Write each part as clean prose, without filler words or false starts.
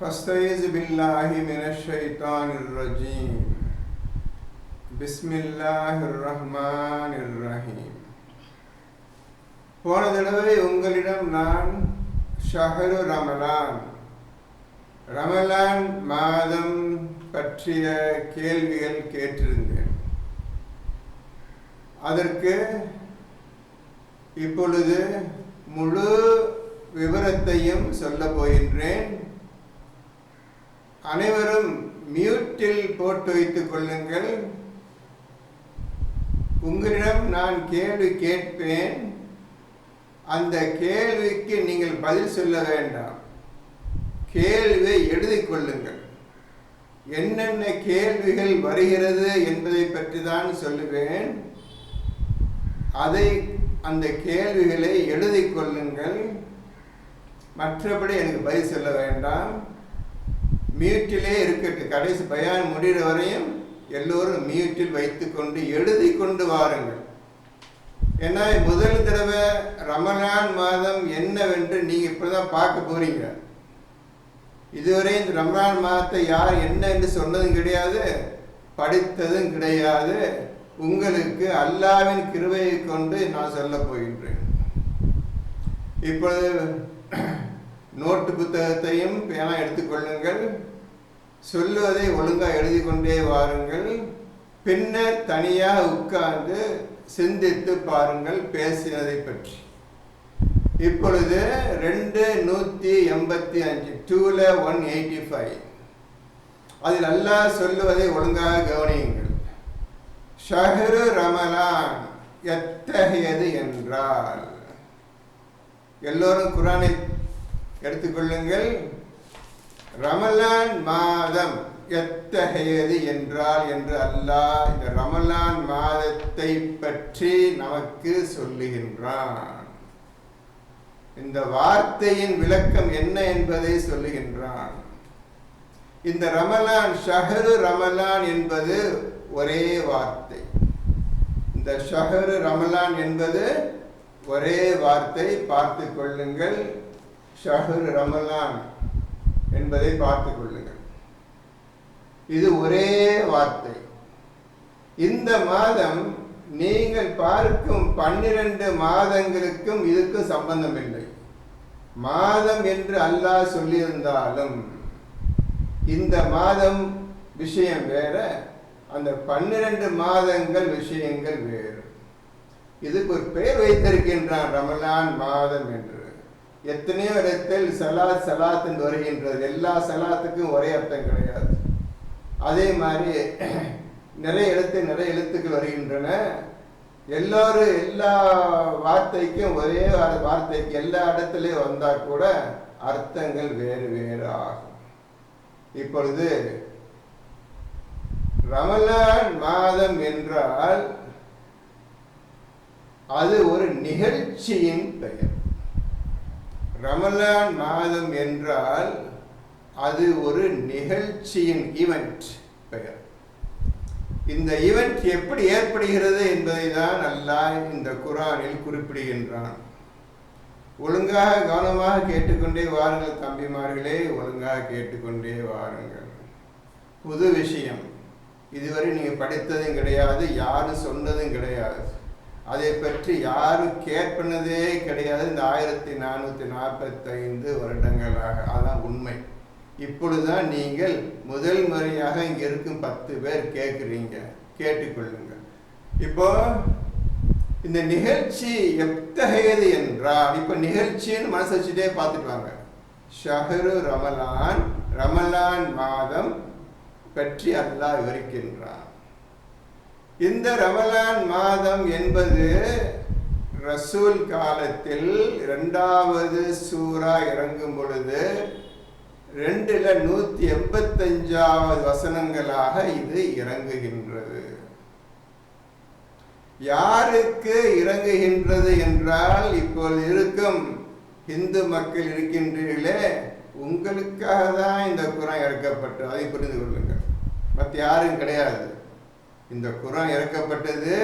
فاستعيذ بالله من الشيطان الرجيم بسم الله الرحمن الرحيم. போன தடவை உங்களிடம் நான் ஷஹரு ரமலான் மாதம் பற்றிய கேள்விகள் கேட்டிருந்தேன். அதற்கு இப்பொழுது முழு விவரத்தையும் சொல்ல போகின்றேன். அனைவரும் மியூட்டில் போட்டு வைத்துக் கொள்ளுங்கள். உங்களிடம் நான் கேள்வி கேட்பேன். அந்த கேள்விக்கு நீங்கள் பதில் சொல்ல வேண்டாம். கேள்வியை எழுதிக் கொள்ளுங்கள். என்னென்ன கேள்விகள் வருகிறது என்பதை பற்றி தான் சொல்லுவேன். அந்த கேள்விகளை எழுதிக் கொள்ளுங்கள். மற்றபடி எனக்கு பதில் சொல்ல வேண்டாம். மியூட்டிலே இருக்கட்டும். கடைசி பயான் முடிகிற வரையும் எல்லோரும் மியூட்டில் வைத்துக்கொண்டு எழுதி கொண்டு வாருங்கள். ஏன்னா முதல் தடவை ரமலான் மாதம் என்னவென்று நீங்கள் இப்போ தான் பார்க்க போறீங்க. இதுவரை இந்த ரமலான் மாதத்தை யார் என்ன என்று சொன்னதும் கிடையாது, படித்ததும் கிடையாது. உங்களுக்கு அல்லாஹ்வின் கிருபையை கொண்டு நான் சொல்ல போகின்றேன். இப்பொழுது நோட்டு புத்தகத்தையும் பேனா எடுத்துக்கொள்ளுங்கள். சொல்லுவதை ஒழுங்காக எழுதி கொண்டே வாருங்கள். பின்னர் தனியாக உட்கார்ந்து சிந்தித்து பாருங்கள் பேசினதை பற்றி. இப்பொழுது 285 185 அதில் அல்லாஹ் சொல்லுவதை ஒழுங்காக கவனியுங்கள். ஷஹ்ரு ரமலான் எத்தகையது என்றால், எல்லோரும் குர்ஆனை எடுத்துக்கொள்ளுங்கள். ரமலான் மாதம் எத்தகையது என்றால் என்று அல்லாஹ் இந்த ரமலான் மாதத்தை பற்றி நமக்கு சொல்லுகின்றான். இந்த வார்த்தையின் விளக்கம் என்ன என்பதை சொல்லுகின்றான். இந்த ரமலான், ஷஹ்ரு ரமலான் என்பது ஒரே வார்த்தை. இந்த ஷஹ்ரு ரமலான் என்பது ஒரே வார்த்தை. பார்த்து கொள்ளுங்கள். ஷஹ்ரு ரமலான் என்பதை பார்த்து கொள்ளுங்கள். இது ஒரே வார்த்தை. இந்த மாதம் நீங்கள் பார்க்கும் 12 மாதங்களுக்கும் இதுக்கும் சம்பந்தம் இல்லை. மாதம் என்று அல்லாஹ் சொல்லியிருந்தாலும் இந்த மாதம் விஷயம் வேற, அந்த 12 மாதங்கள் விஷயங்கள் வேறு. இதுக்கு ஒரு பெயர் வைத்திருக்கின்றான், ரமலான் மாதம் என்று. எத்தனையோ இடத்தில் சலாத் என்று வருகின்றது. எல்லா சலாத்துக்கும் ஒரே அர்த்தம் கிடையாது. அதே மாதிரி நிறைய எழுத்துக்கள் வருகின்றன. எல்லோரும் எல்லா வார்த்தைக்கும் ஒரே வார்த்தைக்கு எல்லா இடத்துலையும் வந்தால் கூட அர்த்தங்கள் வேறு வேறு ஆகும். இப்பொழுது ரமலான் மாதம் என்றால் அது ஒரு நிகழ்ச்சியின் பெயர். ரமலான் மாதம் என்றால் அது ஒரு நிகழ்ச்சியின் ஈவெண்ட் பெயர். இந்த ஈவெண்ட் எப்படி ஏற்படுகிறது என்பதை தான் அல்லாஹ் இந்த குர்ஆனில் குறிப்பிடுகின்றான். ஒழுங்காக கவனமாக கேட்டுக்கொண்டே வாருங்கள் தம்பிமார்களே, ஒழுங்காக கேட்டுக்கொண்டே வாருங்கள். புது விஷயம், இதுவரை நீங்கள் படித்ததும் கிடையாது, யாரும் சொன்னதும் கிடையாது, அதை பற்றி யாரும் கேட்பனதே கிடையாது இந்த 1445 வருடங்களாக. அதான் உண்மை. இப்பொழுதுதான் நீங்கள் முதல் முறையாக இங்கே இருக்கும் 10 பேர் கேட்குறீங்க. கேட்டுக்கொள்ளுங்கள். இப்போ இந்த நிகழ்ச்சி எத்தகையது என்றால், இப்போ நிகழ்ச்சின்னு மனசு வச்சுட்டே பார்த்துட்டு வாங்க. ஷஹ்ரு ரமலான், ரமலான் மாதம் பற்றி அல்லாஹ் விவரிக்கின்றான். இந்த ரமலான் மாதம் என்பது ரசூல் காலத்தில் 2வது சூரா இறங்கும் பொழுது 185வது வசனங்களாக இது இறங்குகின்றது. யாருக்கு இறங்குகின்றது என்றால், இப்போது இருக்கும் இந்து மக்கள் இருக்கின்றீர்களே, உங்களுக்காக தான் இந்த குர்ஆன் இறக்கப்பட்டது. அதை புரிந்து கொள்ளுங்கள். மற்ற யாரும் கிடையாது. இந்த குர்ஆன் இறக்கப்பட்டது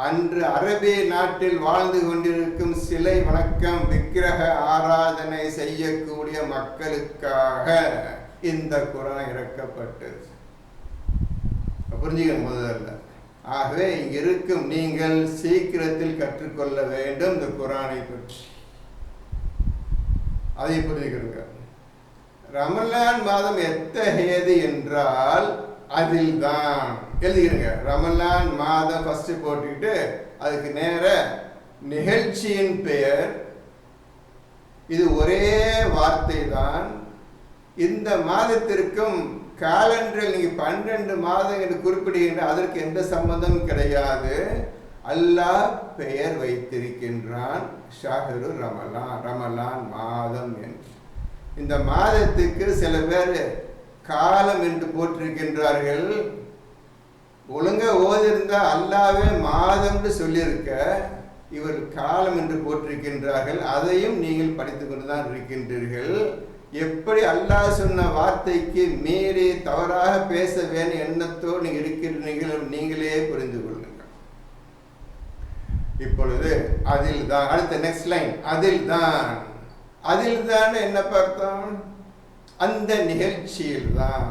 அன்று அரேபிய நாட்டில் வாழ்ந்து கொண்டிருக்கும் சிலை வணக்கம் விக்கிரக ஆராதனை செய்யக்கூடிய மக்களுக்காக இந்த குர்ஆன் இறக்கப்பட்டது. புரிஞ்சுக்கணும் முதல்ல. ஆகவே இங்க இருக்கும் நீங்கள் சீக்கிரத்தில் கற்றுக்கொள்ள வேண்டும் இந்த குர்ஆனை பற்றி. அதை புரிஞ்சுக்கிறீங்க. ரமலான் மாதம் எத்தகையது என்றால் அதில் தான் எழுதிக்கிறீங்க. ரமலான் மாதம் ஃபர்ஸ்ட் போட்டுக்கிட்டு அதுக்கு நேர நிகழ்ச்சியின் பெயர் இது ஒரே வார்த்தை தான். இந்த மாதத்திற்கும் காலண்டரில் நீங்க 12 மாதம் என்று குறிப்பிடுகின்ற அதற்கு எந்த சம்பந்தமும் கிடையாது. அல்லாஹ் பெயர் வைத்திருக்கின்றான் ஷஹ்ரு ரமலான், ரமலான் மாதம் என்று. இந்த மாதத்துக்கு சில பேர் காலம் என்று போட்டிருக்கின்றார்கள். ஒழுங்கா ஓதிருந்தா அல்லாவே மாதம் என்று சொல்லியிருக்க, இவர் காலம் என்று போட்டிருக்கின்றார்கள். அதையும் நீங்கள் படித்துக் கொண்டுதான் இருக்கின்றீர்கள். எப்படி அல்லாஹ் சொன்ன வார்த்தைக்கு மீறி தவறாக பேச வேண்டிய எண்ணத்தோடு நீங்கள் இருக்கிறீர்கள் நீங்களே புரிந்து கொள்ளுங்கள். இப்பொழுது அதில் தான் அடுத்த நெக்ஸ்ட் லைன். அதில் தான், அதில் தான் என்ன பார்த்தோம்? அந்த நிகழ்ச்சியில் தான்,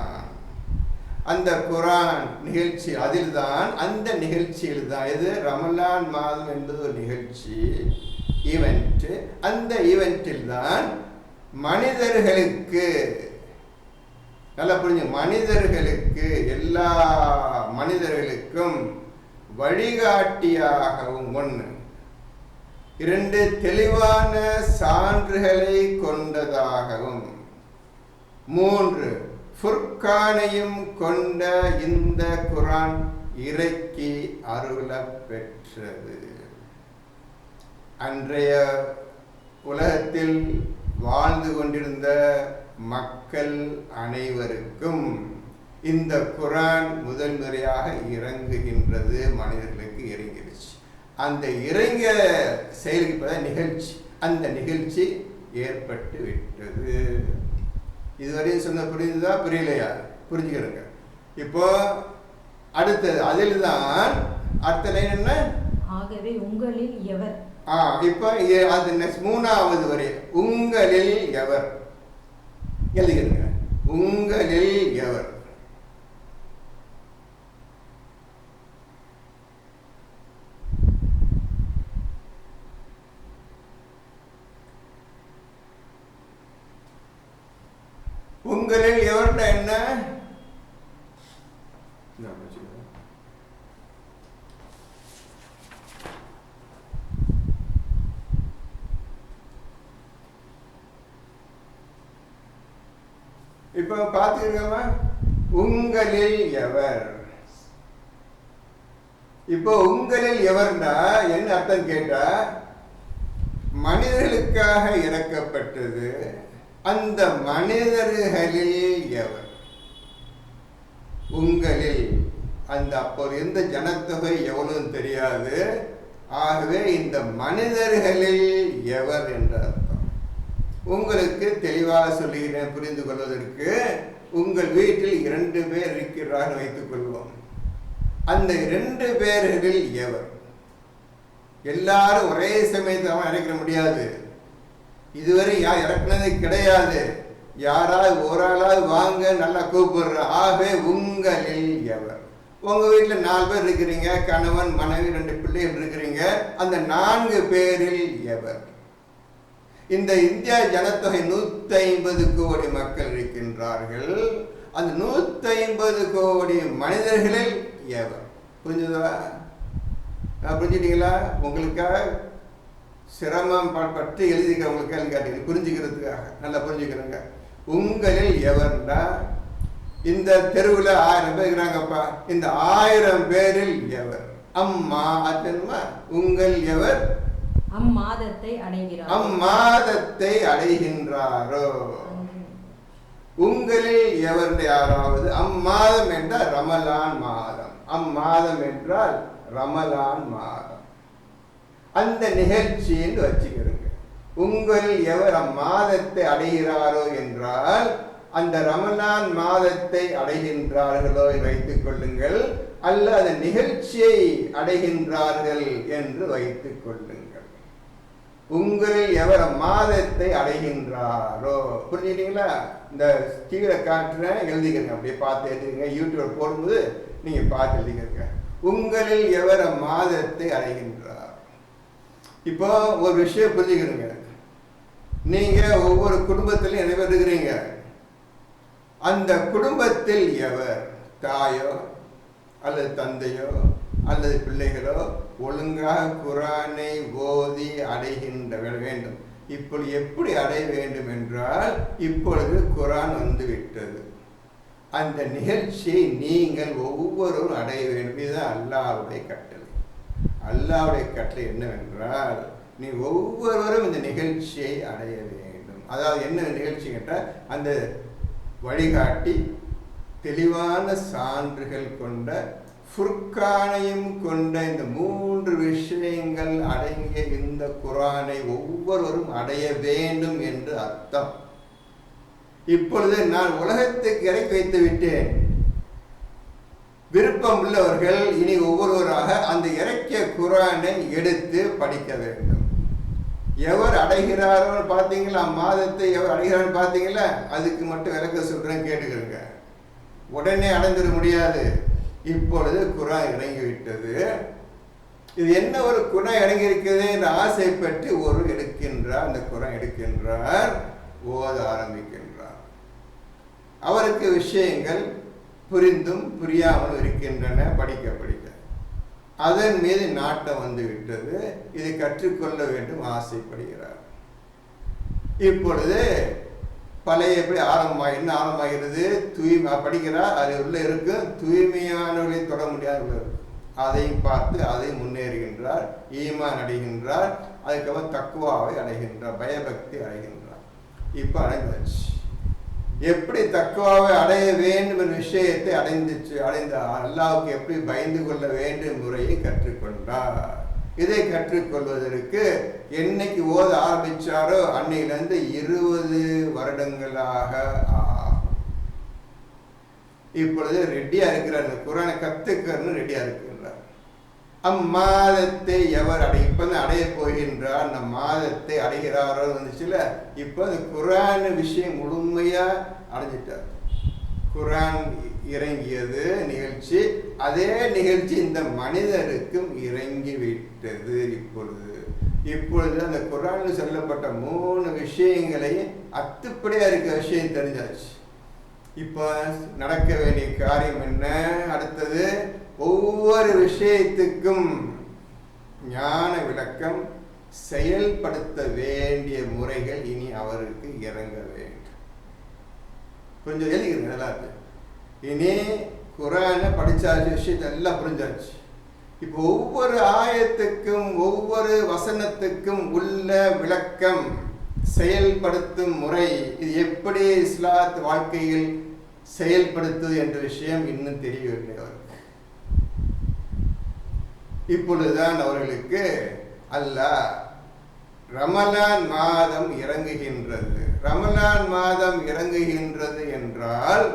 அந்த குர்ஆன் நிகழ்ச்சி அதில் தான், அந்த நிகழ்ச்சியில் தான். இது ரமலான் மாதம் என்பது ஒரு நிகழ்ச்சி, ஈவெண்ட். அந்த ஈவெண்ட்டில் தான் மனிதர்களுக்கு, நல்லா புரிஞ்சு, மனிதர்களுக்கு, எல்லா மனிதர்களுக்கும் வழிகாட்டியாகவும், 1 2 தெளிவான சான்றுகளை கொண்டதாகவும், 3 ஃபுர்கானையும் கொண்ட இந்த குர்ஆன் இறக்கி அருள பெற்றது. அன்றைய உலகத்தில் வாழ்ந்து கொண்டிருந்த மக்கள் அனைவருக்கும் இந்த குர்ஆன் முதல் முறையாக இறங்குகின்றது, மனிதர்களுக்கு இறங்கிடுச்சு. அந்த இறங்க செயல்பட நிகழ்ச்சி, அந்த நிகழ்ச்சி ஏற்பட்டு விட்டது. இதுவரையும் சொன்ன புரியுதா புரியலையா? புரிஞ்சுக்கிறங்க. இப்போ அடுத்தது அதில் தான் அடுத்த லைன் என்ன? ஆகவே உங்களில் எவர். இப்போ அது நெக்ஸ்ட் 3வது வரை உங்களில் எவர் எழுதுகிறீங்க. உங்களில் எவர். உங்களில் எவர்னா என்ன? இப்ப பாத்துக்கோங்க, உங்களில் எவர். இப்போ உங்களில் எவர்னா என்ன அர்த்தம் கேட்டா, மனிதர்களுக்காக இறக்கப்பட்டது. அந்த மனிதர்களில் எவர், உங்களில், அந்த அப்போ எந்த ஜனத்தொகை எவ்வளவு தெரியாது. ஆகவே இந்த மனிதர்களில் எவர் என்ற அர்த்தம். உங்களுக்கு தெளிவாக சொல்லுகிறேன் புரிந்து கொள்வதற்கு. உங்கள் வீட்டில் 2 பேர் இருக்கிறார்கள் வைத்துக் கொள்வோம். அந்த 2 பேர்களில் எவர்? எல்லாரும் ஒரே சமயத்தில் இறக்க முடியாது. இதுவரை இறக்குனது கிடையாது. யாராவது ஒரு ஆளாவது வாங்க நல்லா கூப்பிடுற. ஆகவே உங்களில் எவர். உங்க வீட்டில் 4 பேர் இருக்கிறீங்க, கணவன் மனைவி 2 பிள்ளைகள் இருக்கிறீங்க. அந்த 4 பேரில் எவர்? இந்த இந்தியா ஜனத்தொகை 150 கோடி மக்கள் இருக்கின்றார்கள். அந்த 150 கோடி மனிதர்களில் எவர்? புரிஞ்சுதா? புரிஞ்சுட்டீங்களா? உங்களுக்காக சிரமம் பற்றி எழுதிக்கிறவங்களுக்கு கேட்டீங்க புரிஞ்சுக்கிறதுக்காக. நல்லா புரிஞ்சுக்கிறேங்க. உங்களில் எவர்னா, இந்த தெருவில் 1000 பேர் இருக்கிறாங்கப்பா, இந்த 1000 பேரில் எவர்? அம்மா அத்தன்மா உங்கள் எவர் அம்மாதத்தை அடைகிறாரோ, அம்மாதத்தை அடைகின்றாரோ. உங்களில் எவர் யாராவது அம்மாதம் என்றால் ரமலான் மாதம், அம்மாதம் என்றால் ரமலான் மாதம். அந்த நிகழ்ச்சின்னு வச்சுக்கிறீங்க. உங்களில் எவர் அம்மாதத்தை அடைகிறாரோ என்றால் அந்த ரமலான் மாதத்தை அடைகின்றார்களோ வைத்துக் கொள்ளுங்கள், அல்ல அந்த நிகழ்ச்சியை அடைகின்றார்கள் என்று வைத்துக் கொள்ளுங்கள். உங்களில் எவர் மாதத்தை அடைகின்றாரோ, புரிஞ்சுக்கிட்டீங்களா? இந்த கீழே காட்டுறேன், எழுதிக்கிறங்க, அப்படியே பார்த்து எழுதிங்க. யூடியூப்ல போடும்போது நீங்க பார்த்து எழுதிக்கிறங்க. உங்களில் எவர் மாதத்தை அடைகின்றார். இப்போ ஒரு விஷயம் புரிஞ்சுக்கிறீங்க, நீங்க ஒவ்வொரு குடும்பத்திலையும் நிறைய பேர் இருக்கிறீங்க. அந்த குடும்பத்தில் எவர் தாயோ அல்லது தந்தையோ அல்லது பிள்ளைகளோ ஒழுங்காக குரானை ஓதி அடைகின்ற வேண்டும். இப்பொழுது எப்படி அடைய வேண்டும் என்றால், இப்பொழுது குரான் வந்து விட்டது, அந்த நிகழ்ச்சியை நீங்கள் ஒவ்வொருவரும் அடைய வேண்டும். இதுதான் அல்லாஹ்வுடைய கட்டளை. அல்லாஹ்வுடைய கட்டளை என்னவென்றால், நீ ஒவ்வொருவரும் இந்த நிகழ்ச்சியை அடைய வேண்டும். அதாவது என்ன நிகழ்ச்சி கேட்டால், அந்த வழிகாட்டி தெளிவான சான்றுகள் கொண்ட ஃபுர்கானையும் கொண்ட இந்த 3 விஷயங்கள் அடங்கிய இந்த குரானை ஒவ்வொருவரும் அடைய வேண்டும் என்று அர்த்தம். இப்பொழுது நான் உலகத்துக்கு இறக்கி வைத்து விட்டேன். விருப்பம் உள்ளவர்கள் இனி ஒவ்வொருவராக அந்த இறக்கிய குரானை எடுத்து படிக்க வேண்டும். எவர் அடைகிறாரோ பார்த்தீங்களா, மாதத்தை எவர் அடைகிறான்னு பார்த்தீங்களா, அதுக்கு மட்டும் விளக்க சொல்றேன், கேட்டுக்கிறங்க. உடனே அடைந்துட முடியாது. இப்பொழுது குரான் இறங்கிவிட்டது. இது என்ன ஒரு குரான் இறங்கி இருக்குது என்று ஆசைப்பட்டு ஒரு எடுக்கின்றார், அந்த குரான் எடுக்கின்றார், ஓத ஆரம்பிக்கின்றார். அவருக்கு விஷயங்கள் புரிந்தும் புரியாமல் இருக்கின்றன. படிக்க படிக்க அதன் மீது நாட்டம் வந்து விட்டது. இதை கற்றுக்கொள்ள வேண்டும் ஆசைப்படுகிறார். இப்பொழுது பழைய எப்படி என்ன ஆரம்பமாகிறது, தூய்மை படிக்கிறார், அது உள்ள இருக்கு, தூய்மையானவர்களை தொட முடியாத அதையும் பார்த்து அதை முன்னேறுகின்றார், ஈமான் அடைகின்றார், அதுக்கப்புறம் தக்குவாவை அடைகின்றார், பயபக்தி அடைகின்றார். இப்ப அடைந்தாச்சு. எப்படி தக்குவாவை அடைய வேண்டும் என்ற விஷயத்தை அடைந்த அல்லாஹ்வுக்கு எப்படி பயந்து கொள்ள வேண்டும் முறையை கற்றுக்கொண்டார். இதை கற்றுக்கொள்வதற்கு என்னைக்கு ஓத ஆரம்பிச்சாரோ அன்னையிலிருந்து 20 வருடங்களாக ஆகும். இப்பொழுது ரெடியா இருக்கிறார், குரானை கத்துக்கன்னு ரெடியா இருக்கின்றார். அம்மாதத்தை எவர் இப்ப அடைய போகின்றார், அந்த மாதத்தை அடைகிறாரோ வந்துச்சுல. இப்ப அந்த குரான் விஷயம் முழுமையா அடைஞ்சிட்டார். குரான் இறங்கியது நிகழ்ச்சி, அதே நிகழ்ச்சி இந்த மனிதருக்கும் இறங்கி விட்டது. இப்பொழுது அந்த குரானில் சொல்லப்பட்ட 3 விஷயங்களையும் அத்துப்படியா இருக்க விஷயம் தெரிஞ்சாச்சு. இப்ப நடக்க வேண்டிய காரியம் என்ன? அடுத்தது ஒவ்வொரு விஷயத்துக்கும் ஞான விளக்கம், செயல்படுத்த வேண்டிய முறைகள் இனி அவருக்கு இறங்க வேண்டும். கொஞ்சம் எழுதிக்கிறேன் எல்லாத்தையும். இனி குரானை படிச்சாச்சு, விஷயத்தை எல்லாம் புரிஞ்சாச்சு. இப்போ ஒவ்வொரு ஆயத்துக்கும் ஒவ்வொரு வசனத்துக்கும் உள்ள விளக்கம், செயல்படுத்தும் முறை, இது எப்படி இஸ்லாத் வாழ்க்கையில் செயல்படுத்துவது என்ற விஷயம் இன்னும் தெரியவில்லை அவருக்கு. இப்பொழுதுதான் அவர்களுக்கு அல்லாஹ் ரமலான் மாதம் இறங்குகின்றது. ரமலான் மாதம் இறங்குகின்றது என்றால்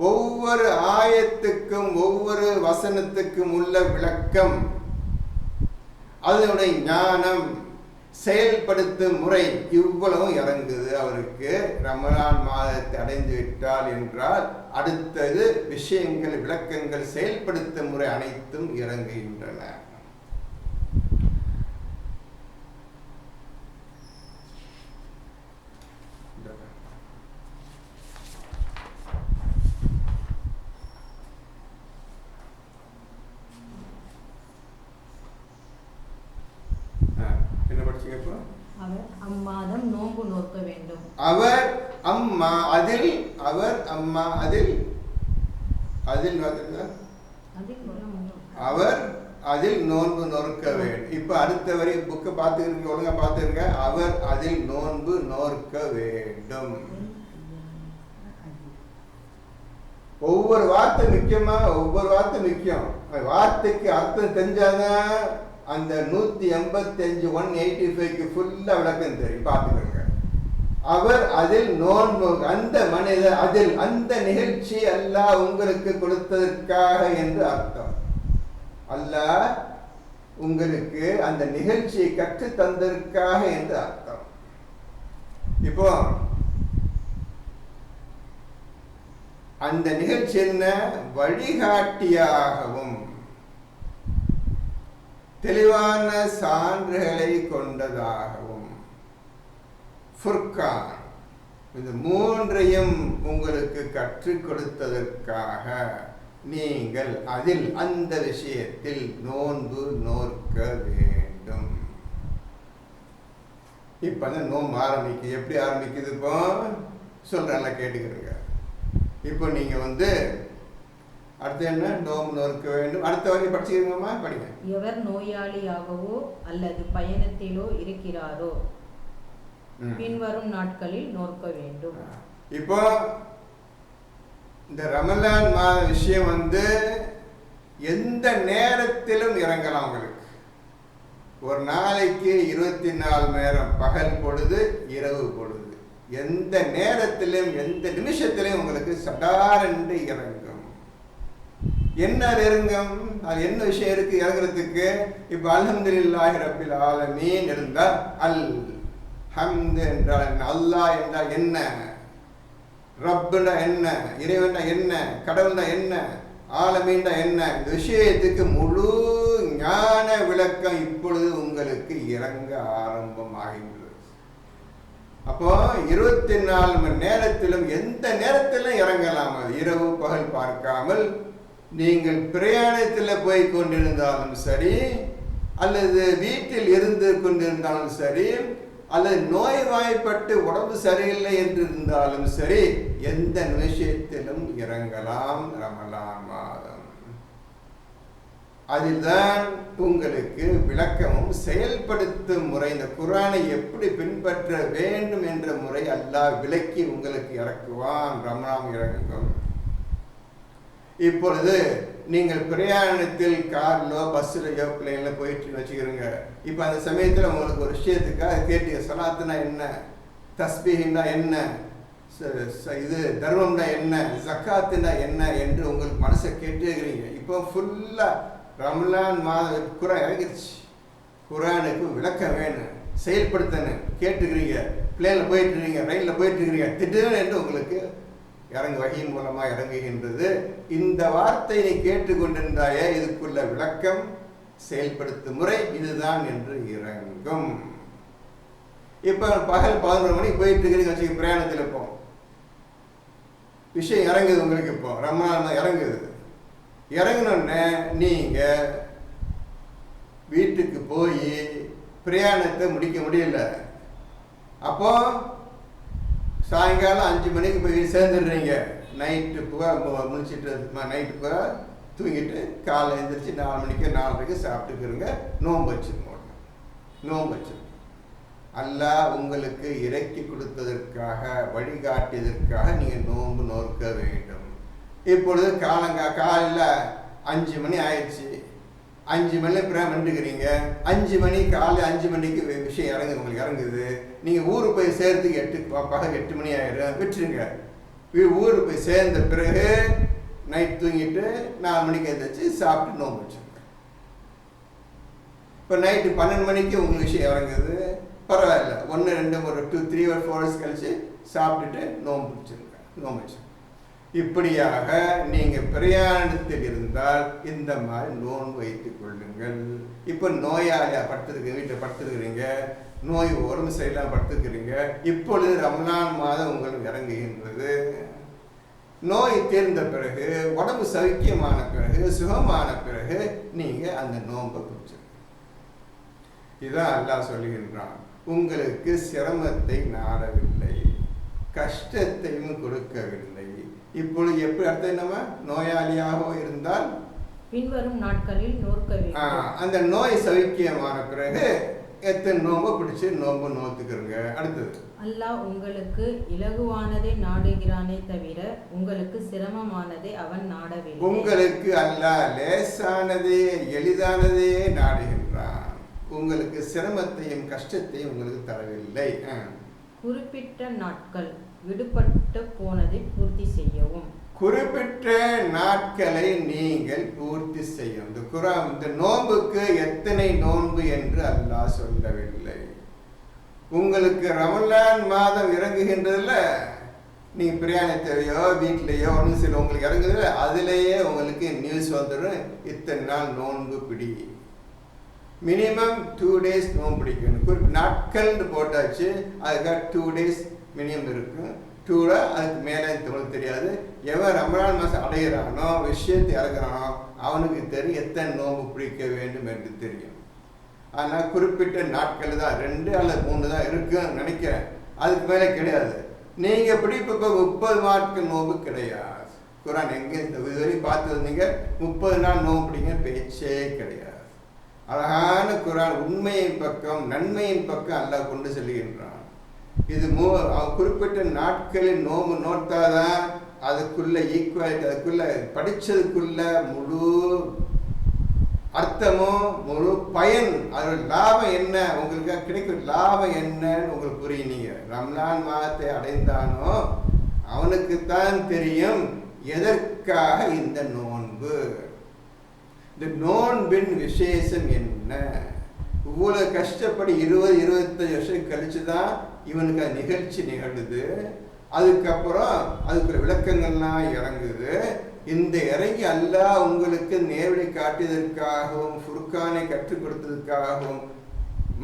ஒவ்வொரு ஆயத்துக்கும் ஒவ்வொரு வசனத்துக்கும் உள்ள விளக்கம், அதனுடைய ஞானம், செயல்படுத்தும் முறை இவ்வளவும் இறங்குது அவருக்கு. ரமலான் மாதத்தை அடைந்து விட்டால் என்றால் அடுத்தது விஷயங்கள், விளக்கங்கள், செயல்படுத்தும் முறை அனைத்தும் இறங்குகின்றன. அவர் அம்மாதம் நோன்பு நோக்க வேண்டும். அவர் அம்மா அதில் அவர் அம்மா அதில் அவர் அதில் நோன்பு நோக்க வேண்டும். இப்ப அடுத்த வரை புக்கை பார்த்துருங்க, ஒழுங்கா பார்த்துருங்க. அவர் அதில் நோன்பு நோக்க வேண்டும். ஒவ்வொரு வார்த்தை முக்கியமா, ஒவ்வொரு வார்த்தை முக்கியம். வார்த்தைக்கு அர்த்தம் தெரிஞ்சாதான் அந்த 185 185க்கு ஃபுல்லா விளக்கம் தெரியும். பார்த்துக்கோங்க. அவர் அதில் நோன்பு, அந்த மனிதர் அதில், அந்த நிகழ்ச்சி அல்லாஹ் உங்களுக்கு கொடுத்ததற்காக என்று அர்த்தம். அல்லாஹ் உங்களுக்கு அந்த நிகழ்ச்சியை கற்று தந்ததற்காக என்று அர்த்தம். இப்போ அந்த நிகழ்ச்சி என்ன? வழிகாட்டியாகவும் தெளிவான சான்றுகளை கொண்டதாகவும், ஃபுர்கான், இந்த மூன்றையும் உங்களுக்கு கற்றுக் கொடுத்ததற்காக நீங்கள் அதில், அந்த விஷயத்தில் நோன்பு நோற்க வேண்டும். இப்ப அந்த நோன்பு ஆரம்பிக்குது. எப்படி ஆரம்பிக்குது? இப்போ சொல்றேன்ல, கேட்டுக்கிறீங்க. இப்போ நீங்க அடுத்து என்ன? நோன்பு நோற்க வேண்டும். அடுத்த வரை படிச்சுக்கிறீங்கம்மா, படிங்க. எவர் நோயாளியாகவோ அல்லது பயணத்திலோ இருக்கிறாரோ பின்வரும் நாட்களில் நோற்க வேண்டும். இப்போ இந்த ரமலான் மாத விஷயம் எந்த நேரத்திலும் இறங்கலாம் உங்களுக்கு. ஒரு நாளைக்கு 24 நேரம், பகல் பொழுது, இரவு பொழுது, எந்த நேரத்திலும் எந்த நிமிஷத்திலும் உங்களுக்கு சடார் என்று இறங்கும். என்ன இறங்கும்? அது என்ன விஷயம் இருக்கு இறங்குறதுக்கு? இப்ப அல்ஹம்துலில்லாஹி ரப்பில் ஆலமீன் இருந்தால், அல் ஹம்து என்றால் என்ன? அல்லாஹ் என்றால் என்ன? ரப்புனா என்ன? இறைவனா என்ன? கடவுள்னா என்ன? ஆலமீன்டா என்ன? இந்த விஷயத்துக்கு முழு ஞான விளக்கம் இப்பொழுது உங்களுக்கு இறங்க ஆரம்பமாகின்றது. அப்போ 24 மணி நேரத்திலும் எந்த நேரத்திலும் இறங்கலாம். இரவு பகல் பார்க்காமல், நீங்கள் பிரயாணத்தில் போய் கொண்டிருந்தாலும் சரி, அல்லது வீட்டில் இருந்து கொண்டிருந்தாலும் சரி, அல்லது நோய்வாய்ப்பட்டு உடம்பு சரியில்லை என்று இருந்தாலும் சரி, எந்த விஷயத்திலும் இறங்கலாம் ரமலான் மாதம். அதில்தான் உங்களுக்கு விளக்கமும் செயல்படுத்தும் முறை, இந்த குர்ஆனை எப்படி பின்பற்ற வேண்டும் என்ற முறை அல்லாஹ் விளக்கி உங்களுக்கு இறக்குவான். ரமலான் இறங்கும். இப்பொழுது நீங்கள் பிரயாணத்தில் கார்லோ பஸ்ஸிலையோ பிள்ளைங்கள போயிட்டு வச்சுக்கிறீங்க. இப்போ அந்த சமயத்தில் உங்களுக்கு ஒரு விஷயத்துக்காக கேட்டீங்க, சலாத்துனா என்ன, தஸ்பீஹ்னா என்ன, இது தர்மம்னா என்ன, ஜக்காத்துனா என்ன என்று உங்களுக்கு மனசை கேட்டுக்கிறீங்க. இப்போ ஃபுல்லாக ரமலான் மாத குர்ஆன் இறங்கிடுச்சு. குர்ஆனுக்கு விளக்கம் வேணும், செயல்படுத்தணும், கேட்டுக்கிறீங்க. பிளேனில் போயிட்டு இருக்கீங்க, ரயிலில் போயிட்டு இருக்கிறீங்க, திடீர்னு என்று உங்களுக்கு வகையின் மூலமாக இறங்குகின்றது. இந்த வார்த்தையை கேட்டுக்கொண்டிருந்தாயே, இதுக்குள்ள விளக்கம், செயல்படுத்தும் முறை இதுதான் என்று இறங்கும். இப்ப பகல் 11 மணிக்கு போயிட்டு இருக்கிறீங்க வச்சு, பிரயாணத்தில் இப்போ விஷயம் இறங்குது உங்களுக்கு. இப்போ ரமலான் இறங்குது. இறங்கினோடனே நீங்க வீட்டுக்கு போய் பிரயாணத்தை முடிக்க முடியல. அப்போ சாயங்காலம் 5 மணிக்கு போய் சேர்ந்துடுறீங்க. நைட்டு புகா முடிச்சுட்டு, நைட்டு புகா தூங்கிட்டு காலை எழுந்திரிச்சு 4 மணிக்கு 4:30 சாப்பிட்டுக்கிறங்க. நோன்பு வச்சுருங்க. நோன்பு வச்சுருங்க. அல்லாஹ் உங்களுக்கு இறக்கி கொடுத்ததற்காக, வழிகாட்டியதற்காக நீங்கள் நோன்பு நோற்க வேண்டும். இப்பொழுது காலையில் 5 மணி ஆயிடுச்சு. 5 மணியில் பிரயாணம் பண்ணிக்கிறீங்க. 5 மணி, காலை 5 மணிக்கு விஷயம் இறங்குது, உங்களுக்கு இறங்குது. நீங்கள் ஊருக்கு போய் சேர்த்துக்கு பகல் 8 மணி ஆயிடும், விட்டுருங்க. ஊருக்கு போய் சேர்ந்த பிறகு நைட் தூங்கிட்டு 4 மணிக்கு எழுந்திரிச்சு சாப்பிட்டு நோன்பு வச்சுருங்க. இப்போ நைட்டு 12 மணிக்கு உங்களுக்கு விஷயம் இறங்குது, பரவாயில்ல. 1, 2, 2, 3 or 4 ஹவர்ஸ் கழிச்சு சாப்பிட்டுட்டு நோன்பு வச்சுருங்க, நோன்பு வச்சுருங்க. இப்படியாக நீங்கள் பிரயாணத்தில் இருந்தால் இந்த மாதிரி நோன்பு வைத்துக் கொள்ளுங்கள். இப்போ நோயாளியா படுத்திருக்க, வீட்டில் படுத்திருக்கிறீங்க, நோய் உடம்பு சரியில்லாம படுத்திருக்கிறீங்க. இப்பொழுது ரமலான் மாதம் உங்களுக்கு இறங்குகின்றது. நோய் தீர்ந்த பிறகு, உடம்பு சௌக்கியமான பிறகு, சுகமான பிறகு நீங்க அந்த நோன்பை பிடிச்சிருங்க. இதான் அல்லாஹ் சொல்லுகின்றான். உங்களுக்கு சிரமத்தை நாடவில்லை, கஷ்டத்தையும் கொடுக்கவில்லை. இப்பொழுது எப்படி அர்த்தம்? என்னமா நோயாளியாக இருந்தால் பின்வரும் நாட்களில் நோற்க வேண்டும். அந்த நோய் சௌக்கியமான பிறகு எத்தனை நோன்பு பிடிச்சு நோன்பு நோத்துக்கிறங்க. அடுத்தது, அல்லாஹ் உங்களுக்கு இலகுவானதை நாடுகிறானே தவிர உங்களுக்கு சிரமமானதை அவன் நாடவில்லை. உங்களுக்கு அல்லாஹ் லேசானதே, எளிதானதே நாடுகின்றான். உங்களுக்கு சிரமத்தையும் கஷ்டத்தையும் உங்களுக்கு தரவில்லை. குறிப்பிட்ட நாட்கள் விடுபட்டு போனதை பூர்த்தி செய்யவும். குறிப்பிட்ட நாட்களை நீங்கள் பூர்த்தி செய்யும். இந்த நோன்புக்கு எத்தனை நோன்பு என்று அல்லாஹ் சொல்லவில்லை. உங்களுக்கு ரமலான் மாதம் இறங்குகின்றதுல நீங்கள் பிரயாணத்தையோ வீட்டிலையோ ஒன்று சில உங்களுக்கு இறங்குதில்ல, அதுலேயே உங்களுக்கு நியூஸ் வந்துடும், இத்தனை நாள் நோன்பு பிடி, மினிமம் 2 days நோன்பு பிடிக்கணும். நாட்கள்னு போட்டாச்சு, அதுக்காக 2 days மினிமம் இருக்கும். 2 அதுக்கு மேலே உங்களுக்கு தெரியாது. எவன் ரமலான் மாதம் அடைகிறானோ, விஷயத்தை இறக்குறானோ, அவனுக்கு தெரியும் எத்தனை நோன்பு பிடிக்க வேண்டும் என்று தெரியும். ஆனால் குறிப்பிட்ட நாட்கள் தான் 2 அல்லது 3 தான் இருக்குன்னு நினைக்கிறேன், அதுக்கு மேலே கிடையாது. நீங்கள் பிடிப்ப 30 நாட்கள் நோன்பு கிடையாது. குரான் எங்கே இதுவரை பார்த்து வந்தீங்க 30 நாள் நோன்பு பிடிங்க பேச்சே கிடையாது. அழகான குரான் உண்மையின் பக்கம் நன்மையின் பக்கம் அல்லாஹ் கொண்டு செல்கின்றான். இது குறிப்பிட்ட நாட்களில் நோம்பு நோட்டாதான் அதுக்குள்ள ஈக்குவாலிட்டி, அதுக்குள்ள படித்ததுக்குள்ள முழு அர்த்தமும் முழு பயன், அதோட லாபம் என்ன, உங்களுக்கு கிடைக்கும் லாபம் என்னன்னு உங்களுக்கு புரியுனீங்க. ரம்லான் மாதத்தை அடைந்தானோ அவனுக்குத்தான் தெரியும் எதற்காக இந்த நோன்பு, இந்த நோன்பின் விசேஷம் என்ன. இவ்வளோ கஷ்டப்படி 20-25 வருஷம் கழிச்சு தான் இவனுக்கு அது நிகழ்ச்சி நிகழுது. அதுக்கப்புறம் அதுக்குள்ள விளக்கங்கள்லாம் இறங்குது. இந்த இறங்கி அல்லாஹ் உங்களுக்கு நேரடி காட்டியதற்காகவும் ஃபுர்கானை கற்றுக் கொடுத்ததற்காகவும்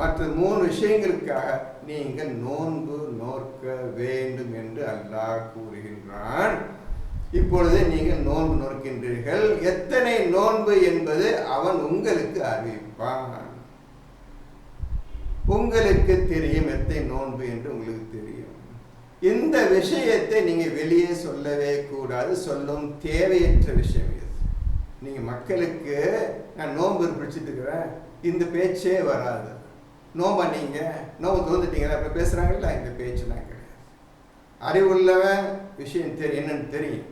மற்ற 3 விஷயங்களுக்காக நீங்கள் நோன்பு நோக்க வேண்டும் என்று அல்லாஹ் கூறுகின்றான். இப்பொழுது நீங்கள் நோன்பு நோக்கின்றீர்கள். எத்தனை நோன்பு என்பது அவன் உங்களுக்கு அறிவிப்பான். உங்களுக்கு தெரியும் எத்தனை நோன்பு என்று உங்களுக்கு தெரியும். இந்த விஷயத்தை நீங்கள் வெளியே சொல்லவே கூடாது, சொல்லும் தேவையற்ற விஷயம் இது. நீங்கள் மக்களுக்கு நான் நோன்பு பிடிச்சிட்டு இருக்கிறேன் இந்த பேச்சே வராது. நோம்பா நீங்கள் நோம்பு தோந்துட்டீங்களா அப்படி பேசுகிறாங்கல்ல, இந்த பேச்செல்லாம் கிடையாது. அறிவுள்ளவன் விஷயம் என்னன்னு தெரியும்.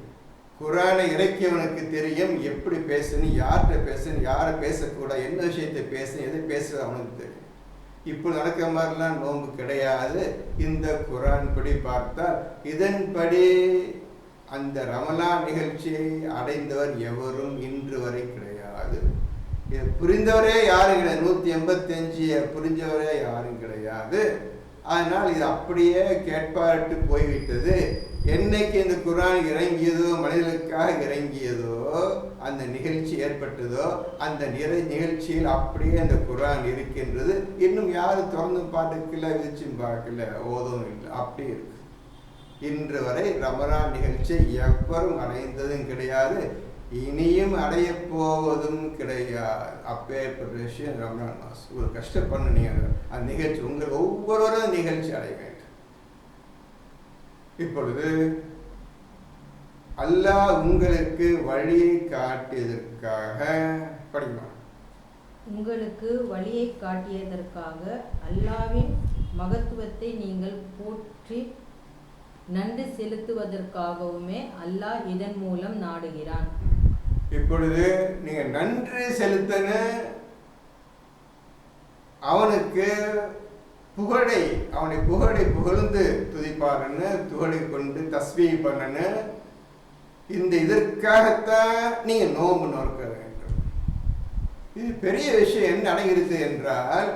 குரானை இறக்கியவனுக்கு தெரியும் எப்படி பேசணும், யார்கிட்ட பேசணும், யாரை பேசக்கூடாது, என்ன விஷயத்தை பேசணும், எதை பேசுறது அவனுக்கு தெரியும். இப்போ நடக்கிற மாதிரிலாம் நோன்பு கிடையாது. இந்த குரான் படி பார்த்தால் இதன்படி அந்த ரமலான் நிகழ்ச்சியை அடைந்தவர் எவரும் இன்று வரை கிடையாது. இதை புரிந்தவரே யாரும் கிடையாது. 185 புரிஞ்சவரே யாரும் கிடையாது. அதனால் இது அப்படியே கேட்பாட்டு போய்விட்டது. என்னைக்கு இந்த குரான் இறங்கியதோ, மனிதர்களுக்காக இறங்கியதோ, அந்த நிகழ்ச்சி ஏற்பட்டதோ, அந்த நிகழ்ச்சியில் அப்படியே அந்த குரான் இருக்கின்றது. இன்னும் யாரும் திறந்து பார்க்கல, விதிச்சும் பார்க்கல, ஓதவும் இல்லை, அப்படி இருக்கு. இன்று வரை ரமலான் நிகழ்ச்சி எவரும் அடைந்ததும் கிடையாது, இனியும் அடைய போவதும் கிடையாது. அப்பேற்பட்ட விஷயம் ரமலான் மாதம். ஒரு கஷ்டப்பண்ணீங்க அந்த நிகழ்ச்சி, உங்கள் ஒவ்வொருவரும் நிகழ்ச்சி அடைய வேண்டும். இப்பொழுது அல்லாஹ் உங்களுக்கு வழியை காட்டியதற்காக படிக்கலாம். உங்களுக்கு வழியை காட்டியதற்காக அல்லாஹ்வின் மகத்துவத்தை நீங்கள் போற்றி நன்றி செலுத்துவதற்காகவுமே அல்லாஹ் இதன் மூலம் நாடுகிறான். இப்பொழுது நீங்க நன்றி செலுத்தணும், அவனுக்கு அவனை புகழை புகழ்ந்து துதிப்பாருன்னு புகழை கொண்டு தஸ்பீஹ் பண்ணனு. இந்த இதற்காகத்தான் நீங்க நோன்பு நோக்க வேண்டும். இது பெரிய விஷயம் என்ன அடங்கிருக்கு என்றால்,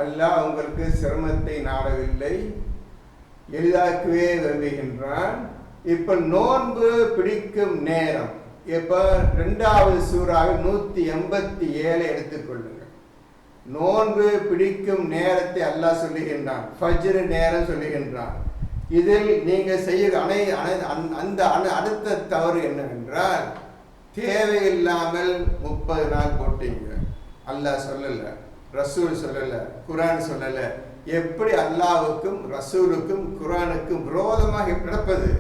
அல்லாஹ் உங்களுக்கு சிரமத்தை நாடவில்லை, எளிதாக்கவே விரும்புகின்றான். இப்ப நோன்பு பிடிக்கும் நேரம் இப்ப 2வது சூறாவில் 187 எடுத்துக்கொள்ளுங்க. நோன்பு பிடிக்கும் நேரத்தை அல்லாஹ் சொல்லுகின்றான், ஃபஜ்ர் நேரம் சொல்லுகின்றான். இதில் நீங்க செய்ய அந்த அடுத்த தவறு என்னவென்றால், தேவையில்லாமல் 30 நாள் போட்டீங்க. அல்லாஹ் சொல்லல, ரசூல் சொல்லல, குரான் சொல்லல. எப்படி அல்லாஹ்வுக்கும் ரசூலுக்கும் குரானுக்கும் விரோதமாக கிடப்பது?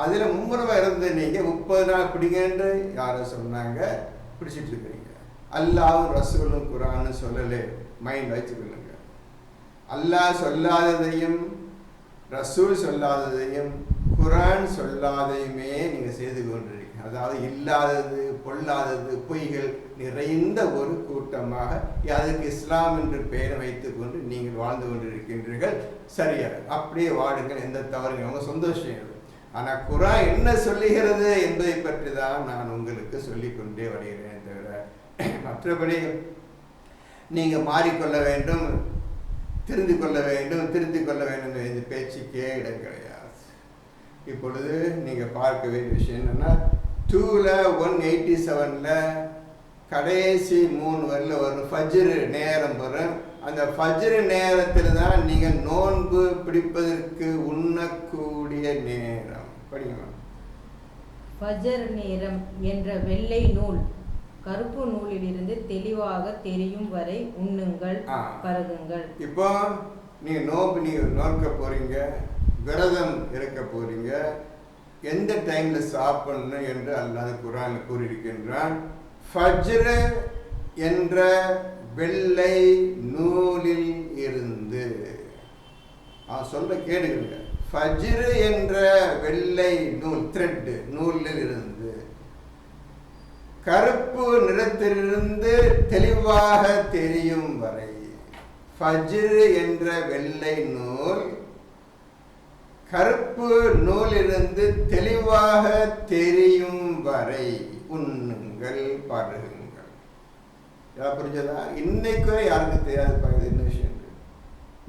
அதுல மும்முரமா இருந்து நீங்க 30 நாள் பிடிங்கன்னு யாரும் சொன்னாங்க, பிடிச்சிட்டு இருக்கிறீங்க. அல்லாஹ்வும் ரசூலும் குரானும் சொல்லலே, மைண்ட் வச்சுக்கொள்ளுங்க. அல்லாஹ் சொல்லாததையும் ரசூல் சொல்லாததையும் குர்ஆன் சொல்லாதையுமே நீங்க செய்து கொண்டிருக்கீங்க. அதாவது இல்லாதது, பொல்லாதது, பொய்கள் நிறைந்த ஒரு கூட்டமாக அதுக்கு இஸ்லாம் என்று பெயர் வைத்துக் கொண்டு நீங்கள் வாழ்ந்து கொண்டிருக்கின்றீர்கள். சரியா, அப்படியே வாடுங்கள், எந்த தவறுங்க, அவங்க சந்தோஷம். ஆனால் குர்ஆன் என்ன சொல்லுகிறது என்பதை பற்றி தான் நான் உங்களுக்கு சொல்லிக்கொண்டே வருகிறேன் தவிர மற்றபடி நீங்கள் மாறிக்கொள்ள வேண்டும், திருந்திக் கொள்ள வேண்டும், திருத்திக் கொள்ள வேண்டும் இந்த பேச்சுக்கே இடம் கிடையாது. இப்பொழுது நீங்கள் பார்க்க வேண்டிய விஷயம் என்னன்னா, 2ல் 187ல் கடைசி 3 வரையில் வரும் ஃபஜ்ர் நேரம் வரும். அந்த ஃபஜ்ர் நேரத்தில் தான் நீங்கள் நோன்பு பிடிப்பதற்கு உண்ணக்கூடிய நேரம். படிங்க. ஃபஜ்ர் நேரம் என்ற வெள்ளை நூல் கருப்பு நூலிலிருந்து தெளிவாக தெரியும் வரை உண்ணுங்கள், பருகுங்கள். இப்போ நீங்க நோக்க போறீங்க, விரதம் இருக்க போறீங்க, எந்த டைம்ல சாப்பிடணும் என்று அல்லாஹ் குர்ஆனில் கூறியிருக்கின்றான். ஃபஜ்ர் என்ற வெள்ளை நூலில் இருந்து சொல்ல கேடுங்க. ஃபஜ்ர் என்ற வெள்ளை நூல், த்ரெட் நூலில் இருந்து கருப்பு நிறத்திலிருந்து தெளிவாக தெரியும் வரை. ஃபஜ்ர் என்ற வெள்ளை நூல் கருப்பு நூலிலிருந்து தெளிவாக தெரியும் வரை உண்ணுங்கள், பருகுங்கள். யார் புரிஞ்சதா? இன்னைக்கு யாருக்கு தெரியாது இது என்ன விஷயம்.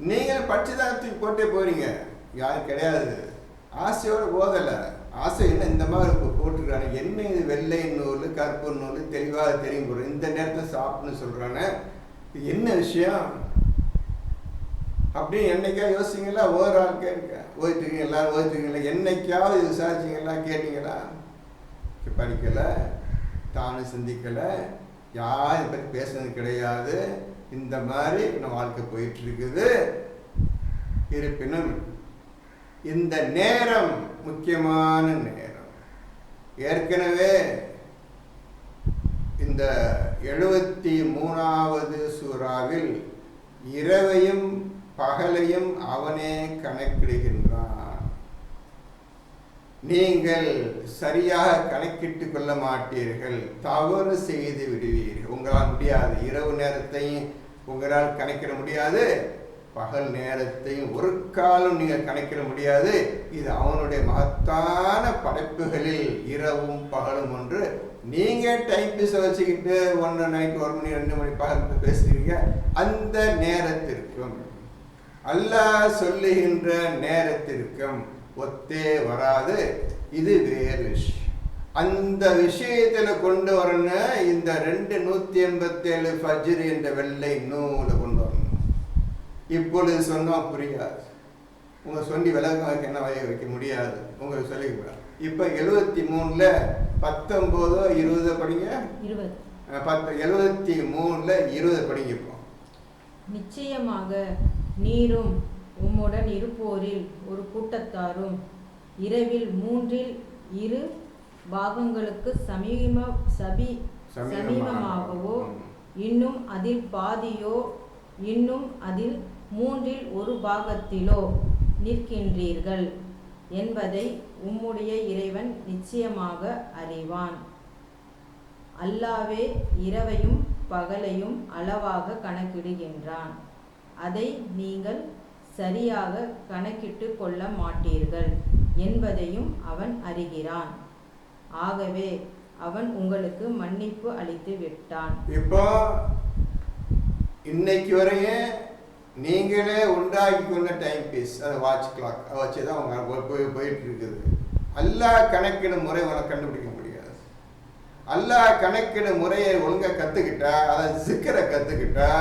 நீங்கள் பட்சிதான் தூக்கி போட்டே போறீங்க, யாரும் கிடையாது. ஆசையோட போதலை. ஆசை என்ன இந்த மாதிரி போட்டுருக்கானே, என்ன இது வெள்ளை நூல் கருப்பு நூல் தெளிவாக தெரியும் போடுற இந்த நேரத்தில் சாப்பிட்ணுன்னு சொல்கிறானே, இது என்ன விஷயம் அப்படின்னு என்னைக்கா யோசிச்சிங்களா? ஒவ்வொரு ஆள் கேட்க ஓதிட்டுருக்கீங்க, எல்லாரும் ஓதிட்டுருக்கீங்களா? என்னைக்காவது விசாரிச்சிங்களா? கேட்டீங்களா? படிக்கலை, தானும் சிந்திக்கலை, யாரும் இதை பற்றி பேசுனது கிடையாது. இந்த மாதிரி நம்ம வாழ்க்கை போயிட்டு இருக்குது. இருப்பினும் இந்த நேரம் முக்கியமான நேரம். ஏற்கனவே இந்த 73வது சூறாவில் இரவையும் பகலையும் அவனே கணக்கிடுகின்றான். நீங்கள் சரியாக கணக்கிட்டு கொள்ள மாட்டீர்கள், தவறு செய்து விடுவீர்கள். உங்களால் முடியாது. இரவு நேரத்தையும் உங்களால் கணக்கிட முடியாது, பகல் நேரத்தையும் ஒரு காலம் நீங்கள் கணக்கிட முடியாது. இது அவனுடைய மகத்தான படைப்புகளில் இரவும் பகலும் ஒன்று. நீங்கள் டைம் பீஸை வச்சுக்கிட்டு 1 நைட்டு 1 மணி 2 மணி பகல் பேசுறீங்க. அந்த நேரத்திற்கும் அல்லாஹ் சொல்லுகின்ற நேரத்திற்கும் ஒத்தே வராது. இது வேறு விஷயம். அந்த விஷயத்தில் கொண்டு வரணும். இந்த 287 ஃபஜ்ர் என்ற வெள்ளை நூலை கொண்டு வரணும். இப்பொழுது சொன்னால் புரியாது. உங்கள் சொல்லி விளக்கம் வைக்க என்ன வைக்க முடியாது, உங்களுக்கு சொல்லிக்கூடாது. இப்போ 73ல் 19 20 படிங்க. 73ல் 20 படிங்க. இப்போ நிச்சயமாக நீரும் உம்முடன் இருப்போரில் ஒரு கூட்டத்தாரும் இரவில் 3/2 பாகங்களுக்கு சமீபமாகவோ இன்னும் அதில் பாதியோ இன்னும் அதில் 1/3 பாகத்திலோ நிற்கின்றீர்கள் என்பதை உம்முடைய இறைவன் நிச்சயமாக அறிவான். அல்லாவே இரவையும் பகலையும் அளவாக கணக்கிடுகின்றான். அதை நீங்கள் சரியாக கணக்கிட்டு கொள்ள மாட்டீர்கள் என்பதையும் அவன் அறிகிறான். ஆகவே அவன் உங்களுக்கு மன்னிப்பு அளித்து விட்டான். இப்போ இன்னைக்கு வரையே நீங்களே உண்டாக்கி கொண்ட டைம் பீஸ், அது வாட்ச் கிளாக், அதை வச்சு தான் அவங்க போயிட்டு இருக்குது. அல்லாஹ் கணக்கிடும் முறை உனக்கு கண்டுபிடிக்க முடியாது. அல்லாஹ் கணக்கிடும் முறையை ஒழுங்காக கற்றுக்கிட்டா, அதை சிக்கரை கற்றுக்கிட்டா,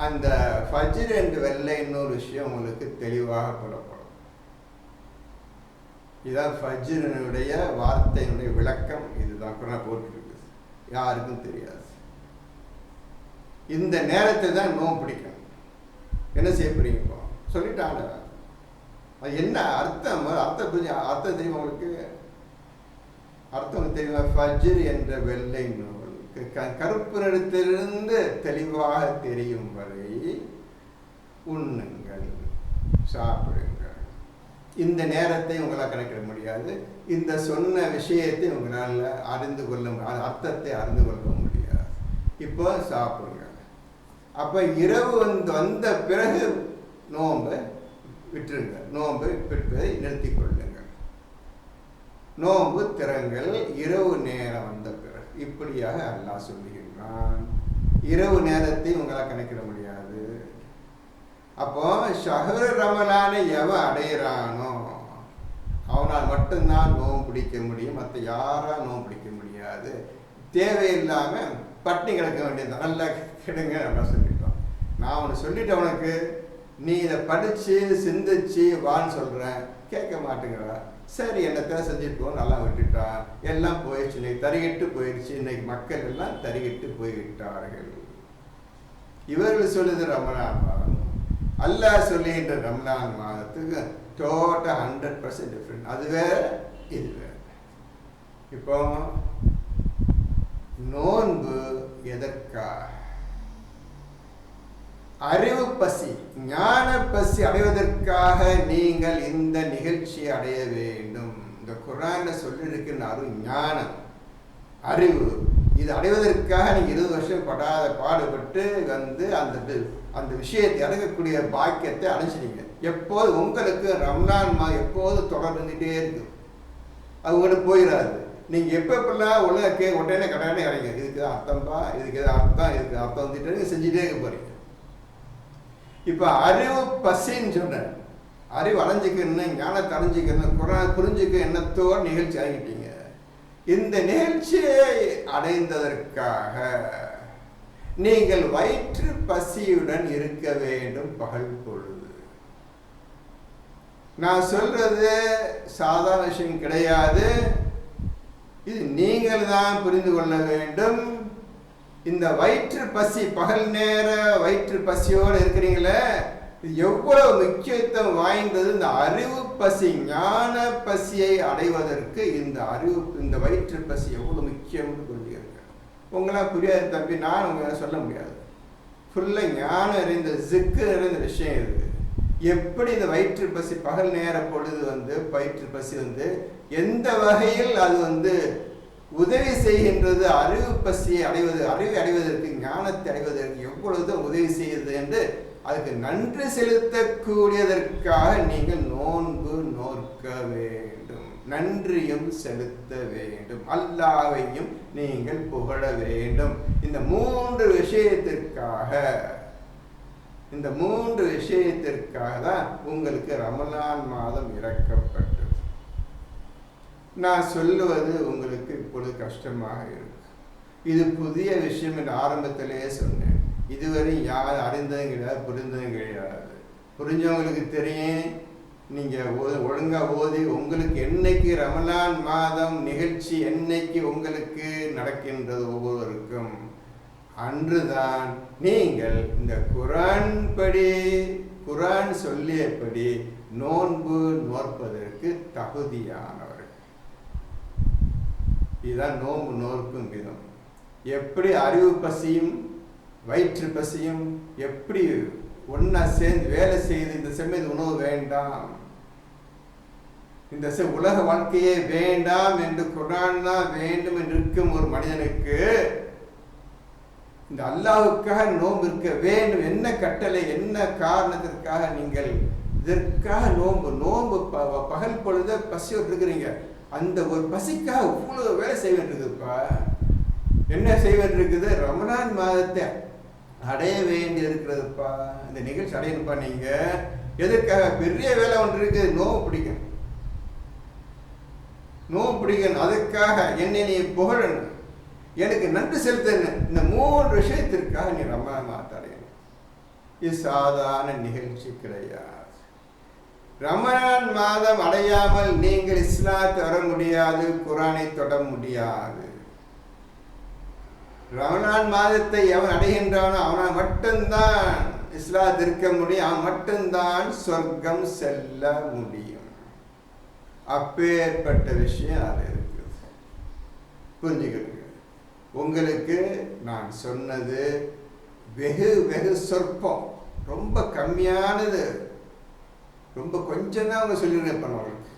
அந்த ஃபஜ்ர் என்று வெள்ளை இன்னொரு விஷயம் உங்களுக்கு தெளிவாக புலப்படும். இதுதான் ஃபஜ்ரினுடைய வார்த்தையினுடைய விளக்கம். இதுதான் குர்ஆன் போட்டுருக்கு, யாருக்கும் தெரியாது. இந்த நேரத்தில் தான் நோன்பு பிடிக்கணும். என்ன செய்ய போறீங்க? இப்போ சொல்லிட்டாங்க. அது என்ன அர்த்தம்? அர்த்தம் தெரியுமா உங்களுக்கு? அர்த்தம் தெரியுமா? ஃபஜ்ர் என்ற வெள்ளை நூல் கருப்பு நிறத்திலிருந்து தெளிவாக தெரியும் வரை உண்ணுங்கள், சாப்பிடுங்கள். இந்த நேரத்தை உங்களால் கணக்கிட முடியாது. இந்த சொன்ன விஷயத்தை உங்களால் அறிந்து கொள்ள அர்த்தத்தை அறிந்து கொள்ள முடியாது. இப்போ சாப்பிடுங்க. அப்போ இரவு வந்த பிறகு நோன்பை விட்டுருங்க. நோன்பை விட்டுவதை நிறுத்தி கொள்ளுங்கள். நோன்பு திறங்கள் இரவு நேரம் வந்த பிறகு. இப்படியாக அல்லாஹ் சொல்லுகின்றான். இரவு நேரத்தை உங்களால் கணக்கிட முடியாது. அப்போ ஷஹ்ரு ரமலானை எவன் அடையிறானோ அவனால் மட்டும்தான் நோன்பு பிடிக்க முடியும். மற்ற யாரா நோன்பு பிடிக்க முடியாது. தேவையில்லாமல் பட்டினி கிடக்க வேண்டியது. நல்லா கெடுங்க நல்லா சொல்லிட்டோம். நான் அவனை சொல்லிட்டு அவனுக்கு நீ இதை படித்து சிந்திச்சு வான்னு சொல்கிறேன், கேட்க மாட்டேங்கிறா. சரி என்னத்தை செஞ்சுட்டு நல்லா விட்டுட்டா. எல்லாம் போயிடுச்சு. இன்னைக்கு தறிகிட்டு போயிடுச்சு. இன்னைக்கு மக்கள் எல்லாம் தறிகிட்டு போய்விட்டார்கள். இவர்கள் சொல்லுது ரமலான் மாதம், அல்லாஹ் சொல்லுகின்ற ரமலான் மாதத்துக்கு டோட்டல் 100% டிஃப்ரெண்ட். அது வேற இது வேற. இப்போ நோன்பு எதற்காக? அறிவு பசி, ஞான பசி அடைவதற்காக நீங்கள் இந்த நிகழ்ச்சியை அடைய வேண்டும். இந்த குர்ஆன்ல சொல்லியிருக்கின்ற ஞானம், அறிவு, இது அடைவதற்காக நீங்கள் 20 வருஷம் படாத பாடுபட்டு அந்த விஷயத்தை அடையக்கூடிய பாக்கியத்தை அடைஞ்சிட்டீங்க. எப்போது உங்களுக்கு ரம்லான் எப்போது தொடர்ந்துகிட்டே இருக்கும். அது உங்களுக்கு போயிடாது. நீங்கள் எப்பெல்லாம் ஒழுங்காக உடனே கடனே கிடைங்க. இதுக்கு அர்த்தம்பா, இதுக்கு அர்த்தம், இதுக்கு அர்த்தம் வந்துட்டு செஞ்சுட்டே இருக்க போறீங்க. இப்போ அறிவு பசின்னு சொன்னேன். அறிவு அடைஞ்சிக்கணும், ஞானத்தை அடைஞ்சிக்கணும், குர்ஆனை புரிஞ்சுக்க எண்ணத்தோடு நிகழ்ச்சி ஆகிட்டீங்க. இந்த நிகழ்ச்சியை அடைந்ததற்காக நீங்கள் வயிற்று பசியுடன் இருக்க வேண்டும் பகல் பொழுது. நான் சொல்றது சாதாரண விஷயம் கிடையாது. இது நீங்கள் தான் புரிந்து கொள்ள வேண்டும். இந்த வயிற்று பசி, பகல் நேர வயிற்று பசியோடு இருக்கிறீங்களே, இது எவ்வளவு முக்கியத்துவம் வாய்ந்தது. இந்த அறிவு பசி, ஞான பசியை அடைவதற்கு இந்த வயிற்று பசி எவ்வளவு முக்கியம்னு புரிஞ்சுக்கிறேன். உங்களால் புரியாது தம்பி, நான் உங்களால் சொல்ல முடியாது. ஃபுல்லாக ஞானம் அறிந்த ஜிக்கு நிறைந்த விஷயம் இருக்குது. எப்படி இந்த வயிற்று பசி பகல் நேர பொழுது வயிற்று பசி எந்த வகையில் அது உதவி செய்கின்றது, அறிவு பசியை அடைவதற்கு, ஞானத்தை அடைவதற்கு எவ்வளவு உதவி செய்யுது என்று அதுக்கு நன்றி செலுத்தக்கூடியதற்காக நீங்கள் நோன்பு நோக்க வேண்டும். நன்றியும் செலுத்த வேண்டும். அல்லாஹ்வையும் நீங்கள் புகழ வேண்டும். இந்த மூன்று விஷயத்திற்காக தான் உங்களுக்கு ரமலான் மாதம் இறக்கப்பட்டது. நான் சொல்லுவது உங்களுக்கு இப்பொழுது கஷ்டமாக இருக்கு. இது புதிய விஷயம் என்று ஆரம்பத்திலேயே சொன்னேன். இதுவரை யார் அறிந்ததும் கிடையாது, புரிந்ததும் கிடையாது. புரிஞ்சவங்களுக்கு தெரியும். நீங்கள் ஒழுங்காக ஓதி உங்களுக்கு என்னைக்கு ரமலான் மாதம் நிகழ்ச்சி என்னைக்கு உங்களுக்கு நடக்கின்றது ஒவ்வொருவருக்கும் அன்றுதான் நீங்கள் இந்த குர்ஆன் சொல்லியபடி நோன்பு நோற்பதற்கு தகுதியானவர்கள். இதுதான் நோன்பு நோக்கும் விதம். எப்படி அறிவு பசியும் வயிற்று பசியும் எப்படி ஒன்னா சேர்ந்து வேலை செய்து இந்த செம்மது உணவு வேண்டாம், இந்த உலக வாழ்க்கையே வேண்டாம் என்று குர்ஆன் தான் வேண்டும் என்று இருக்கும் ஒரு மனிதனுக்கு இந்த அல்லாஹ்வுக்காக நோன்பு இருக்க வேண்டும். என்ன கட்டளை, என்ன காரணத்திற்காக நீங்கள் இதற்காக நோன்பு பகல் பொழுது பசியோடு இருக்கிறீங்க. அந்த ஒரு பசிக்காக இவ்வளவு வேலை செய்ய வேண்டியிருக்குப்பா. என்ன செய்ய வேண்டியிருக்குது? ரமலான் மாதத்தை அடைய வேண்டி இருக்கிறதுப்பா. இந்த நிகழ்ச்சி அடையணுப்பா. நீங்க எதற்காக? பெரிய வேலை ஒன்று இருக்குது. நோவு பிடிக்கணும். அதுக்காக என்னை நீ புகழணும், எனக்கு நன்றி செலுத்தணும். இந்த மூன்று விஷயத்திற்காக நீ ரமலான் மாதத்தை அடையணும். இது சாதாரண நிகழ்ச்சி கிடையாது. ரமலான் மாதம் அடையாமல் நீங்கள் இஸ்லாத்தை வர முடியாது, குர்ஆனை தொட முடியாது. ரமலான் மாதத்தை எவன் அடைகின்றானோ அவனால் மட்டும்தான் இஸ்லாத் இருக்க முடியும். அவன் மட்டும்தான் சொர்க்கம் செல்ல முடியும். அப்பேற்பட்ட விஷயம் அது இருக்குது. புரிஞ்சுக்கிட்டு உங்களுக்கு நான் சொன்னது வெகு வெகு சொற்பம், ரொம்ப கம்மியானது. ரொம்ப கொஞ்சம் தான் அவங்க சொல்லியிருப்பேன் அவங்களுக்கு.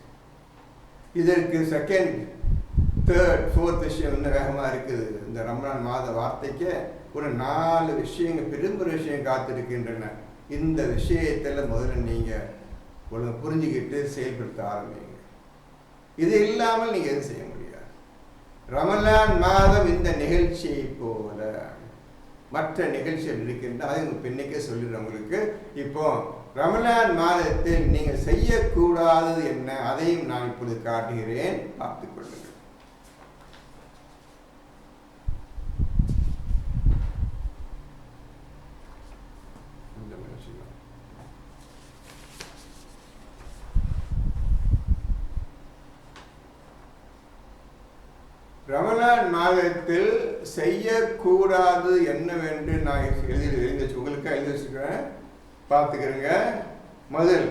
இதற்கு செகண்ட், தேர்ட், ஃபோர்த் விஷயம் இன்னும் வேகமாக இருக்குது. இந்த ரமலான் மாத வார்த்தைக்கு ஒரு 4 விஷயங்கள், பெரும்பெரு விஷயம் காத்திருக்கின்றன. இந்த விஷயத்தில் முதல்ல நீங்கள் ஒழுங்கு புரிஞ்சுக்கிட்டு செயல்படுத்த ஆரம்பிங்க. இது இல்லாமல் நீங்கள் எதுவும் செய்ய முடியாது. ரமலான் மாதம் இந்த நிகழ்ச்சியை போல மற்ற நிகழ்ச்சிகள் இருக்கின்ற, அதை உங்கள் பின்னைக்கே சொல்லிடுறேன் உங்களுக்கு. இப்போ ரமலான் மாதத்தில் நீங்கள் செய்யக்கூடாதது என்ன, அதையும் நான் இப்பொழுது காட்டுகிறேன், பார்த்துக் கொள்ளுங்கள். ரமலான் மாதத்தில் செய்யக்கூடாது என்னவென்று நான் எழுதி உங்களுக்கு எழுதி வச்சுக்கிறேன், பார்த்துக்கிறேங்க. முதல்,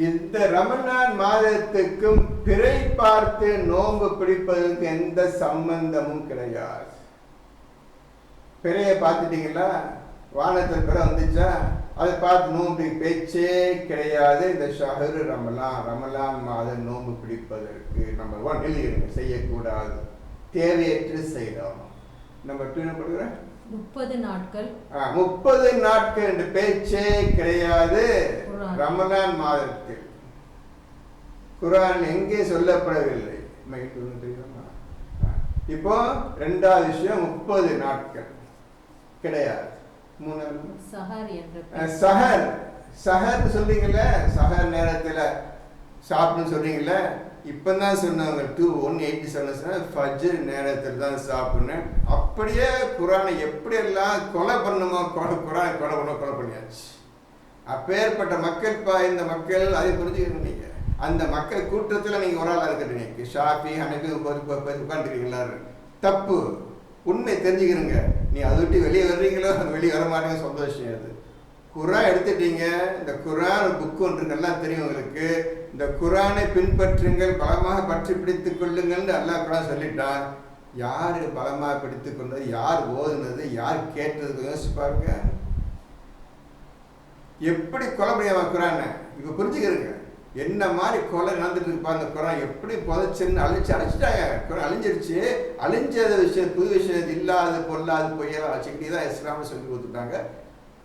இந்த ரமலான் மாதத்துக்கும் பிறை பார்த்து நோன்பு பிடிப்பதற்கு எந்த சம்பந்தமும் கிடையாது. பிறையை பார்த்துட்டீங்களா? வானத்தில் பிறை வந்துச்சா? அதை பார்த்து நோன்பு பேச்சே கிடையாது. இந்த ஷஹரு ரமலான் மாதம் நோன்பு பிடிப்பதற்கு நம்பர் 1 எழுதிடுங்க, செய்யக்கூடாது, தேவையற்று செய்யலாம். நம்பர் 2 என்ன பண்ணுற? 30 நாட்கள் 30 நாட்கள் என்ற பேச்சே கிடையாது ரமலான் மாதத்தில். குர்ஆன் எங்கே சொல்லப்படவில்லை. இப்போ 2வது விஷயம் 30 நாட்கள் கிடையாது. 3வது சஹர். சஹர் சொல்றீங்கல்ல, சஹர் நேரத்தில் சாப்பிடுன்னு சொல்றீங்கல்ல. இப்பதான் சொன்னாங்க 187 ஃபஜ்ர் நேரத்தில் தான் சாப்பிடணும். அப்படியே குர்ஆனை எப்படியெல்லாம் கொலை பண்ணுமோ குர்ஆனை கொலை பண்ணியாச்சு. அப்பேற்பட்ட மக்கள் இந்த மக்கள் அதை புரிஞ்சுக்கணும். நீங்க அந்த மக்கள் கூட்டத்தில் நீங்க ஒரு ஆளா இருக்கிறீங்க. ஷாஃபி ஹனஃபி உட்காந்துருக்கீங்களா? தப்பு. உண்மை தெரிஞ்சுக்கிறீங்க. நீ அதை விட்டு வெளியே வர்றீங்களோ, அது வெளியே வர மாட்டீங்க, சந்தோஷம். அது குர்ஆன் எடுத்துட்டீங்க. இந்த குர்ஆன் புக்கு ஒன்று எல்லாம் தெரியும் உங்களுக்கு. இந்த குர்ஆனை பின்பற்றுங்கள், பலமாக பற்றி பிடித்துக் கொள்ளுங்கள் அல்லாஹ் குர்ஆன் சொல்லிட்டான். யார் பலமாக பிடித்துக் கொண்டது, யார் ஓதுனது, யார் கேட்டது யோசிச்சு பாருங்க. எப்படி கொலை பண்ணியாம குர்ஆனை இப்போ புரிஞ்சுக்கிறீங்க. என்ன மாதிரி கொலை நடந்துட்டு இருப்பா அந்த குர்ஆன் எப்படி புதைச்சுன்னு அழிச்சிட்டாங்க. குர்ஆன் அழிஞ்சிருச்சு. அழிஞ்சத விஷயம், புது விஷயம், இல்லாது பொல்லாது பொய்யெல்லாம் வச்சுக்கிட்டே தான் இஸ்லாம்னு சொல்லி கொடுத்துட்டாங்க.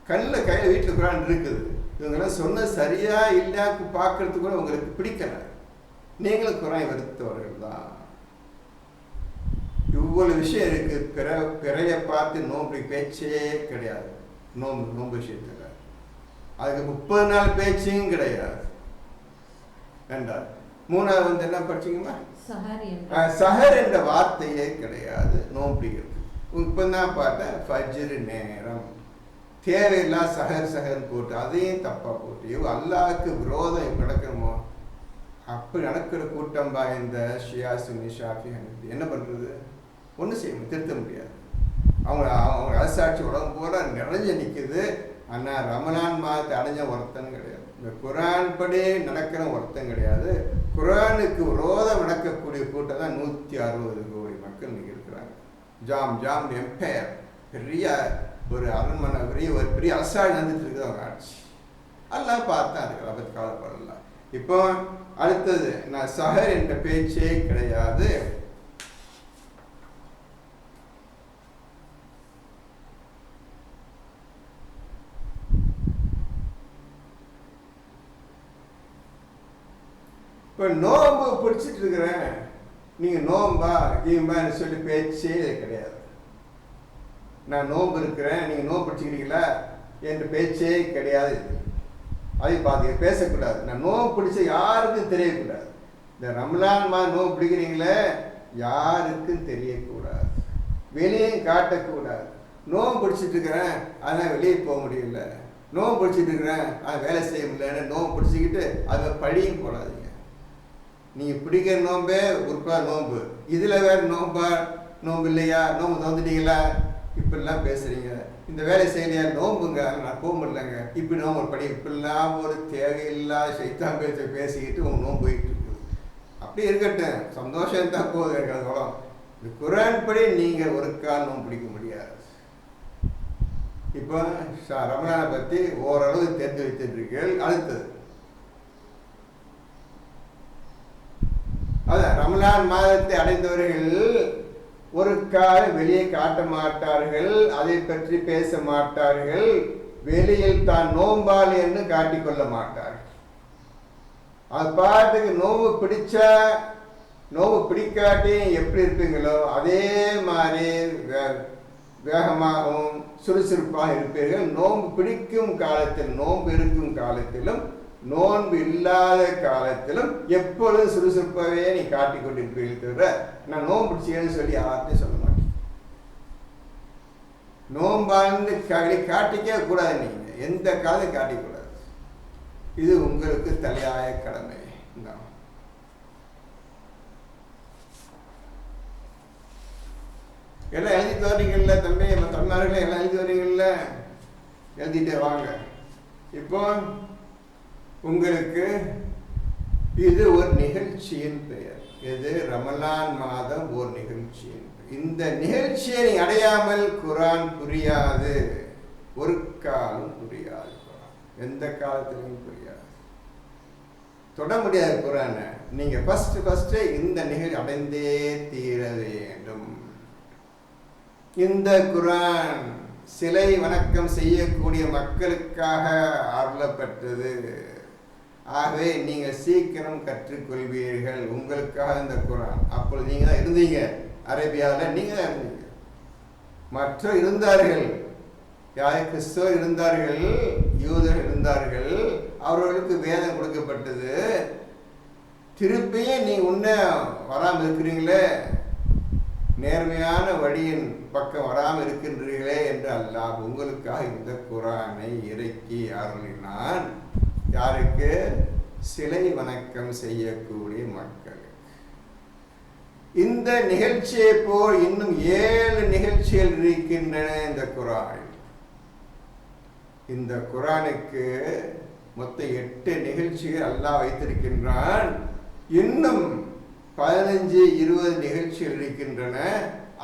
கையில் வீட்டில் குர்ஆன் இருக்குது. இவங்கெல்லாம் சொன்ன சரியா இல்லையா பார்க்கறதுக்கு கூட உங்களுக்கு பிடிக்கல. நீங்களும் குர்ஆனை வெறுத்தவர்கள் தான். இவ்வளவு விஷயம் இருக்கு. பிறைய பார்த்து நோம்பு பேச்சே கிடையாது. நோம்பு விஷயத்துல அதுக்கு 30 நாள் பேச்சும் கிடையாது. 3வது என்ன படிச்சீங்களா? சஹர் என்ற வார்த்தையே கிடையாது நோம்பிக்கிறது. இப்பதான் பார்த்தேன் ஃபஜ்ர் நேரம். தேவையில்லா சஹர் போட்டு அதையும் தப்பா போட்டு அல்லாஹ்க்கு விரோதம் நடக்கணுமோ அப்படி நடக்கிற கூட்டம் இந்த ஷியா சுன்னி ஷாஃபி ஹனஃபி என்ன பண்றது? ஒன்றும் செய்ய திருத்த முடியாது. அவங்க அரசாட்சி உடம்பு பூரா நிறைஞ்ச நிற்குது. ஆனால் ரமலான் மாதத்தை அடைஞ்ச ஒருத்தன் கிடையாது. இந்த குர்ஆன் படி நடக்கிற ஒருத்தன் கிடையாது. குர்ஆனுக்கு விரோதம் நடக்கக்கூடிய கூட்டம் தான் 160 கோடி மக்கள் இன்னைக்கு இருக்கிறாங்க. ஜாம் எம்பையர், பெரிய ஒரு அரண்மனை, பெரிய அரசாட்சி நடந்துட்டு இருக்குது அவங்க ஆட்சி. எல்லாம் பார்த்தா அதுக்கு அதை கவலைப்படலாம். இப்போ அடுத்தது, நான் சஹர் என்ற பேச்சே கிடையாது. இப்போ நோம்பு பிடிச்சிட்டு இருக்கிறேன், நீங்க நோம்பா கீம்பான்னு சொல்லி பேச்சே கிடையாது. நான் நோம்பு இருக்கிறேன், நீங்க நோம்பு பிடிச்சிக்கிறீங்களா என்ற பேச்சே கிடையாது. அதை பார்த்து பேசக்கூடாது. நான் நோம்பு பிடிச்ச யாருக்கும் தெரியக்கூடாது. இந்த ரமலான் நோம்பு பிடிக்கிறீங்களே யாருக்கும் தெரியக்கூடாது, வெளியே காட்டக்கூடாது. நோம்பு பிடிச்சிட்டு இருக்கிறேன் அதனால் வெளியே போக முடியல, நோம்பு பிடிச்சிட்டு இருக்கிறேன் அதை வேலை செய்ய முடியலன்னு நோம்பு பிடிச்சிக்கிட்டு அதை பழியும் போடாதீங்க. நீங்கள் பிடிக்கிற நோம்பே உறுப்பா நோம்பு, இதில் வேறு நோம்பு இல்லையா, நோம்பு தந்துட்டீங்களா, இப்படிலாம் பேசுகிறீங்க. இந்த வேலை செய்யலையா, நோம்புங்க நான் போக முடியலங்க, இப்படி நோம்பு படி, இப்படிலாம் ஒரு தேவையில்லாத சைத்தான் பேசிக்கிட்டு உங்கள் நோம்பு போயிட்டு இருக்குது. அப்படி இருக்கட்டும், சந்தோஷம் தான் போகுது எனக்கு. அது குளம் இந்த குர்ஆன் படி நீங்கள் ஒரு கால் நோம்பு பிடிக்க முடியாது. இப்போ ரமலானை பற்றி ஓரளவு தெரிந்து வைத்துட்டு இருக்கீர்கள். அடுத்தது அதான் ரமலான் மாதத்தை அடைந்தவர்கள் ஒரு கால வெளியே காட்ட மாட்டார்கள், அதை பற்றி பேச மாட்டார்கள், வெளியில் தான் நோம்பாளி என்று காட்டிக்கொள்ள மாட்டார்கள். அது பாட்டுக்கு நோம்பு பிடிச்சா நோம்பு பிடிக்காட்டி எப்படி இருப்பீங்களோ அதே மாதிரி வேகமாகவும் சுறுசுறுப்பாக இருப்பீர்கள். நோன்பு பிடிக்கும் காலத்தில், நோன்பு இருக்கும் காலத்திலும், நோன்பு இல்லாத காலத்திலும் எப்பொழுதும் சுறுசுறுப்பாகவே நீ காட்டிக் கொண்டிருப்பீர்கள். தவிர நான் நோன்பு பிடிச்சேன்னு சொல்லி யார்ட்டையும் சொல்ல மாட்டேன். நோம்பாந்து காட்டிக்க கூடாது, நீங்க எந்த காலம் காட்டிக்கூடாது. இது உங்களுக்கு தலையாய கடமை. எல்லாம் எழுதிட்டு வர்றீங்கல்ல தம்பி, தமிழ்நாடுகளே எல்லாம் எழுதி வர்றீங்கல்ல, எழுதிட்டே வாங்க. இப்போ உங்களுக்கு இது ஒரு நிகழ்ச்சியின் பெயர். இது ரமலான் மாதம் ஒரு நிகழ்ச்சியின் பெயர். இந்த நிகழ்ச்சியை நீ அடையாமல் குரான் புரியாது, ஒரு காலம் புரியாது. குரான் எந்த காலத்திலும் புரியாது, தொட முடியாது குரானை. நீங்க ஃபர்ஸ்ட் இந்த நிகழ்ச்சி அடைந்தே தீர வேண்டும். இந்த குரான் சிலை வணக்கம் செய்யக்கூடிய மக்களுக்காக அருளப்பட்டது. ஆகவே நீங்க சீக்கிரம் கற்றுக்கொள்வீர்கள். உங்களுக்காக இந்த குரான். அப்பொழுது நீங்க தான் இருந்தீங்க அரேபியாவில், நீங்க தான் இருந்தீங்க. மற்ற இருந்தார்கள், யார் கிறிஸ்தவர் இருந்தார்கள், யூதர் இருந்தார்கள், அவர்களுக்கு வேதம் கொடுக்கப்பட்டது. திருப்பியும் நீ உன்ன வராமல் இருக்கிறீங்களே, நேர்மையான வழியின் பக்கம் வராமல் இருக்கின்றீர்களே என்று அல்லாஹ் உங்களுக்காக இந்த குரானை இறக்கி அருளினான். யாருக்கு? சிலை வணக்கம் செய்யக்கூடிய மக்கள். இந்த நிகழ்ச்சியை போல் இன்னும் 7 நிகழ்ச்சிகள் இருக்கின்றன இந்த குரான். இந்த குரானுக்கு மொத்தம் 8 நிகழ்ச்சிகள் அல்லாஹ் வைத்திருக்கின்றான். இன்னும் 15-20 நிகழ்ச்சிகள் இருக்கின்றன.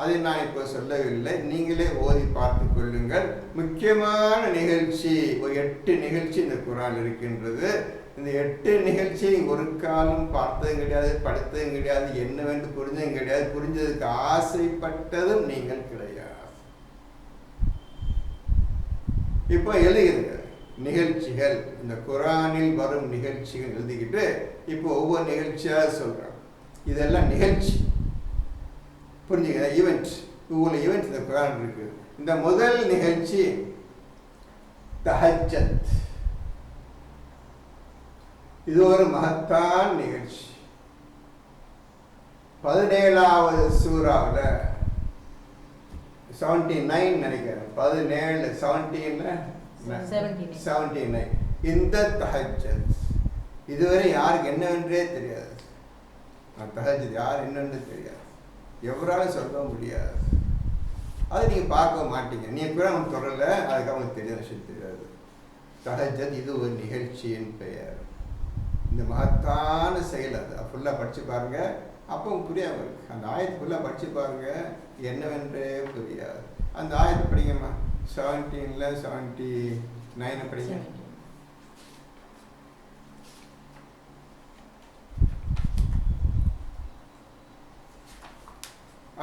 அதை நான் இப்போ சொல்லவில்லை, நீங்களே ஓதி பார்த்து கொள்ளுங்கள். முக்கியமான நிகழ்ச்சி ஒரு 8 நிகழ்ச்சி இந்த குரான் இருக்கின்றது. இந்த 8 நிகழ்ச்சி ஒரு காலம் பார்த்ததும் கிடையாது, படித்ததும் கிடையாது, என்னவென்று புரிஞ்சதும் கிடையாது, புரிஞ்சதுக்கு ஆசைப்பட்டதும் நீங்கள் கிடையாது. இப்போ எழுதுகிறீங்க நிகழ்ச்சிகள், இந்த குரானில் வரும் நிகழ்ச்சிகள் எழுதிக்கிட்டு இப்போ ஒவ்வொரு நிகழ்ச்சியாக சொல்கிறேன். இதெல்லாம் நிகழ்ச்சி, புரிஞ்சுங்க, ஈவெண்ட். இவ்வளோ ஈவெண்ட் இந்த குரான் இருக்கு. இந்த முதல் நிகழ்ச்சி தஹஜ்ஜத். இது ஒரு மகத்தான் நிகழ்ச்சி. 17வது சூறாவில் 79 நினைக்கிறேன், 79 இந்த தஹஜ்ஜத் இதுவரை யாருக்கு என்னவென்றே தெரியாது. தஹஜ்ஜத் யார் என்னன்னு தெரியாது, எவராலும் சொல்ல முடியாது. அதை நீங்கள் பார்க்க மாட்டீங்க, நீங்கள் கூட அவங்க தொடரல, அதுக்கு அவங்களுக்கு தெரியாத விஷயம் தெரியாது. தஹஜ்ஜத் இது ஒரு நிகழ்ச்சியின் பெயர். இந்த மகத்தான செயல் அது ஃபுல்லாக படித்து பாருங்க, அப்போ புரியாமல் இருக்கு. அந்த ஆயத்தை ஃபுல்லாக படித்து பாருங்க, என்னவென்றே புரியாது. அந்த ஆயத்தை படிங்கம்மா, 17 79 படிங்க.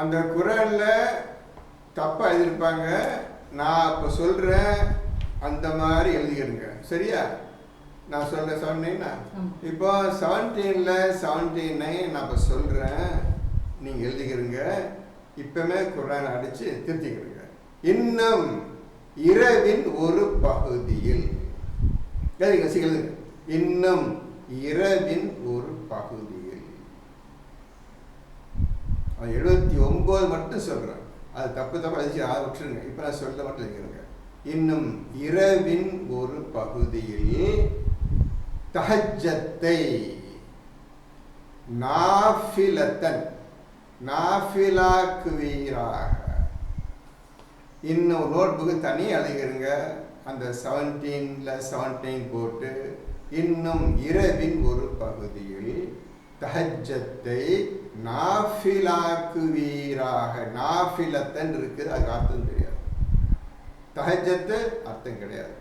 அந்த குரான்ல தப்பா எழுதியிருப்பாங்க, நான் இப்போ சொல்றேன் அந்த மாதிரி எழுதிக்கிறேங்க, சரியா? நான் சொன்னேன்னா இப்போ 17 நான் இப்போ சொல்றேன், நீங்க எழுதிக்கிறீங்க. இப்பவுமே குரான் அடிச்சு திருத்திக்கிறீங்க. இன்னும் இரவின் ஒரு பகுதியில் எழுதுங்க. இன்னும் இரவின் ஒரு பகுதியில் 79 மட்டும் சொல்றேன், அது தப்பு எழுதி அதை விட்டுருங்க. இப்ப நான் சொல்ல மட்டும் எழுதிக்கிறேங்க. இன்னும் இரவின் ஒரு பகுதியில் தஹஜ்ஜத்தை நாஃபிலத்தன் நாஃபிலாக்குவீராக. இன்னும் நோட் புக்கு தனி எழுதிக்கிறங்க. அந்த 17 போட்டு இன்னும் இரவின் ஒரு பகுதியில் தஹஜ்ஜத்தை நாஃபிலாக்குவீராக. நாஃபிலத்தன் இருக்குது, அதுக்கு அர்த்தம் தெரியாது. தஹஜ்ஜத்து அர்த்தம் கிடையாது,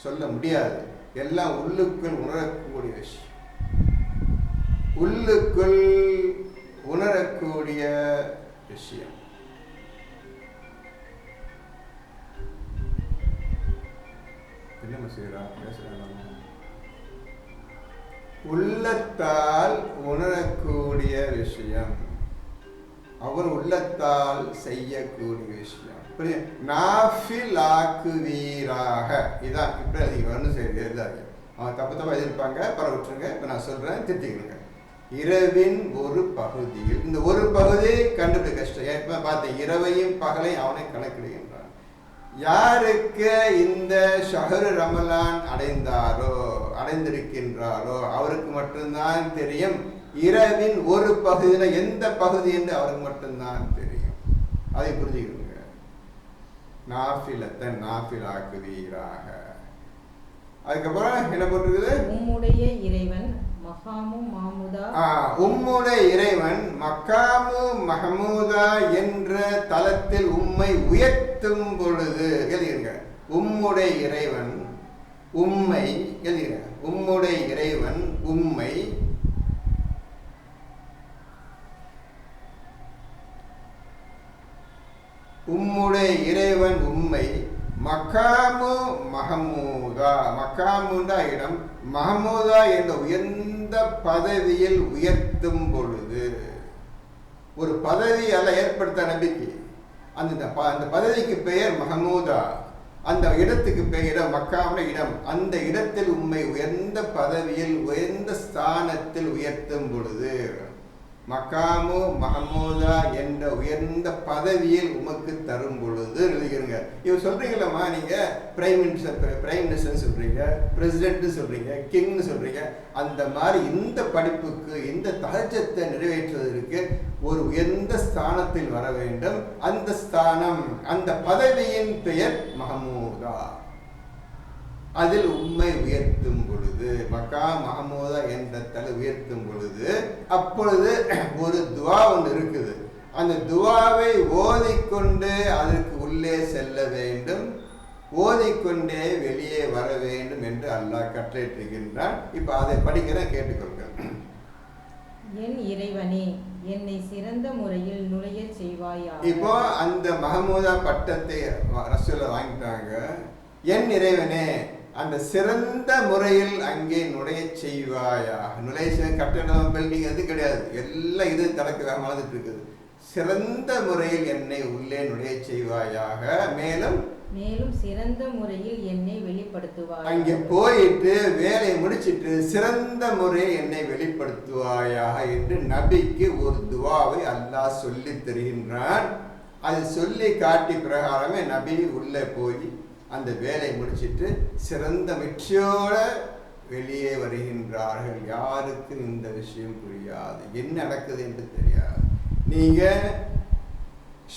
சொல்ல முடியாது. எல்லாம் உள்ளுக்குள் உணரக்கூடிய விஷயம். உள்ளுக்குள் உணரக்கூடிய விஷயம். என்ன செய்யறா உள்ளத்தால் உணரக்கூடிய விஷயம், அவர் உள்ளத்தால் செய்யக்கூடிய விஷயம். நாஃபில் ஆக்குவீராக, இதான் இப்படி அதிகம் சரி எழுதாங்க. அவன் தப்பு எழுதியிருப்பாங்க, பரவிட்டுருங்க. இப்போ நான் சொல்றேன், திருத்திக்கிறேங்க. இரவின் ஒரு பகுதியில், இந்த ஒரு பகுதியை கண்டுபிடிக்க கஷ்டம். ஏற்ப பார்த்தேன், இரவையும் பகலையும் அவனை கணக்கிடுகின்றான். யாருக்கு இந்த ஷஹரு ரமலான் அடைந்திருக்கின்றாரோ அவருக்கு மட்டும்தான் தெரியும். இரவின் ஒரு பகுதியில எந்த பகுதி என்று அவருக்கு மட்டும்தான் தெரியும். அதை புரிஞ்சுக்கிறீங்க. நாஃபிலத்தை நாஃபிலாக்குவீராக. அதுக்கப்புறம் என்ன போட்டிருக்குது? உம்முடைய இறைவன் மகாமு மாமுதா, உம்முடைய இறைவன் மக்காமு மஹமூதா என்ற தலத்தில் உம்மை உயர்த்தும் பொழுது எழுதுங்க. உம்முடைய இறைவன் உம்மை எழுதுங்க. உம்முடைய இறைவன் உம்மை உம்முடைய இறைவன் உம்மை மக்காமு மஹமூதா, மக்காமுண்டா இடம், மஹமூதா என்ற உயர்ந்த பதவியில் உயர்த்தும் பொழுது, ஒரு பதவி அல்ல ஏற்படுத்த நம்பிக்கை. அந்த பதவிக்கு பெயர் மஹமூதா, அந்த இடத்துக்கு பெயர் மக்காமுட இடம். அந்த இடத்தில் உம்மை உயர்ந்த பதவியில் உயர்ந்த ஸ்தானத்தில் உயர்த்தும் பொழுது, மக்காமு மஹமூதா என்ற உயர்ந்த பதவியில் உமக்கு தரும் பொழுது எழுதுகிறீங்க. இவ சொல்றீங்களம்மா, நீங்க பிரைம் மினிஸ்டர் சொல்றீங்க, பிரசிடென்ட் சொல்றீங்க, கிங்னு சொல்றீங்க. அந்த மாதிரி இந்த படிப்புக்கு, இந்த தஹஜ்ஜத்தை நிறைவேற்றுவதற்கு ஒரு உயர்ந்த ஸ்தானத்தில் வர வேண்டும். அந்த ஸ்தானம், அந்த பதவியின் பெயர் மஹமூதா. அதில் உம்மை உயர்த்தும் பொழுது, மக்கா மஹமூதா என்ற தலை உயர்த்தும் பொழுது, அப்பொழுது ஒரு துவா ஒன்று இருக்குது. அந்த துவாவை ஓதிக்கொண்டு அதற்கு உள்ளே செல்ல வேண்டும், ஓதிக்கொண்டே வெளியே வர வேண்டும் என்று அல்லாஹ் கட்டளையிட்டிருக்கின்றான். இப்ப அதை படிக்கிறேன், கேட்டுக்கொள்கிறேன். என் இறைவனே, என்னை சிறந்த முறையில் நுழைய செய்வாயா. இப்போ அந்த மஹமூதா பட்டத்தை ரசூலை வாங்கிட்டாங்க. என் இறைவனே, அந்த சிறந்த முறையில் அங்கே நுழைய செய்வாயா. நுழைய கட்டணம் பில்டிங் அது கிடையாது, எல்லாம் இது தனக்கு வாழ்ந்துட்டு இருக்குது. சிறந்த முறையில் என்னை உள்ளே நுழைய செய்வாயாக. மேலும் சிறந்த முறையில் என்னை வெளிப்படுத்துவாய். அங்கே போயிட்டு வேலையை முடிச்சிட்டு சிறந்த முறையில் என்னை வெளிப்படுத்துவாயாக என்று நபிக்கு ஒரு துவாவை அல்லாஹ் சொல்லி தருகின்றான். அது சொல்லி காட்டி பிரகாரமே நபி உள்ளே போய் அந்த வேலையை முடிச்சிட்டு சிறந்த வெற்றியோட வெளியே வருகின்றார்கள். யாருக்கும் இந்த விஷயம் புரியாது, என்ன நடக்குது என்று தெரியாது. நீங்க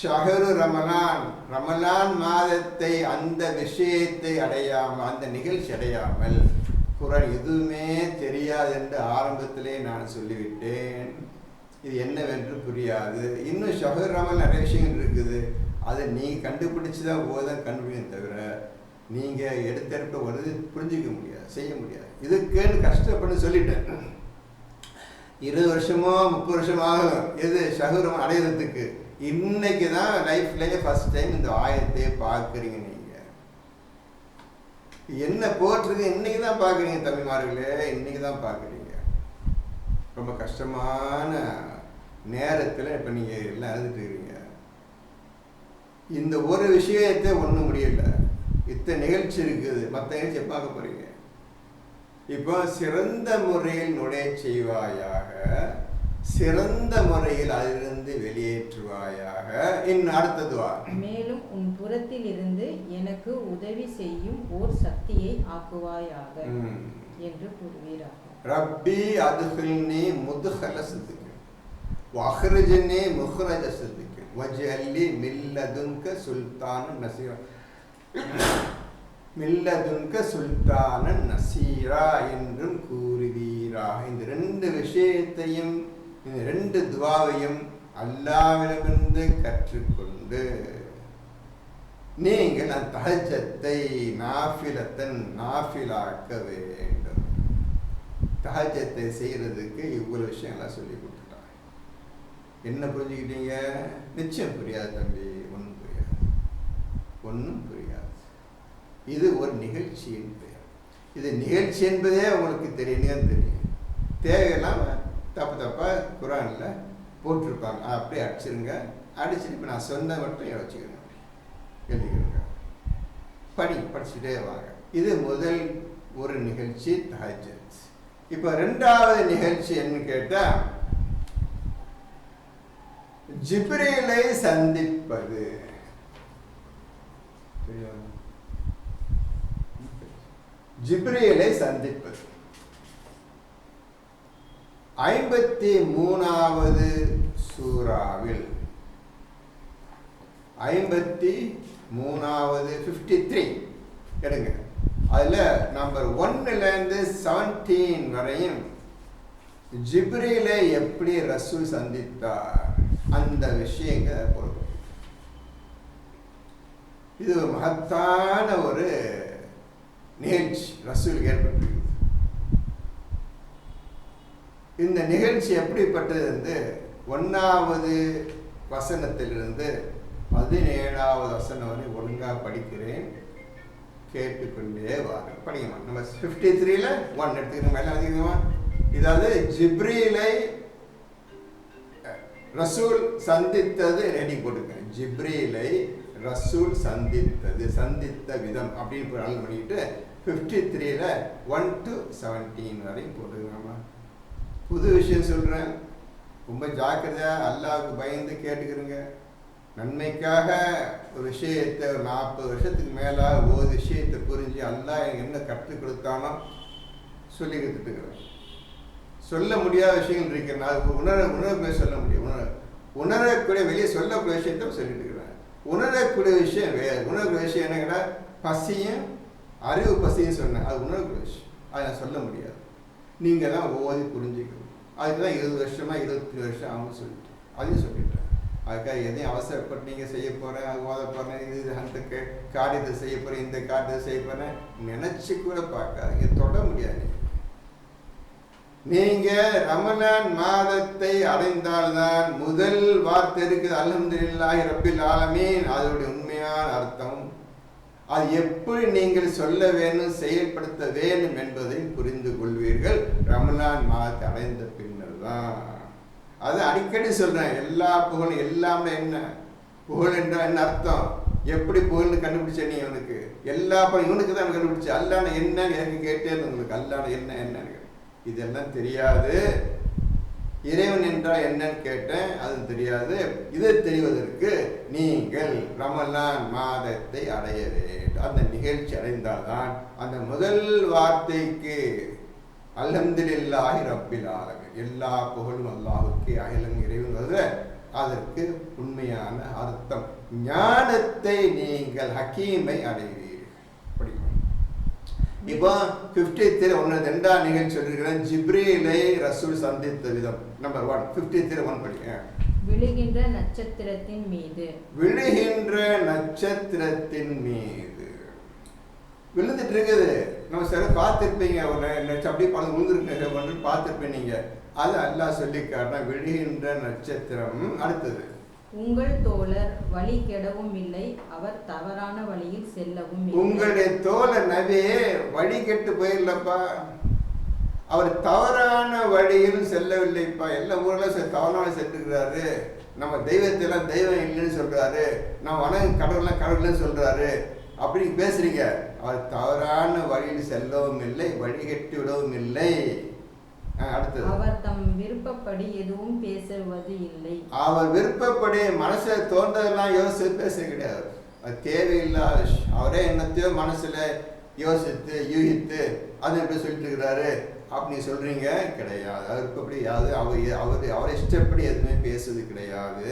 ஷஹரு ரமலான் மாதத்தை, அந்த விஷயத்தை அடையாமல், அந்த நிகழ்ச்சி அடையாமல் குர்ஆன் எதுவுமே தெரியாது என்று ஆரம்பத்திலே நான் சொல்லிவிட்டேன். இது என்னவென்று புரியாது. இன்னும் ஷஹரு ரமலான் நிறைய விஷயங்கள் இருக்குது. அதை நீங்கள் கண்டுபிடிச்சி தான் ஓதான் கண்டுபிடிக்க தவிர நீங்கள் எடுத்த வருது புரிஞ்சிக்க முடியாது, செய்ய முடியாது. இதுக்குன்னு கஷ்டப்பட்டு சொல்லிட்டேன். 20 வருஷமோ 30 வருஷமோ ஆகும் எது ஷஹர் அடையிறதுக்கு. இன்னைக்கு தான் லைஃப்லேயே ஃபர்ஸ்ட் டைம் இந்த ஆயத்தையே பார்க்குறீங்க. நீங்கள் என்ன போட்டிருக்கு இன்னைக்கு தான் பார்க்குறீங்க தம்பிமார்களே, இன்னைக்கு தான் பார்க்குறீங்க. ரொம்ப கஷ்டமான நேரத்தில் இப்போ நீங்கள் எல்லாம் எழுதிட்டு இருக்கீங்க. இந்த ஒரு விஷயத்தை ஒன்றும் முடியல, இத்தனை நிகழ்ச்சி இருக்குது, மற்ற நிகழ்ச்சியை பார்க்க போறீங்க. இப்போ சிறந்த முறையில் நுழைய செய்வாயாக, சிறந்த முறையில் அதிலிருந்து வெளியேற்றுவாயாக. இன்னும் அடுத்ததுவா, மேலும் உன் புறத்தில் இருந்து எனக்கு உதவி செய்யும் ஓர் சக்தியை ஆக்குவாயாக என்று கூறுவீராக. ரப்பி அதுகில்னி முதுகல சித்திக்கு வஹ்ரஜ்னி முஹ்ரஜ சித்திக்கு வஜ்அல்லி மில்லதுன்க சுல்தானன் நசீரா. மில்லதுன்க சுல்தானன் நசீரா என்றும் கூறுவீராக. இந்த ரெண்டு விஷயத்தையும், இந்த ரெண்டு துவாவையும் அல்லாஹ்விடமிருந்து கற்றுக்கொண்டு நீங்கள் அந்த தஹஜ்ஜத்தை நாஃபிலாக்க வேண்டும். தஹஜ்ஜத்தை செய்யறதுக்கு இவ்வளவு விஷயங்கள்லாம் சொல்லி கொடுத்துட்டாங்க. என்ன புரிஞ்சுக்கிட்டீங்க? நிச்சயம் புரியாது தம்பி, ஒன்றும் புரியாது. இது ஒரு நிகழ்ச்சியின் பெயர். இது நிகழ்ச்சி என்பதே உங்களுக்கு தெரியும். தேவையில்லாமல் தப்பாக குரானில் போட்டிருப்பாங்க. அப்படியே அடிச்சிருங்க. அடிச்சுட்டு இப்போ நான் சொன்ன மட்டும் வச்சுக்கிறேன், எழுதிக்கிறேங்க, படிச்சுட்டே வாங்க. இது முதல் ஒரு நிகழ்ச்சி தஹஜ்ஜுத். இப்போ ரெண்டாவது நிகழ்ச்சி என்ன கேட்டால், ஜிப்ரீலை சந்திப்பது. ஜிப்ரீலை சந்திப்பது 53வது சூராவில் 53வது 53 எடுங்க. அதில் நம்பர் 1லேருந்து 17 வரையும் ஜிப்ரீலை எப்படி ரசூல் சந்தித்தார் அந்த விஷயங்கள் பொறுப்பு. இது ஒரு மகத்தான ஒரு நிகழ்ச்சி ரசூலுக்கு ஏற்பட்டிருக்கு. இந்த நிகழ்ச்சி எப்படிப்பட்டது? 1வது வசனத்திலிருந்து 17வது வசனம் வரை ஒழுங்காக படிக்கிறேன், கேட்டுக்கொண்டே வாங்க. படிக்கமா. நம்ம 53ல் 1 எடுத்துக்கணும், எல்லாம் எடுத்துக்கணுமா? இதாவது ஜிப்ரீலை ரசூல் சந்தித்தது ரெடி போட்டுக்க. ஜிப்ரீலை ரசூல் சந்தித்த விதம் அப்படின்னு நல்ல பண்ணிக்கிட்டு 53ல் 1 to 17 வரையும் போட்டுக்கலாமா? புது விஷயம் சொல்கிறேன், ரொம்ப ஜாக்கிரதையாக அல்லாஹ்வுக்கு பயந்து கேட்டுக்கிறேங்க. நன்மைக்காக ஒரு விஷயத்தை 40 வருஷத்துக்கு மேலாக ஒரு விஷயத்தை புரிஞ்சு அல்லாஹ் எனக்கு என்ன கற்றுக் கொடுத்தானோ சொல்லி கொடுத்துட்டுக்கிறேன். சொல்ல முடியாத விஷயங்கள் இருக்கிறேன், அது உணரக்கூடிய சொல்ல முடியும். உணரக்கூடிய வெளியே சொல்லக்கூடிய விஷயத்த சொல்லிட்டு இருக்கிறேன். உணரக்கூடிய விஷயம் வேறு. உணரக்கூடிய விஷயம் என்னங்கன்னா பசியும் அறிவு பசியும் சொன்னேன், அது உணரக்கூடிய விஷயம், அதை நான் சொல்ல முடியாது. நீங்கள் தான் ஓதி புரிஞ்சுக்கணும். அதுக்கு தான் 20 வருஷமா 23 வருஷம் ஆகும் சொல்லிட்டு அதையும் சொல்லிட்டேன். அதுக்காக எதையும் அவசரப்பட்டு நீங்கள் செய்ய போகிறேன், அது ஓத போகிறேன், இது அந்த காரியத்தை செய்ய போகிறேன், இந்த காரியத்தை செய்ய போகிறேன் நினச்சி கூட பார்க்காதீங்க, தொட முடியாது. நீங்கள் ரமலான் மாதத்தை அடைந்தால்தான் முதல் வார்த்தை இருக்குது அல்ஹம்துலில்லாஹி ரப்பில் ஆலமீன். அதனுடைய உண்மையான அர்த்தம் அது எப்படி நீங்கள் சொல்ல வேண்டும், செயல்படுத்த வேண்டும் என்பதை புரிந்து கொள்வீர்கள் ரமலான் மாதத்தை அடைந்த பின்னர் தான். அது அடிக்கடி சொல்றேன், எல்லா புகழும் எல்லாமே என்ன புகழ் என்றால் என்ன அர்த்தம், எப்படி புகழ்னு கண்டுபிடிச்ச நீ? அவனுக்கு எல்லா புகழும் இவனுக்கு தான் கண்டுபிடிச்ச. அல்லான என்னன்னு எனக்கு கேட்டே உங்களுக்கு, அல்லான என்னன்னு இதெல்லாம் தெரியாது. இறைவன் என்றால் என்னன்னு கேட்டேன், அது தெரியாது. இதை தெரிவதற்கு நீங்கள் ரமலான் மாதத்தை அடைய வேண்டும். அந்த நிகழ்ச்சி அடைந்தால்தான் அந்த முதல் வார்த்தைக்கு அல்ஹம்துலில்லாஹி ரப்பில் ஆலமீன், எல்லா புகழும் அல்லாஹ்வுக்கே, அகிலம் இறைவன், அதற்கு உண்மையான அர்த்தம். ஞானத்தை நீங்கள் ஹக்கீமை அடைவீர்கள். இப்போ 53 2ஆம் நிகழ்ச்சி சொல்லியிருக்கிறேன், ஜிப்ரீலை ரசூல் சந்தித்த விதம். நம்பர் 1 53 1 படிங்க. விழுகின்ற நட்சத்திரத்தின் மீது. விழுகின்ற நட்சத்திரத்தின் மீது விழுந்துட்டு இருக்குது. நம்ம சில பார்த்துருப்பீங்க, ஒரு அப்படியே பல விழுந்துருக்கு பார்த்துருப்பேன் நீங்க. அது அல்லாஹ் சொல்லி காட்டினா விழுகின்ற நட்சத்திரம். அடுத்தது, உங்கள் தோழர் வழி கெடவும் இல்லை, அவர் தவறான வழியில் செல்லவும் இல்லை. உங்களுடைய தோழர் நபியே வழி கெட்டு போயிடலப்பா, அவர் தவறான வழியிலும் செல்லவில்லைப்பா. எல்லா ஊரில் தவறான சென்றுக்கிறாரு. நம்ம தெய்வத்தையெல்லாம் தெய்வம் இல்லைன்னு சொல்றாரு, நம்ம வணங்க கடவுள்லாம் கடவுள்னு சொல்றாரு. அப்படி பேசுறீங்க. அவர் தவறான வழியில் செல்லவும் இல்லை, வழிகட்டி விடவும் இல்லை. அடுத்தது, அவர் தம் விருப்பப்படி எதுவும் பேசுவது இல்லை. அவர் விருப்பப்படி மனசுல தோன்றதெல்லாம் யோசித்து பேச கிடையாது. அது தேவையில்லாத அவரே என்னத்தையோ மனசுல யோசித்து யூகித்து அது எப்படி சொல்லிட்டு இருக்கிறாரு அப்படி சொல்றீங்க. கிடையாது. அவர் விருப்பப்படி அவர் இஷ்டப்படி எதுவுமே பேசுறது கிடையாது.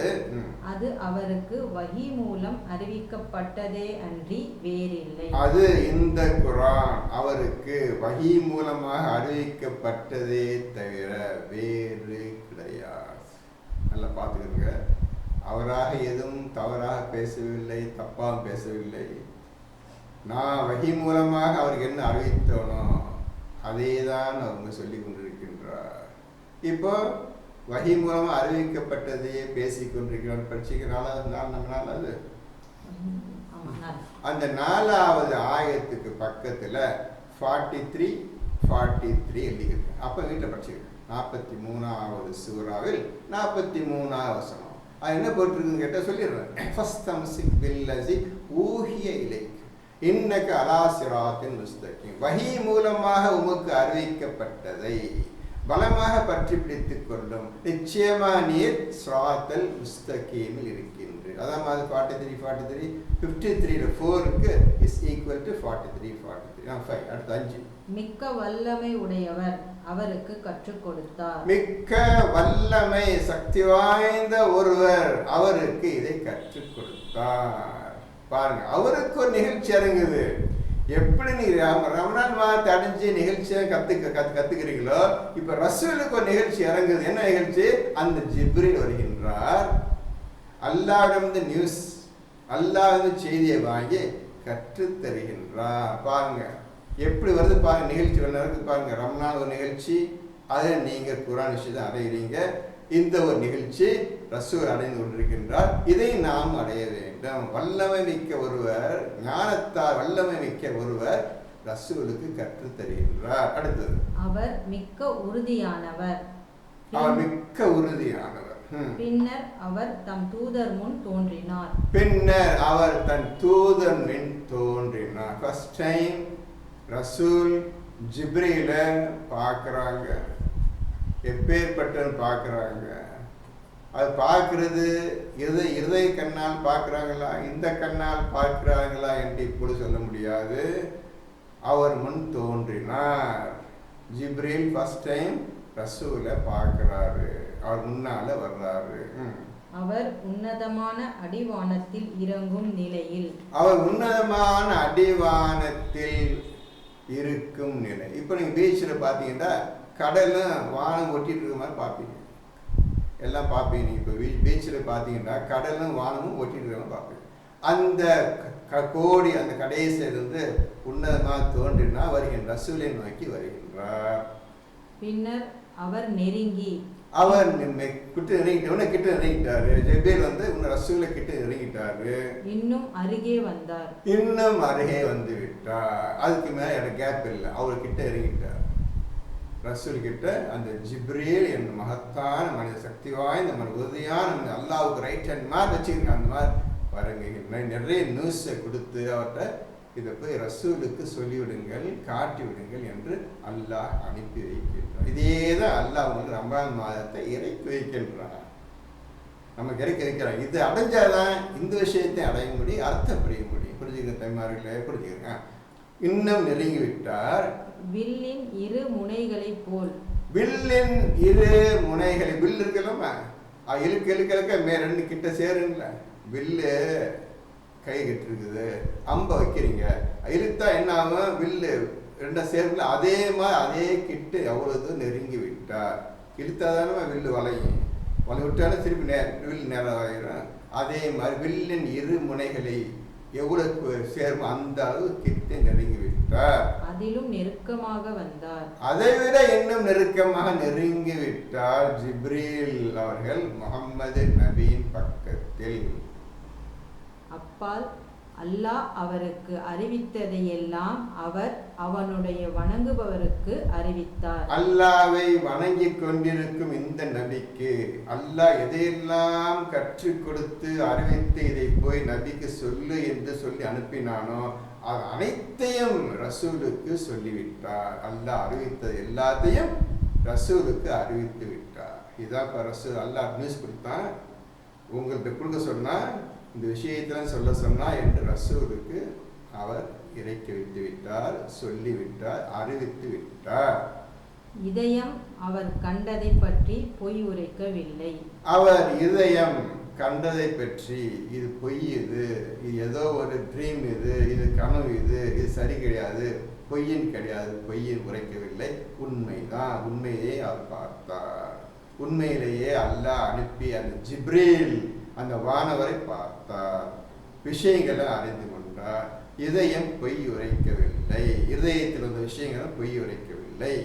அது அவருக்கு வஹி மூலம் அறிவிக்கப்பட்டதே அன்றி வேறில்லை. அது இந்த குர்ஆன் அவருக்கு வஹி மூலமாக அறிவிக்கப்பட்டதே தவிர வேறு கிடையாது. நல்லா பார்த்துக்கோங்க. அவராக எதுவும் தவறாக பேசவில்லை, தப்பாக பேசவில்லை. நான் வஹி மூலமாக அவருக்கு என்ன அறிவித்தோனோ அதே தான் அவங்க சொல்லி கொண்டிருக்கின்றார். இப்போ வஹி மூலமா அறிவிக்கப்பட்டதையே பேசிக் கொண்டிருக்கிறோம். படிச்சுக்க 4வது நாள் நம்ம 4வது அந்த 4வது ஆயத்துக்கு பக்கத்துல 43 எழுதிருக்கு. அப்ப வீட்டை படிச்சுக்க 43வது சூராவில் 43வது வசனம். அது என்ன போட்டிருக்குன்னு கேட்டா சொல்லிடுறேன். ஃபஸ்தம்சிக் பில்லஸி ஊஹிய இலைக் இன்னக அலா சிராத்தின் முஸ்தகீம். வஹி மூலமாக உமக்கு அறிவிக்கப்பட்டதை பலமாக பற்றி பிடித்துக் கொள்ளும், நிச்சயமா நீர் சிராத்தல் முஸ்தகீமில் இருக்கின்ற. அதான் மாதிரி 43 53 4க்கு இஸ் ஈக்குவல் டு 43 5. அடுத்து 5. மிக்க வல்லமை உடையவர் அவருக்கு கற்றுக் கொடுத்தார். மிக்க வல்லமை சக்தி வாய்ந்த ஒருவர் அவருக்கு இதை கற்றுக் கொடுத்தார். பாருங்க, அவருக்கு ஒரு நிகழ்ச்சி இறங்குது. எப்படி நீ ரமணான் மாதத்தை அடைஞ்சு நிகழ்ச்சியை கத்துக்கிறீங்களோ, இப்ப ரசூலுக்கு ஒரு நிகழ்ச்சி இறங்குது. என்ன நிகழ்ச்சி? அந்த ஜிப்ரீல் வருகின்றார், அல்லாஹ்விடமிருந்து நியூஸ், அல்லாஹ்விடமிருந்து செய்தியை வாங்கி கற்றுத் தருகின்றார். பாருங்க எப்படி வருது பாருங்க, நிகழ்ச்சி நடக்குது பாருங்க. ரமணான் ஒரு நிகழ்ச்சி, அதை நீங்க குர்ஆன் விஷயத்தை அடைகிறீங்க. இந்த ஒரு நிகழ்ச்சி ரசூல் அடைந்து கொண்டிருக்கின்றார், இதை நாம் அடைய வேண்டும். வல்லமை மிக்க ஒருவர், ஞானத்தால் வல்லமை மிக்க ஒருவர் ரசூலுக்கு கற்றுத் தருகின்றார். அடுத்தது, அவர் மிக்க உறுதியானவர். அவர் மிக்க உறுதியானவர். பின்னர் அவர் தம் தூதர் முன் தோன்றினார். பின்னர் அவர் தன் தூதர் முன் தோன்றினார். ஃபர்ஸ்ட் டைம் ரசூல் ஜிப்ரீல பார்க்குறாங்க. எப்பேற்பட்டன்னு பார்க்குறாங்க. அது பார்க்கறது இருதய கண்ணால் பார்க்குறாங்களா, இந்த கண்ணால் பார்க்குறாங்களா என்று இப்பொழுது சொல்ல முடியாது. அவர் முன் தோன்றினார். ஜிப்ரீல் ஃபர்ஸ்ட் டைம் ரசூலை பார்க்குறாரு, அவர் முன்னால வர்றாரு. அவர் உன்னதமான அடிவானத்தில் இறங்கும் நிலையில், அவர் உன்னதமான அடிவானத்தில் இருக்கும் நிலை. இப்போ நீங்கள் பீச்சில் பார்த்தீங்கன்னா கடலும் வானம் ஒட்டிட்டு இருக்க மாதிரி பார்ப்பீங்க, எல்லாம் பார்ப்பீங்க. நீங்கள் இப்போ பீச்சில் பார்த்தீங்கன்னா கடலும் வானமும் ஒட்டிட்டு இருக்க மாதிரி பார்ப்பீங்க. அந்த கோடி அந்த கடைசியிலிருந்து உன்னதமாக தோன்றினா வருகின்ற ரசூலை நோக்கி வருகின்றார். பின்னர் அவர் நெருங்கி, அவர் கிட்ட நெருங்கிட்டாரு. ஜிப்ரீல் வந்து ரசூலை கிட்ட நெருங்கிட்டாரு. இன்னும் அருகே வந்தார். இன்னும் அருகே வந்து விட்டார். அதுக்கு மேல கேப் இல்லை, அவர் கிட்ட இறங்கிட்டார். ரசூல் கிட்ட அந்த ஜிப்ரீல் என் மகத்தான மனித சக்தி வாய்ந்த மனித உறுதியான அல்லாவுக்கு ரைட் ஹேண்ட் மாதிரி வச்சுருங்க. அந்த மாதிரி பாருங்க, நிறைய நியூஸை கொடுத்து அவர்கிட்ட இதை போய் ரசூலுக்கு சொல்லிவிடுங்கள், காட்டி விடுங்கள் என்று அல்லாஹ் அனுப்பி வைக்கின்றார். இதே தான் அல்லாஹ் வந்து ரமலான் மாதத்தை இறக்கி வைக்கின்றார், நமக்கு இறக்கி வைக்கிறார். இது அடைஞ்சாதான் இந்த விஷயத்தை அடைய முடியும், அர்த்தம் புரிய முடியும். புரிஞ்சுக்க தைமார்களே, புரிஞ்சுக்க. இன்னும் நெருங்கி விட்டார். வில்லின் இரு முனைகளை போல், வில்லின் இரு முனைகளை, வில் இருக்கலாமா, இழுக்க இழுக்க ரெண்டு கிட்ட சேருங்கள. வில்லு கை கட்டிருக்குது, அம்பை வைக்கிறீங்க, இழுத்தா என்ன ஆகும்? வில்லு ரெண்டும் சேர்க்கல. அதே மாதிரி அதே கிட்டு அவ்வளவு நெருங்கி விட்டார். இழுத்தாதானே வில்லு வளையும், வளை விட்டாலும் திருப்பி வில் நேரம் ஆயிரும். அதே மாதிரி வில்லின் இரு முனைகளை எவ்வளவு சேரும் அந்த அளவு கிட்ட நெருங்கி விட்டார். அதிலும் நெருக்கமாக வந்தார். அதை விட இன்னும் நெருக்கமாக நெருங்கி விட்டார் ஜிப்ரீல் அவர்கள் முஹம்மது நபியின் பக்கத்தில். அப்பால் அல்லாஹ் அவருக்கு அறிவித்ததையெல்லாம் அவர் அவனுடைய வணங்குபவருக்கு அறிவித்தார். அல்லாவை வணங்கி கொண்டிருக்கும் இந்த நபிக்கு அல்லாஹ் எதையெல்லாம் கற்றுக் கொடுத்து அறிவித்து இதை போய் நபிக்கு சொல்லு என்று சொல்லி அனுப்பினானோ அது அனைத்தையும் ரசூலுக்கு சொல்லிவிட்டார். அல்லாஹ் அறிவித்தது எல்லாத்தையும் ரசூலுக்கு அறிவித்து விட்டார். இதான் இப்போ ரசூல் அல்லாஹ் நியூஸ் கொடுத்தான், உங்கள்கிட்ட கொடுக்க சொன்னா இந்த விஷயத்தில் சொல்ல சொன்னா என்று ரசூலுக்கு அவர் இறக்கி வைத்து விட்டார், சொல்லிவிட்டார், அறிவித்து விட்டார். இதயம் அவர் கண்டதை பற்றி பொய் உரைக்கவில்லை. அவர் இதயம் கண்டதை பற்றி இது பொய், இது ஏதோ ஒரு ட்ரீம், இது கனவு, இது சரி கிடையாது, பொய்யின் கிடையாது, பொய்யின் உரைக்கவில்லை, உண்மைதான், உண்மையை அவர் பார்த்தார். உண்மையிலேயே அல்லாஹ் அனுப்பி அந்த ஜிப்ரீல் அந்த வானவரை பார்த்தார், விஷயங்களை அறிந்து கொண்டார். இதயம் பொய் உரைக்கவில்லை, இதயத்தில் வந்த விஷயங்களை பொய் உரைக்கவில்லை.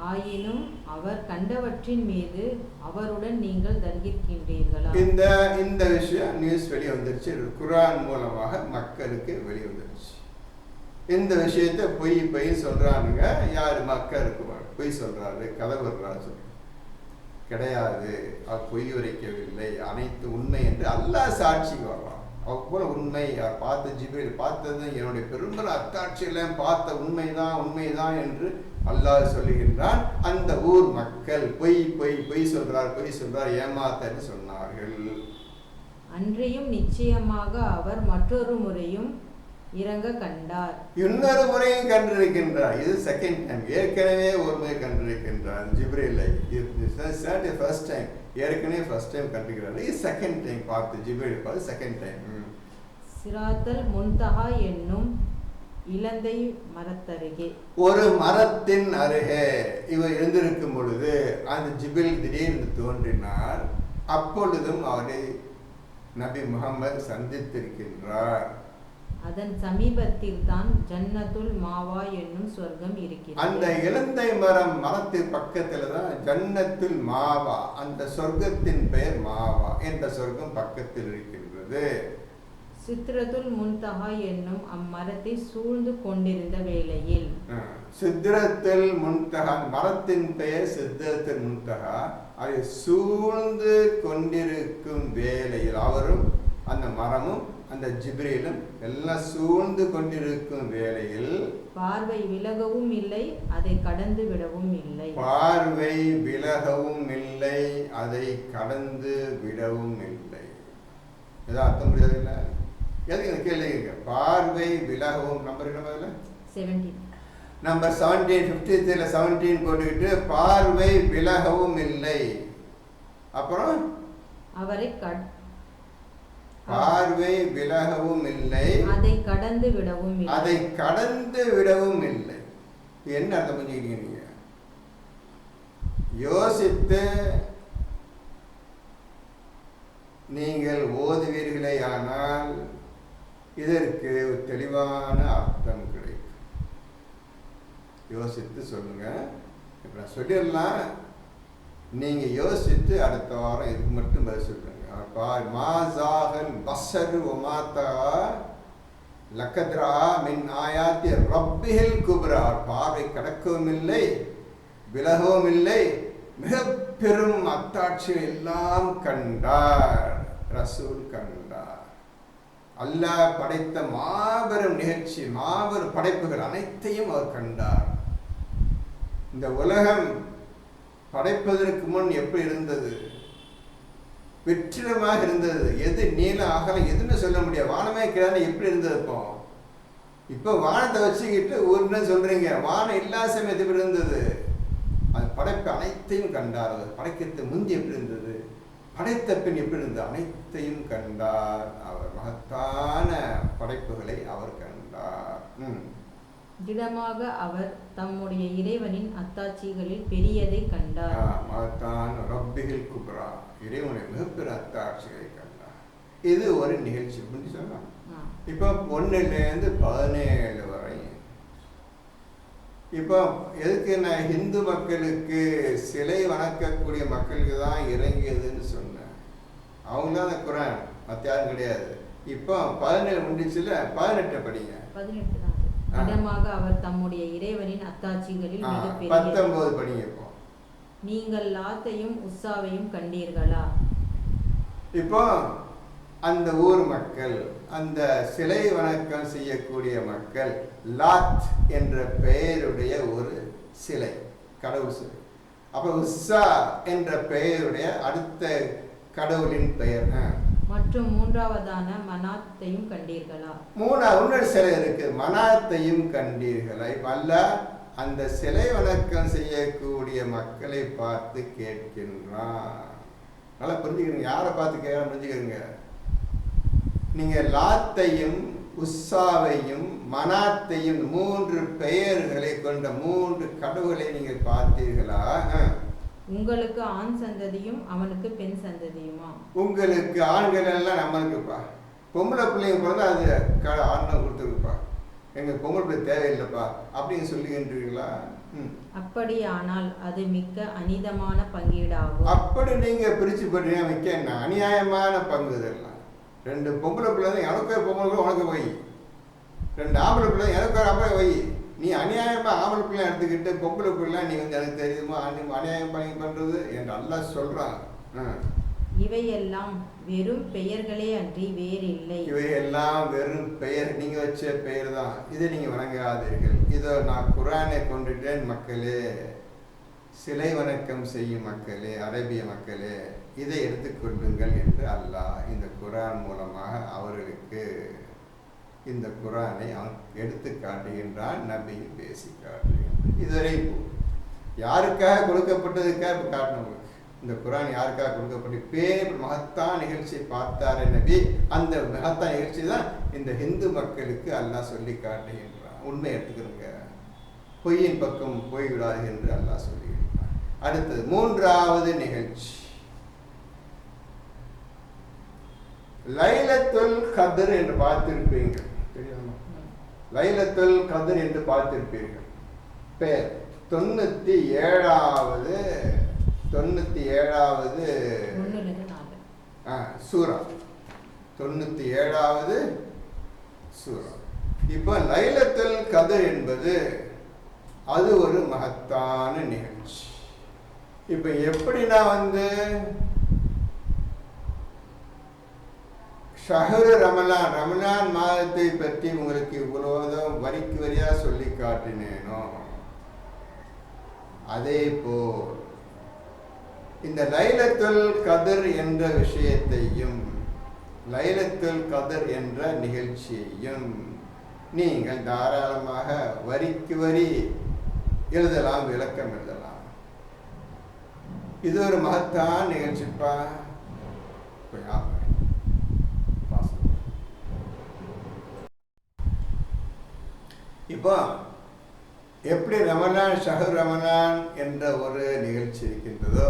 ஆயினும் அவர் கண்டவற்றின் மீது அவருடன் நீங்கள் தர்கிக்கின்றீர்களா? இந்த விஷயம் நியூஸ் வெளியே வந்துருச்சு, குர்ஆன் மூலமாக மக்களுக்கு வெளியே வந்துருச்சு. இந்த விஷயத்தை பொய் சொல்றானுங்க. யார்? மக்களுக்கு பொய் சொல்றாரு, கதை வர்றாரு. கிடையாது, அவர் பொய் உரைக்கவில்லை, அனைத்து உண்மை என்று அல்லாஹ் சாட்சிக்கு வர்றான். அவ்வளோ உண்மை, அவர் பார்த்த ஜிப்ரீல் பார்த்தது என்னுடைய பெரும்பல அத்தாட்சியெல்லாம் பார்த்த உண்மைதான் என்று அல்லாஹ் சொல்லுகின்றான். அந்த ஊர் மக்கள் பொய் சொல்றார் ஏமாத்தன்னு சொன்னார்கள். அன்றையும் நிச்சயமாக அவர் மற்றொரு முறையும் இறங்க கண்டார், இன்னொரு முறையும் கண்டிருக்கின்றார். இது செகண்ட் டைம். ஏற்கனவே ஒரு முறை கண்டிருக்கின்றார் ஜிப்ரீலை. ஃபர்ஸ்ட் டைம், ஏற்கனவே ஃபர்ஸ்ட் டைம் கண்டிருக்கிறார். இது செகண்ட் டைம் பார்த்து ஜிப்ரீல் பார்த்து செகண்ட் டைம். சிராத்தல் முன்தஹா என்னும் இலந்தை மரத்தருகே, ஒரு மரத்தின் அருகே இவர் இருந்திருக்கும் பொழுது அந்த ஜிப்ரீல் திடீர்னு தோன்றினார். அப்பொழுதும் அவரை நபி முகமது சந்தித்திருக்கின்றார். அதன் சமீபத்தில் தான் ஜன்னத்துல் மாவா என்னும் சொர்க்கம் இருக்கிறது. அந்த இலந்தை மரத்து பக்கத்துல தான் ஜன்னத்துல் மாவா, அந்த சொர்க்கத்தின் பெயர் மாவா என்ற சொர்க்கம் பக்கத்தில் இருக்கின்றது. சித்ரத்துல் முன்தஹா என்னும் அம்மரத்தை சூழ்ந்து கொண்டிருந்த வேளையில், சித்ரத்துல் முன்தஹா மரத்தின் பெயர் சித்ரத்துல் முன்தஹா, அதை சூழ்ந்து கொண்டிருக்கும் வேளையில் அவரும் அந்த மரமும் அந்த ஜிப்ரீலும் எல்லாம் சூழ்ந்து கொண்டிருக்கும் வேளையில் பார்வை விலகவும் இல்லை, அதை கடந்து விடவும் இல்லை. பார்வை விலகவும் இல்லை, அதை கடந்து விடவும் இல்லை. ஏதாவது அர்த்தம் புரியாது இல்லை? எதுக்கு கேள்விங்க? பார்வை விலகவும் நம்பர் என்ன? 17 நம்பர் 17 53 17 போட்டுக்கிட்டு பார்வை விலகவும் இல்லை. அப்புறம் அவரை பார்வை விலகவும் இல்லை, அதை கடந்து விடவும் இல்லை. அதை கடந்து விடவும் இல்லை. என்ன அர்த்தம் புரிஞ்சுக்கிறீங்க? நீங்க யோசித்து நீங்கள் ஓதுவீர்களே ஆனால் இதற்கு ஒரு தெளிவான அர்த்தம் கிடைக்கும். யோசித்து சொல்லுங்க. இப்ப நான் சொல்லிடலாம், நீங்க யோசித்து அடுத்த வாரம் இதுக்கு மட்டும் பதில் சொல்லுங்க. மாசாகல் பஸரு வமாதா லகத்ரா மின் ஆயாத்தி ரப்பிஹில் குப்ரா, பார்வை கடக்கவும் இல்லை விலகவும் இல்லை, மிக பெரும் அத்தாட்சிகள் எல்லாம் கண்டார். ரசூல் கண்டார். அல்லாஹ் படைத்த மாபெரும் நிகழ்ச்சி, மாபெரும் படைப்புகள் அனைத்தையும் அவர் கண்டார். இந்த உலகம் படைப்பதற்கு முன் எப்படி இருந்தது? வெற்றிடமாக இருந்தது. எது நீள அகலம் எதுன்னு சொல்ல முடியாது. வானமே கிடையாது. எப்படி இருந்தது? இப்போ வானத்தை வச்சுக்கிட்டு ஒன்று சொல்றீங்க, வானம் இல்லாத சமயத்து எப்படி இருந்தது? அது படைப்பு அனைத்தையும் கண்டார். அவர் படைக்கிறது முந்தி எப்படி இருந்தது, படைத்த பின் எப்படி இருந்தது, அனைத்தையும் கண்டார். அவர் மகத்தான படைப்புகளை அவர் கண்டார். திடமாக அவர் தம்முடைய இறைவனின் அத்தாட்சிகளில் பெரியதை கண்டார். மகத்தான ரப்பிஹில் குப்ரா, இறைவனை மிகப்பெரிய அத்தாட்சிகளை கண்டார். இது ஒரு நிகழ்ச்சி புரிஞ்சு சொல்லலாம். இப்போ 1லேருந்து 17 வரை. இப்போ எதுக்கு நான் ஹிந்து மக்களுக்கு சிலை வணக்கக்கூடிய மக்களுக்கு தான் இறங்கியதுன்னு சொன்னேன். அவங்க தான் அந்த குரான், மற்ற யாரும் கிடையாது. இப்போ 17 முடிச்சுல 18 படிங்க. 18 தான். திடமாக அவர் தம்முடைய இறைவனின் அத்தாட்சிகளில் மிக பெரிய. 19 படிங்க. இப்போ நீங்கள் லாத்தையும் உஸ்ஸாவையும் கண்டீர்களா? இப்போ அந்த ஊர் மக்கள், அந்த சிலை வணக்கம் செய்யக்கூடிய மக்கள், லாத் என்ற பெயருடைய ஒரு சிலை, கடவுள் சிலை. அப்ப உஸ்ஸா என்ற பெயருடைய அடுத்த கடவுளின் பெயர். மற்றும் மூன்றாவதான மனாத்தையும் கண்டீர்களா? இன்னொரு சிலை இருக்கு, மனாத்தையும் கண்டீர்களா? இப்ப அல்லாஹ் அந்த சிலை வணக்கம் செய்யக்கூடிய மக்களை பார்த்து கேட்கின்றான். நல்லா புரிஞ்சுக்கிறீங்க. யாரை பார்த்து கேட்க புரிஞ்சுக்கிறீங்க? நீங்க லாத்தையும் உஸ்ஸாவையும் மனாத்தையும் 3 பெயர்களை கொண்ட 3 கடவுளை நீங்கள் பார்த்தீர்களா? உங்களுக்கு ஆண் சந்ததியும் அவனுக்கு பெண் சந்ததியுமா? உங்களுக்கு ஆண்கள் எல்லாம் நம்மளுக்குப்பா, பொம்பளை பிள்ளைங்க பிறந்தா அது ஆண்டம் கொடுத்துருக்குப்பா. எங்கள் பொங்கல் பிள்ளை தேவையில்லைப்பா அப்படின்னு சொல்லுகின்றீர்களா? அப்படியானால் அது மிக்க அநீதமான பங்கீடாகும். அப்படி நீங்கள் பிரித்து போட்டீங்க மிக்க என்ன அநியாயமான பங்கு. இதெல்லாம் 2 பொம்பளை பிள்ளை தான் எனக்கு ஒரு பொங்கல் பிள்ளை உனக்கு வை, 2 ஆம்பளை பிள்ளை எனக்கு ஒரு ஆம்பளை வை. நீ அநியாயமாக ஆம்பளை பிள்ளை எடுத்துக்கிட்டு பொம்பளை பிள்ளை நீ வந்து எனக்கு தெரியுமா அநியாயம் பண்ணி பண்ணுறது என்று அல்லாஹ் சொல்கிறான். இவையெல்லாம் வெறும் பெயர்களே அன்றி வேறில்லை. இவையெல்லாம் வெறும் பெயர், நீங்க வச்ச பெயர் தான். இதை நீங்க வணங்காதீர்கள். இதோ நான் குர்ஆனை கொண்டுட்டேன் மக்களே, சிலை வணக்கம் செய்யும் மக்களே, அரபிய மக்களே, இதை எடுத்துக்கொள்ளுங்கள் என்று அல்லாஹ் இந்த குர்ஆன் மூலமாக அவர்களுக்கு இந்த குர்ஆனை அவன் எடுத்து காட்டுகின்றான், நபி பேசி காட்டுகின்றான். இதுவரை யாருக்காக கொடுக்கப்பட்டதுக்காக இப்போ காட்டணும். இந்த குர்ஆன் யாருக்காக கொடுக்கப்பட்டு பேர் மகத்தான் நிகழ்ச்சியை பார்த்தாரே நபி, அந்த மகத்தான் நிகழ்ச்சி தான் இந்த ஹிந்து மக்களுக்கு அல்லாஹ் சொல்லி காட்டுகின்றான். உண்மை எடுத்துக்கிறங்க, பொய்யின் பக்கம் போய்விடாது என்று அல்லாஹ் சொல்லுகின்றான். அடுத்தது 3வது நிகழ்ச்சி லைலத்துல் கத்ர் என்று பார்த்திருப்பீர்கள். தெரியுமா? லைலத்துல் கத்ர் என்று பார்த்திருப்பீர்கள். பேர் 97வது சூரா, 97வது சூரா. இப்போ லைலத்துல் கத்ர் என்பது அது ஒரு மகத்தான நிகழ்ச்சி. இப்போ எப்படி நான் வந்து ஷஹரு ரமலான், ரமலான் மாதத்தை பற்றி உங்களுக்கு இவ்வளோதும் வரிக்கு வரியாக சொல்லி காட்டினேனோ, அதே போல் இந்த லைலத்துல் கத்ர் என்ற விஷயத்தையும் லைலத்துல் கத்ர் என்ற நிகழ்ச்சியையும் நீங்கள் தாராளமாக வரிக்கு வரி எழுதலாம், விளக்கம் எழுதலாம். இது ஒரு மகத்தான நிகழ்ச்சிப்பா. இப்போ எப்படி ரமலான் ஷஹர் ரமலான் என்ற ஒரு நிகழ்ச்சி இருக்கின்றதோ,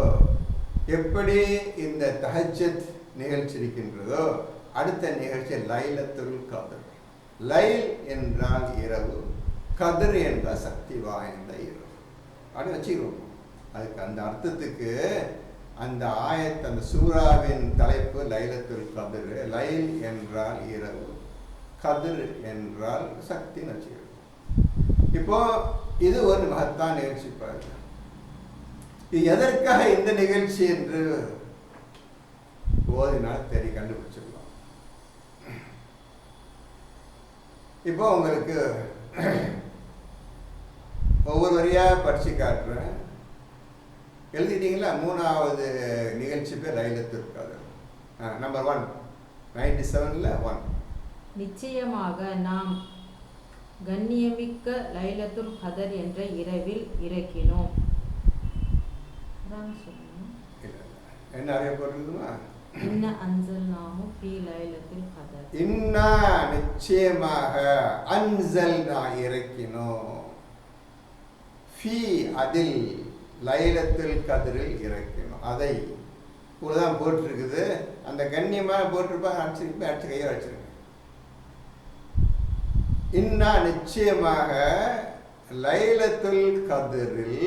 எப்படி இந்த தஹஜ்ஜத் நிகழ்ச்சி இருக்கின்றதோ, அடுத்த நிகழ்ச்சி லைலத்துல் கத்ர். லைல் என்றால் இரவு, கத்ர் என்றால் சக்தி வாய்ந்த இரவு. அப்படி வச்சுக்கிறோம். அதுக்கு அந்த அர்த்தத்துக்கு அந்த ஆயத், அந்த சூராவின் தலைப்பு லைலத்துல் கத்ர். லைல் என்றால் இரவு, கத்ர் என்றால் சக்தின்னு வச்சுக்கிறோம். இப்போ இது ஒரு மகத்தான் நிகழ்ச்சி. பாருங்க, இது எதற்காக இந்த நிகழ்ச்சி என்று ஓதினால் தேடி கண்டுபிடிச்சிடலாம். இப்போ உங்களுக்கு ஒவ்வொரு வரியாக படித்து காட்டுறேன். எழுதிட்டீங்களா? 3வது நிகழ்ச்சி பேர் லைலத்துல் கத்ர். நம்பர் 1 97ல் 1. நிச்சயமாக நாம் கண்ணியமிக்க லைலத்துல் கத்ர் என்ற இரவில் இறக்கினோம். என்ன அறியப்படுறதுமா? இன்ன அன்சல்நாஹு ஃபீ லைலத்துல் கத்ர். இன்னா நிச்சயமாக அன்சல்னா இறக்கினோம், ஃபீ அதில் லைலத்துல் கத்ரில் இறக்கினோம். அதை தான் போட்டிருக்குது. அந்த கண்ணியமாக போட்டிருப்பாங்க, அடிச்சிருப்பேன், அடிச்சு கையை அடிச்சிருக்கேன். இன்னா நிச்சயமாக லைலத்துல் கத்ரில்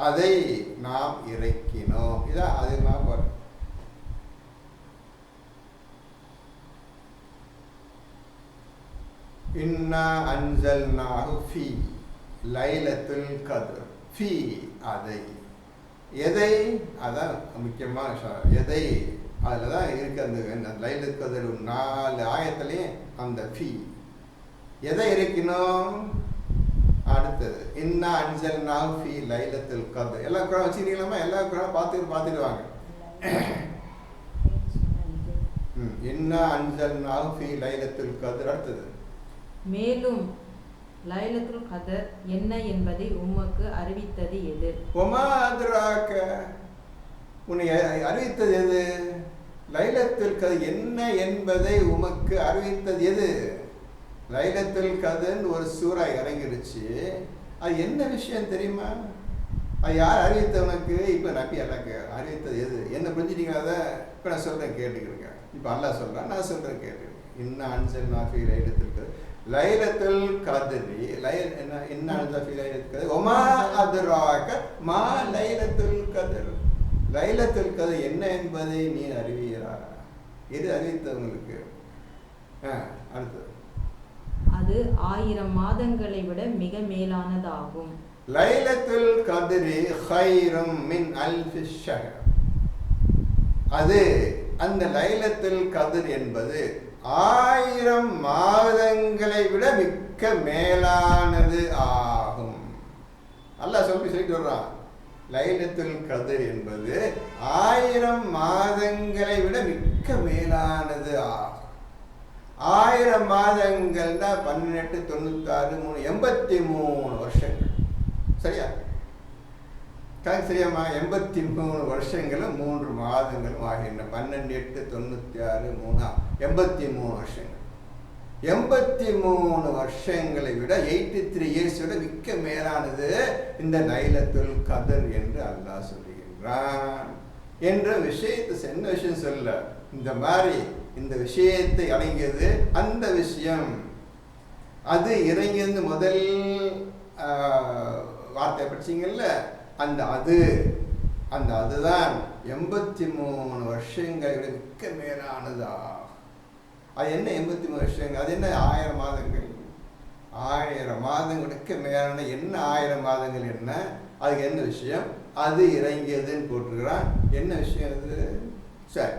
அதை நாம் இறக்கினோம். இதான் அதிகமாக போறோம். இன்னா அன்சல்நாஹு ஃபீ லைலத்துல் கத்ர். ஃபீ அதை, எதை, அதான் முக்கியமான விஷயம். எதை அதில் தான் இருக்கு. அந்த லைலத்துல் கத்ர் 4 ஆயத்துலேயும் அந்த ஃபீ எதை இருக்கணும். அடுத்தது இன்னா அன்சல்நாஹு ஃபீ லைலத்துல் கத்ர். எல்லா குரான் வச்சுக்கிறீங்களாமா? எல்லா குரான் பார்த்துடுவாங்க. இன்னா அன்சல்நாஹு ஃபீ லைலத்துல் கத்ர். அடுத்தது மேலும் லைலத்துல் கத்ர் என்ன என்பதை உமக்கு அறிவித்தது எது? ஒமா அத்ராக, உன்னை அறிவித்தது எது? லைலத்துல் கத்ர் என்ன என்பதை உமக்கு அறிவித்தது எது? லைலத்துல் கத்ர் ஒரு சூரா இறங்கிடுச்சு. அது என்ன விஷயம் தெரியுமா? அது யார் அறிவித்த உனக்கு? இப்போ நபி அல்லாஹ் அறிவித்தது எது? என்ன புரிஞ்சுட்டீங்க? அதை இப்போ நான் சொல்கிறேன், கேட்டுக்கிறேங்க. இப்போ அல்லாஹ் சொல்கிறேன், நான் சொல்கிறேன், கேட்டுக்கிறேன். இன்னா அன்சல்நாஹு ஃபீ லைலத்துல் கத்ர். லைலத்துல் கத்ரி என்ன ஒமா அத்ராக மா லைலத்துல் கத்ர். லைலத்துல் கத்ர் என்ன என்பதை நீ அறிவீரா? இது அறிவித்தவங்களுக்கு. அடுத்தது, அது 1000 மாதங்களை விட மிக மேலானதாகும். லைலத்துல் கத்ரி கைரும் மின் அல்ஃபி ஷஹர். அது அந்த லைலத்துல் கத்ர் என்பது 1000 மாதங்களை விட மிக்க மேலானது ஆகும். அல்லாஹ் சொல்லிட்டு வர்றான், லைலத்துல் கத்ர் என்பது 1000 மாதங்களை விட மிக்க மேலானது ஆகும். 1000 மாதங்கள்னா 18, 96, 83 வருஷங்கள். சரியா? சரியாமா? 83 வருஷங்களும் 3 மாதங்களும் ஆகின்றன. 12, 8, 96, 3 83 வருஷங்கள். 83 வருஷங்களை விட 83 இயர்ஸ் விட மிக்க மேலானது இந்த லைலத்துல் கத்ர் என்று அல்லாஹ் சொல்லுகின்றான் என்ற விஷயத்தை. என்ன விஷயம் சொல்ல, இந்த மாதிரி இந்த விஷயத்தை அடங்கியது அந்த விஷயம். அது இறங்கியது முதல் வார்த்தை படிச்சீங்கல்ல, அந்த அதுதான் 83 வருஷங்களை விட மிக்க மேலானதா. அது என்ன 83 வருஷங்கள்? அது என்ன 1000 மாதங்கள்? 1000 மாதங்களுக்கு மேலான என்ன 1000 மாதங்கள் என்ன? அதுக்கு என்ன விஷயம்? அது இறங்கியதுன்னு போட்டுக்கிறான். என்ன விஷயம் அது? சரி,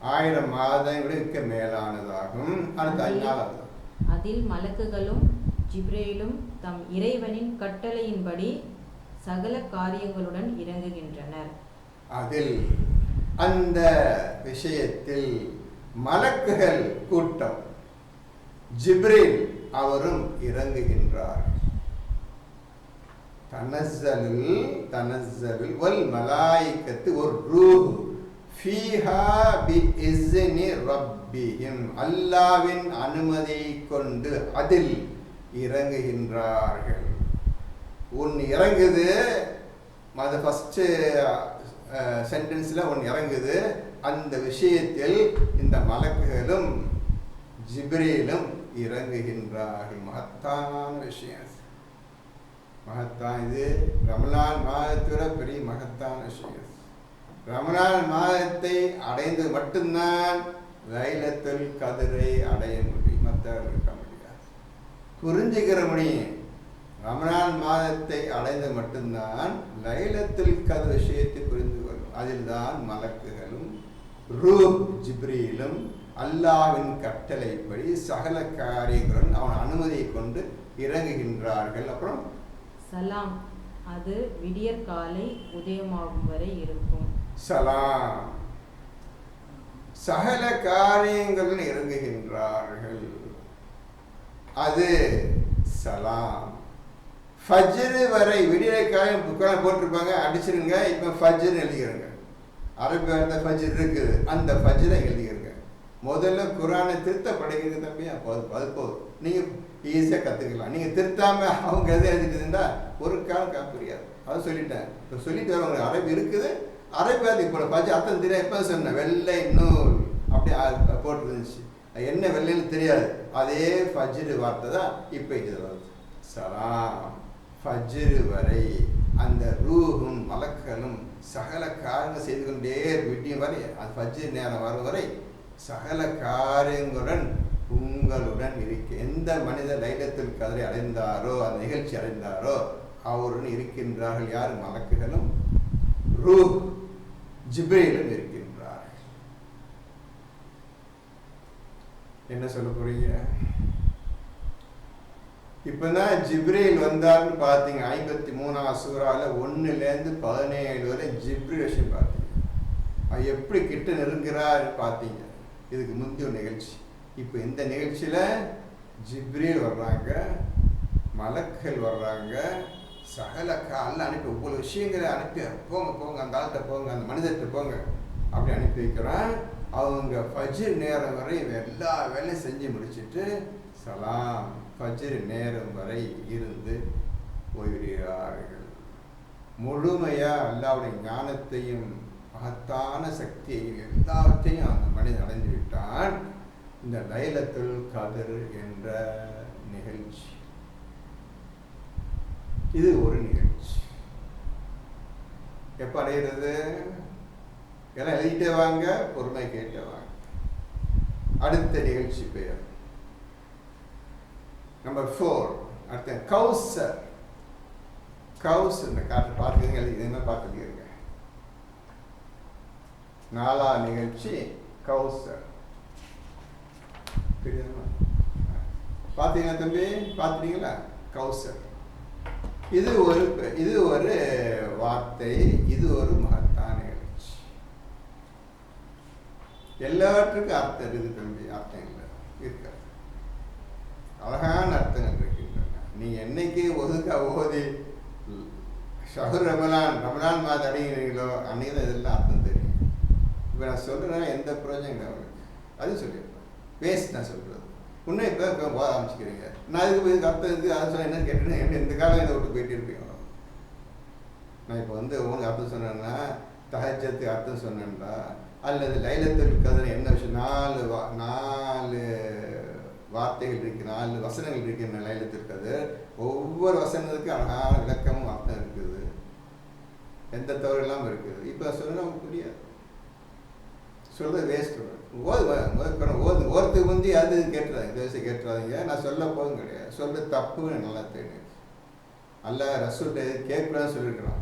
1000 மாதங்களை மிக்க மேலானதாகும். அடுத்த 4வது, அதில் மலக்குகளும் ஜிப்ரீலும் தம் இறைவனின் கட்டளையின்படி சகல காரியங்களுடன் இறங்குகின்றனர். அதில் அந்த விஷயத்தில் மலக்குகள் கூட்டம், ஜிப்ரீல் அவரும் இறங்குகின்றார். தனஸ்ஸலுல் வல் மலாயிகத்து ஒரு ரூஹ் ஃபீஹா பிஇஸ்னி ரப்பிஹிம். அல்லாஹ்வின் அனுமதி கொண்டு அதில் இறங்குகின்றார்கள். ஒன்று இறங்குது, அது ஃபர்ஸ்ட் சென்டென்ஸ்ல ஒன்று இறங்குது. அந்த விஷயத்தில் இந்த மலக்குகளும் ஜிப்ரீலும் இறங்குகின்றார்கள். மகத்தான விஷயம், மகத்தான். இது ரமலான் மாதத்தோட பெரிய மகத்தான விஷயம். ரமலான் மாதத்தை அடைந்து மட்டும்தான் லைலத்துல் கத்ரை அடைய முடியும், மற்றவர்கள் இருக்க முடியாது. புரிஞ்சுக்கிற முடியும். ரமலான் மாதத்தை அடைந்து மட்டும்தான் லைலத்துல் கத்ர் விஷயத்தை புரிந்து கொள்ளும். அதில் தான் மலக்குகளும் ரூஹ் ஜிப்ரீலும் அல்லாஹ்வின் கட்டளைப்படி சகல காரியங்களுடன் அவன் அனுமதியை கொண்டு இறங்குகின்றார்கள். அப்புறம் சலாம், அது விடியற் காலை உதயமாகும் வரை இருக்கும். சலாம், சகல காரியங்களுடன் இறங்குகின்றார்கள். அது சலாம். ஃபஜ்ர் வரை விடியற் காலம் புக்கான போட்டிருப்பாங்க, அடிச்சிருங்க. இப்போ ஃபஜ்ர் எழுதிக்கிறங்க. அரபி வார்த்தை ஃபஜ்ர் இருக்குது, அந்த ஃபஜ்ரை எழுதிக்கிறங்க. முதல்ல குரானை திருத்த படிக்கிறது தம்பி, அது போதும். நீங்கள் ஈஸியாக கற்றுக்கலாம். நீங்கள் திருத்தாமல் அவங்க எதை எழுதிட்டு இருந்தால் ஒரு காலம் புரியாது. அதை சொல்லிட்டேன். இப்போ சொல்லிட்டு வரவங்க அரபி இருக்குது, அரபி வார்த்தை இப்போ ஃபஜ்ர் அர்த்தம் தெரியாது. எப்போ சொன்னேன்? வெள்ளை நூல் அப்படி போட்டு இருந்துச்சு. என்ன வெள்ளைன்னு தெரியாது. அதே ஃபஜ்ர் வார்த்தை தான் இப்போ இது வருது. சலாம், ஃபஜ்ர் வரை அந்த ரூஹும் மலக்களும் சகல காரியங்கள் செய்து கொண்டே விடியும் வரை, அது ஃபஜ்ர் நேரம் வரும் வரை சகல காரியங்களுடன் உங்களுடன் இருக்க. எந்த மனிதர் லைலத்துல் கத்ரை அடைந்தாரோ, அந்த நிகழ்ச்சி அடைந்தாரோ அவருடன் இருக்கின்றார்கள். யார்? மலக்குகளும் ரூஹ் ஜிப்ரீலும் இருக்கின்றார்கள். என்ன சொல்ல போறீங்க? இப்பதான் ஜிப்ரீல் வந்தார்னு பார்த்தீங்க. 53ஆம் சூறால 1லேருந்து 17 வரை ஜிப்ரீல் விஷயம் பார்த்தீங்க. அது எப்படி கிட்ட நெருங்குறார் பார்த்தீங்க. இதுக்கு முந்தைய நிகழ்ச்சி. இப்போ இந்த நிகழ்ச்சியில் ஜிப்ரீல் வர்றாங்க, மலக்குகள் வர்றாங்க, சகல காலில் அனுப்பி ஒவ்வொரு விஷயங்களை அனுப்பி போங்க போங்க, அந்த ஆள்கிட்ட போங்க, அந்த மனிதர்கிட்ட போங்க அப்படி அனுப்பி வைக்கிறான். அவங்க ஃபஜ்ர் நேரம் வரை எல்லா வேலையும் செஞ்சு முடிச்சுட்டு சலாம் ஃபஜ்ர் நேரம் வரை இருந்து போய்விடுகிறார்கள். முழுமையாக அல்லாஹ்வுடைய ஞானத்தையும் மகத்தான சக்தியையும் எல்லாவற்றையும் அந்த மனிதன் அடைந்து விட்டான். இந்த லைலத்துல் கத்ர் என்ற நிகழ்ச்சி. இது ஒரு நிகழ்ச்சி. எப்போ அடைகிறது? எல்லாம் எழுதிட்டே வாங்க, பொறுமை கேட்டே வாங்க. அடுத்த நிகழ்ச்சி பெயர் நம்பர் 4. அடுத்த கௌசர். கௌஸ் இந்த காற்று பார்க்குறீங்க, எழுதிங்க, பார்த்துருக்கீங்க. 4ஆம் நிகழ்ச்சி கௌசர். பார்த்தீங்களா தம்பி? பார்த்துட்டீங்களா? கௌசர். இது ஒரு வார்த்தை, இது ஒரு மகத்தான நிகழ்ச்சி. எல்லாவற்றுக்கும் அர்த்தம் இருக்குது தம்பி, அர்த்தம் இல்லை இருக்க அழகான அர்த்தங்கள் இருக்கின்றன. நீ என்னைக்கு ஓதி ஷஹர் ரமலான் மாதம் அடைகிறீங்களோ அன்னைக்கு தான் இதெல்லாம் அர்த்தம் தெரியும். இப்போ நான் சொல்கிறேன்னா எந்த பிரயோஜனம் அவங்களுக்கு அது சொல்லியிருப்பேன். வேஸ்ட் நான் சொல்கிறது. இன்னும் இப்போ போக ஆரம்பிச்சுக்கிறீங்க. நான் இதுக்கு அர்த்தம் இருக்குது அதை சொல்ல என்னன்னு கேட்டேன்னா எந்த காலம் இதை விட்டு போயிட்டு இருப்பீங்க. நான் இப்போ உங்களுக்கு அர்த்தம் சொன்னேன்னா தஹஜ்ஜத்துக்கு அர்த்தம் சொன்னேன்டா, அல்லது லைலத்துல் கத்ர் என்ன விஷயம், 4 வார்த்தைகள் இருக்கு, 4 வசனங்கள் இருக்கு லைலத்துல் கத்ர். ஒவ்வொரு வசனத்துக்கும் அழகான விளக்கமும் அர்த்தம் இருக்குது, எந்த தவறு இல்லாமல் இருக்குது. இப்போ சொன்னா நமக்கு புரியாது, சொல்றது வேஸ்ட். ஓதுக்கு முந்தி அது கேட்டுறாங்க, தேவசை கேட்டுறாதீங்க. நான் சொல்ல போதும் கிடையாது, சொல்ல தப்புன்னு நல்லா தெரியும். அல்ல ரசூல்கிட்ட கேட்கக்கூடாதுன்னு சொல்லியிருக்கிறான்.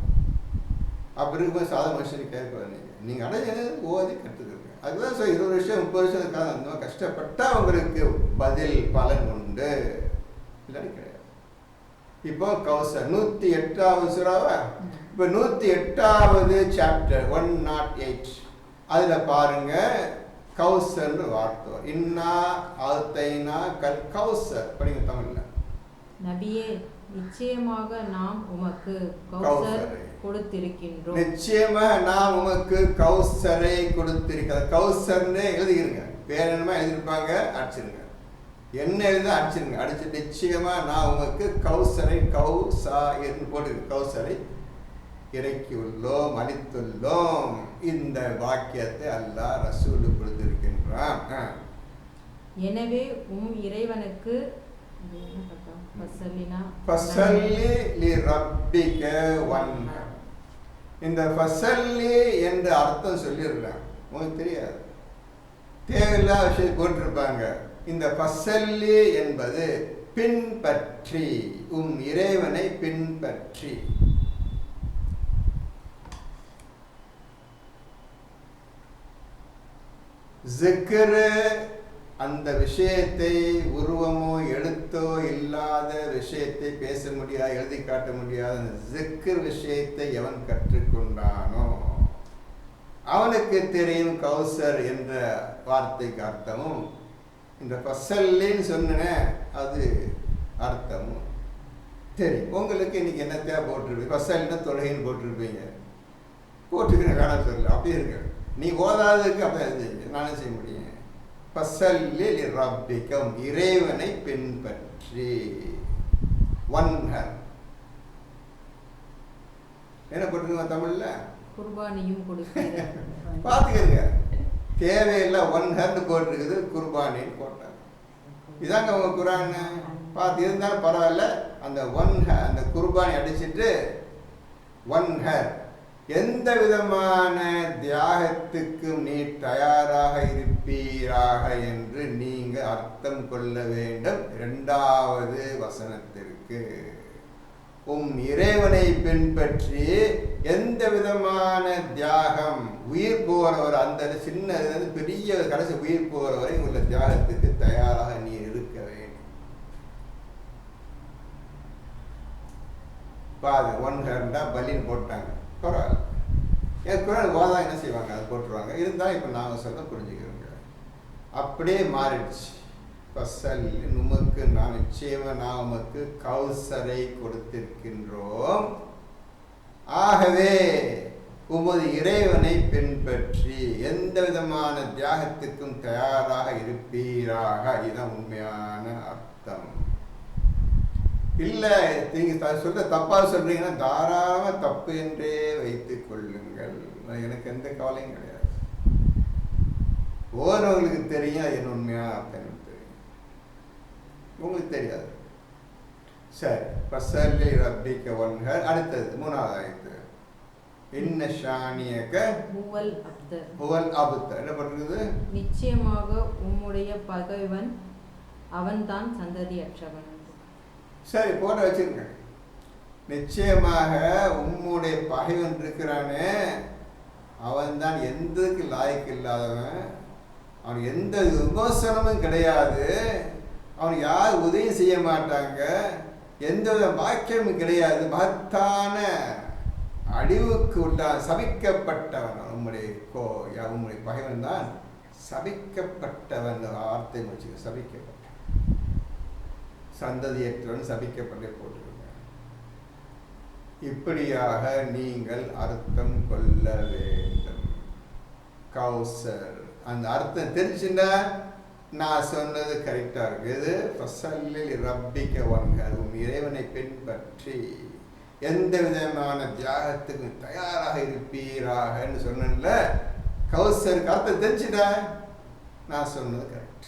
அப்படி இருக்கும்போது சாதாரண மனுஷனுக்கு கேட்கக்கூடாது. நீங்கள் அடைஞ்சது ஓதி கற்றுக்குங்க. அதுதான் சார் 20 வருஷம் 30 வருஷம் இருக்காது. அந்த மாதிரி கஷ்டப்பட்டால் உங்களுக்கு பதில் பலன் உண்டு, இல்லைன்னு கிடையாது. இப்போ கௌசர் 108வது சூறாவா? இப்போ 108வது சாப்டர் 108 அதில் பாருங்க, கௌசர்னு வார்த்தை. இன்னா ஆத்தைனா கல் கௌசர். படிங்க தமிழ்ல. நபியே, நிச்சயமாக நாம் உமக்கு கௌசர் கொடுத்திருக்கின்றோம். நிச்சயமாக நாம் உமக்கு கௌசரை கொடுத்திருக்கிறோம். கௌசர்னு எழுதிக்கிறங்க. வேற என்னமா எழுதிருப்பாங்க, அடிச்சிருங்க. என்ன எழுத அடிச்சிருங்க. அடிச்சு நிச்சயமா நான் உமக்கு கௌசரை கௌசா என்று போட்டு கௌசரை இறக்கியுள்ளோம், அளித்துள்ளோம். இந்த வாக்கியத்தை அல்லாஹ் ரசூலு கொடுத்திருக்கின்றான். எனவே இறைவனுக்கு இந்த ஃபஸல்லி என்ற அர்த்தம் சொல்லிடுறேன். உங்களுக்கு தெரியாது, தேவையில்லாத விஷயம் போட்டிருப்பாங்க. இந்த ஃபஸல்லி என்பது பின்பற்றி, இறைவனை பின்பற்றி. ஜிக்ர் அந்த விஷயத்தை உருவமோ எழுத்தோ இல்லாத விஷயத்தை பேச முடியாது, எழுதி காட்ட முடியாது. அந்த ஜிக்ர் விஷயத்தை எவன் கற்றுக்கொண்டானோ அவனுக்கு தெரியும் கௌசர் என்ற வார்த்தைக்கு அர்த்தமும், இந்த ஃபஸல்லின்னு சொன்ன அது அர்த்தமும் தெரியும். உங்களுக்கு இன்னைக்கு என்ன தேவை போட்டிருப்பீங்க? ஃபஸல்னா தொழுகைன்னு போட்டிருப்பீங்க, போட்டுக்கிற வேணாம் சொல்லு, அப்படியே இருக்கு. நீ ஓதாததுக்கு அப்படி எழுதிங்க, நானே செய்ய முடியும். ஃபஸல்லி லிரப்பிகம், இறைவனை பின்பற்றி. வன்ஹர் என்ன போட்டுருங்க தமிழ்ல? குர்பானியும் கொடுக்கிறேன். பார்த்துக்கங்க, தேவையில்லை. வன்ஹர்னு போட்டிருக்குது, குர்பானின்னு போட்டாங்க. இதாங்க அவங்க குரான். பார்த்து இருந்தாலும் பரவாயில்ல. அந்த வன்ஹர், அந்த குர்பானி அடிச்சுட்டு வன்ஹர், எந்த விதமான தியாகத்துக்கும் நீ தயாராக இருப்பீராக என்று நீங்க அர்த்தம் கொள்ள வேண்டும். 2வது வசனத்திற்கு இறைவனை பின்பற்றி எந்த விதமான தியாகம், உயிர் போறவர், அந்த சின்ன பெரிய கடைசி உயிர் போறவரை உள்ள தியாகத்துக்கு தயாராக நீ இருக்க வேண்டும். பாது 100 பலின்னு போட்டாங்க, பரவாயில்ல. என் குரான் ஓதா என்ன செய்வாங்க, அதை போட்டுருவாங்க. இருந்தாலும் இப்போ நாங்கள் சொல்ல புரிஞ்சுக்கிறோங்க. அப்படியே மாறிடுச்சு. ஃபஸல் உமக்கு நான் நிச்சயமாக நான் உமக்கு கௌசரை கொடுத்திருக்கின்றோம். ஆகவே உமது இறைவனை பின்பற்றி எந்த விதமான தியாகத்துக்கும் தயாராக இருப்பீராக. இதுதான் உண்மையான அர்த்தம். இல்லை நீங்கள் சொல்ல தப்பாக சொல்றீங்கன்னா தாராளமாக தப்பு என்றே வைத்துக் கொள்ளுங்கள், எனக்கு எந்த கவலையும் கிடையாது. போறவங்களுக்கு தெரியும் அது என்ன உண்மையான அர்த்தம் தெரியும், உங்களுக்கு தெரியாது. சரி, பசல்லி ரப்பிக்க வன்ஹர். அடுத்தது 3வது ஆயத்து, இன்ன ஷானியக ஹுவல் அப்தர். என்ன பண்றது? நிச்சயமாக உம்முடைய பகைவன் அவன்தான் சந்ததியற்றவன். சரி, போட வச்சிருங்க. நிச்சயமாக உம்முடைய பகைவன் இருக்கிறானே அவன் தான் எந்தக்கு லாய்க்கு இல்லாதவன், அவன் எந்த விமர்சனமும் கிடையாது, அவன் யார் உதவி செய்ய மாட்டாங்க, எந்த வித பாக்கியமும் கிடையாது, மகத்தான அழிவுக்கு உள்ள சபிக்கப்பட்டவன். உம்முடைய பகைவன் தான் சபிக்கப்பட்டவன். வார்த்தை வச்சுக்க, சபிக்கப்பட்ட சந்ததியற்றவன் சபிக்கப்பட்டே போட்டிருக்க. இப்படியாக நீங்கள் அர்த்தம் கொள்ள வேண்டும். கௌசர், அந்த அர்த்தம் தெரிஞ்சுன்னா நான் சொன்னது கரெக்டாக இருக்கு. இது ஃபஸல்லில் ரப்பிக்க வன்ஹர், உன் இறைவனை பின்பற்றி எந்த விதமான தியாகத்துக்கு தயாராக இருப்பீராகன்னு சொன்னேன்ல. கௌசருக்கு அர்த்தம் தெரிஞ்சுட்டா நான் சொன்னது கரெக்ட்.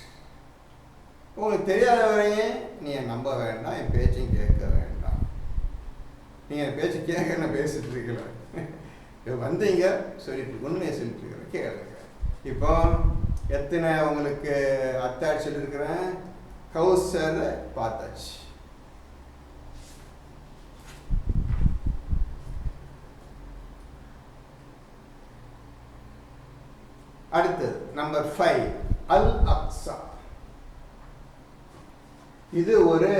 உங்களுக்கு தெரியாத வரையும் நீ நம்ப வேண்டாம், என் பேச்சையும் கேட்க வேண்டாம். நீங்கள் என் பேச்சு கேட்க என்ன பேசிட்டு இருக்கல, வந்தீங்க சொல்லிட்டு உண்மையை சொல்லிட்டு இருக்கிற கேளுங்க. இப்போ எத்தனை உங்களுக்கு அத்தாட்சி சொல்லியிருக்கிறேன், கௌசரை பார்த்தாச்சு. அடுத்தது நம்பர் 5, அல் அக்ஸா. இது ஒரு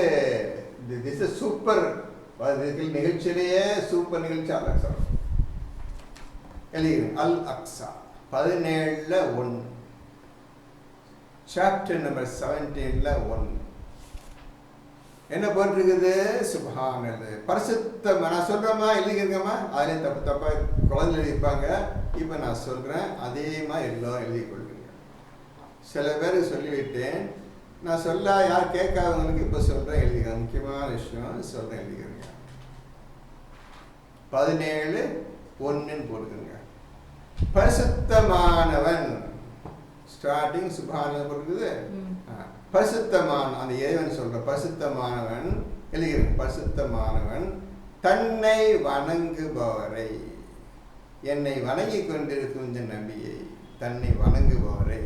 சூப்பர் நிகழ்ச்சியிலேயே சூப்பர் நிகழ்ச்சி. அல் அக்ஸா எழுதிக்கிறேன். அல் அக்ஸா 17ல் 1, சாப்டர் நம்பர் 17ல் 1 என்ன போட்டிருக்குது? சுப்ஹானல்லாஹ், பரிசுத்தம். நான் சொல்கிறேம்மா, எழுதிக்கிறேங்கம்மா. அதுலேயும் தப்பு தப்பாக குழந்தை எழுதியிருப்பாங்க. இப்போ நான் சொல்கிறேன், அதே மாதிரி எல்லாம் எழுதி கொள்ளுங்க. சில பேருக்கு சொல்லிவிட்டேன், நான் சொல்ல யார் கேட்காதவங்களுக்கு இப்போ சொல்கிறேன், எழுதிக்கிறேன். முக்கியமான விஷயம் சொல்கிறேன், எழுதிக்கிறேங்க. 17:1 போட்டுக்கிறேங்க. பரிசுத்தமானவன், ஸ்டார்டிங் சுப்ஹானல்லாஹ் போட்டுக்குது. பரிசுத்தமான அந்த இறைவன் சொல்ற பரிசுத்தமானவன் எழுதுகிறேன். பரிசுத்தமானவன் தன்னை வணங்குபவரை, என்னை வணங்கி கொண்டிருக்கும் இந்த நபியை, தன்னை வணங்குபவரை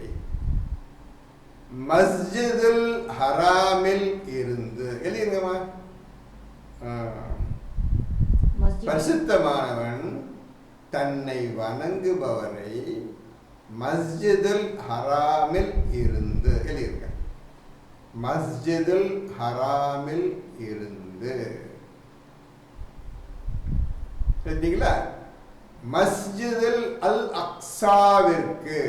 மஸ்ஜிதுல் ஹராமில் இருந்து எழுதுங்கம்மா. பரிசுத்தமானவன் தன்னை வணங்குபவரை மஸ்ஜிதுல் ஹராமில் இருந்து எழுதுங்க. மஸ்ஜிதுல் ஹராமில் இருந்து சரிங்களா? மஸ்ஜிதுல் அல் அக்ஸாவிற்கு,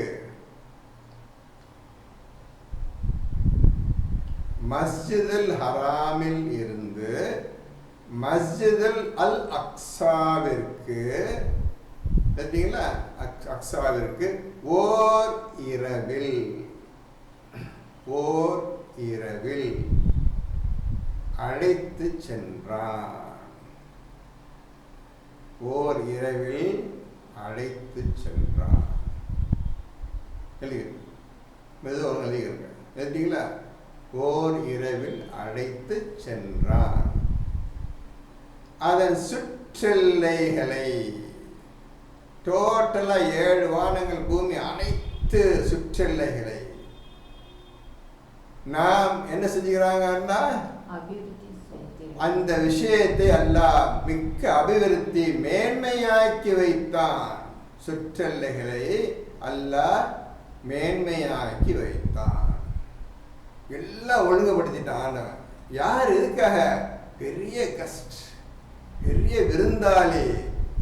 மஸ்ஜிதுல் ஹராமில் இருந்து மஸ்ஜிதுல் அல் அக்ஸாவிற்கு சரிங்களா? அக்ஸாவிற்கு ஓர் இரவில் அழைத்து சென்றான். ஓர் இரவில் அழைத்து சென்றான். எழுதுங்க, மெதுவாக எழுதுங்க. எழுதிங்களா? ஓர் இரவில் அழைத்து சென்றான். அதன் சுற்றெல்லைகளை டோட்டலா 7 வானங்கள் பூமி அனைத்து சுற்றெல்லைகளை நாம் என்ன செஞ்சுக்கிறாங்கன்னா அந்த விஷயத்தை அல்லாஹ் மிக்க அபிவிருத்தி மேன்மையாக்கி வைத்தான். சுற்றெல்லைகளை அல்லாஹ் மேன்மையாக்கி வைத்தான். எல்லாம் ஒழுங்குபடுத்திட்டான். யார் எதுக்காக? பெரிய கஸ்ட், பெரிய விருந்தாளி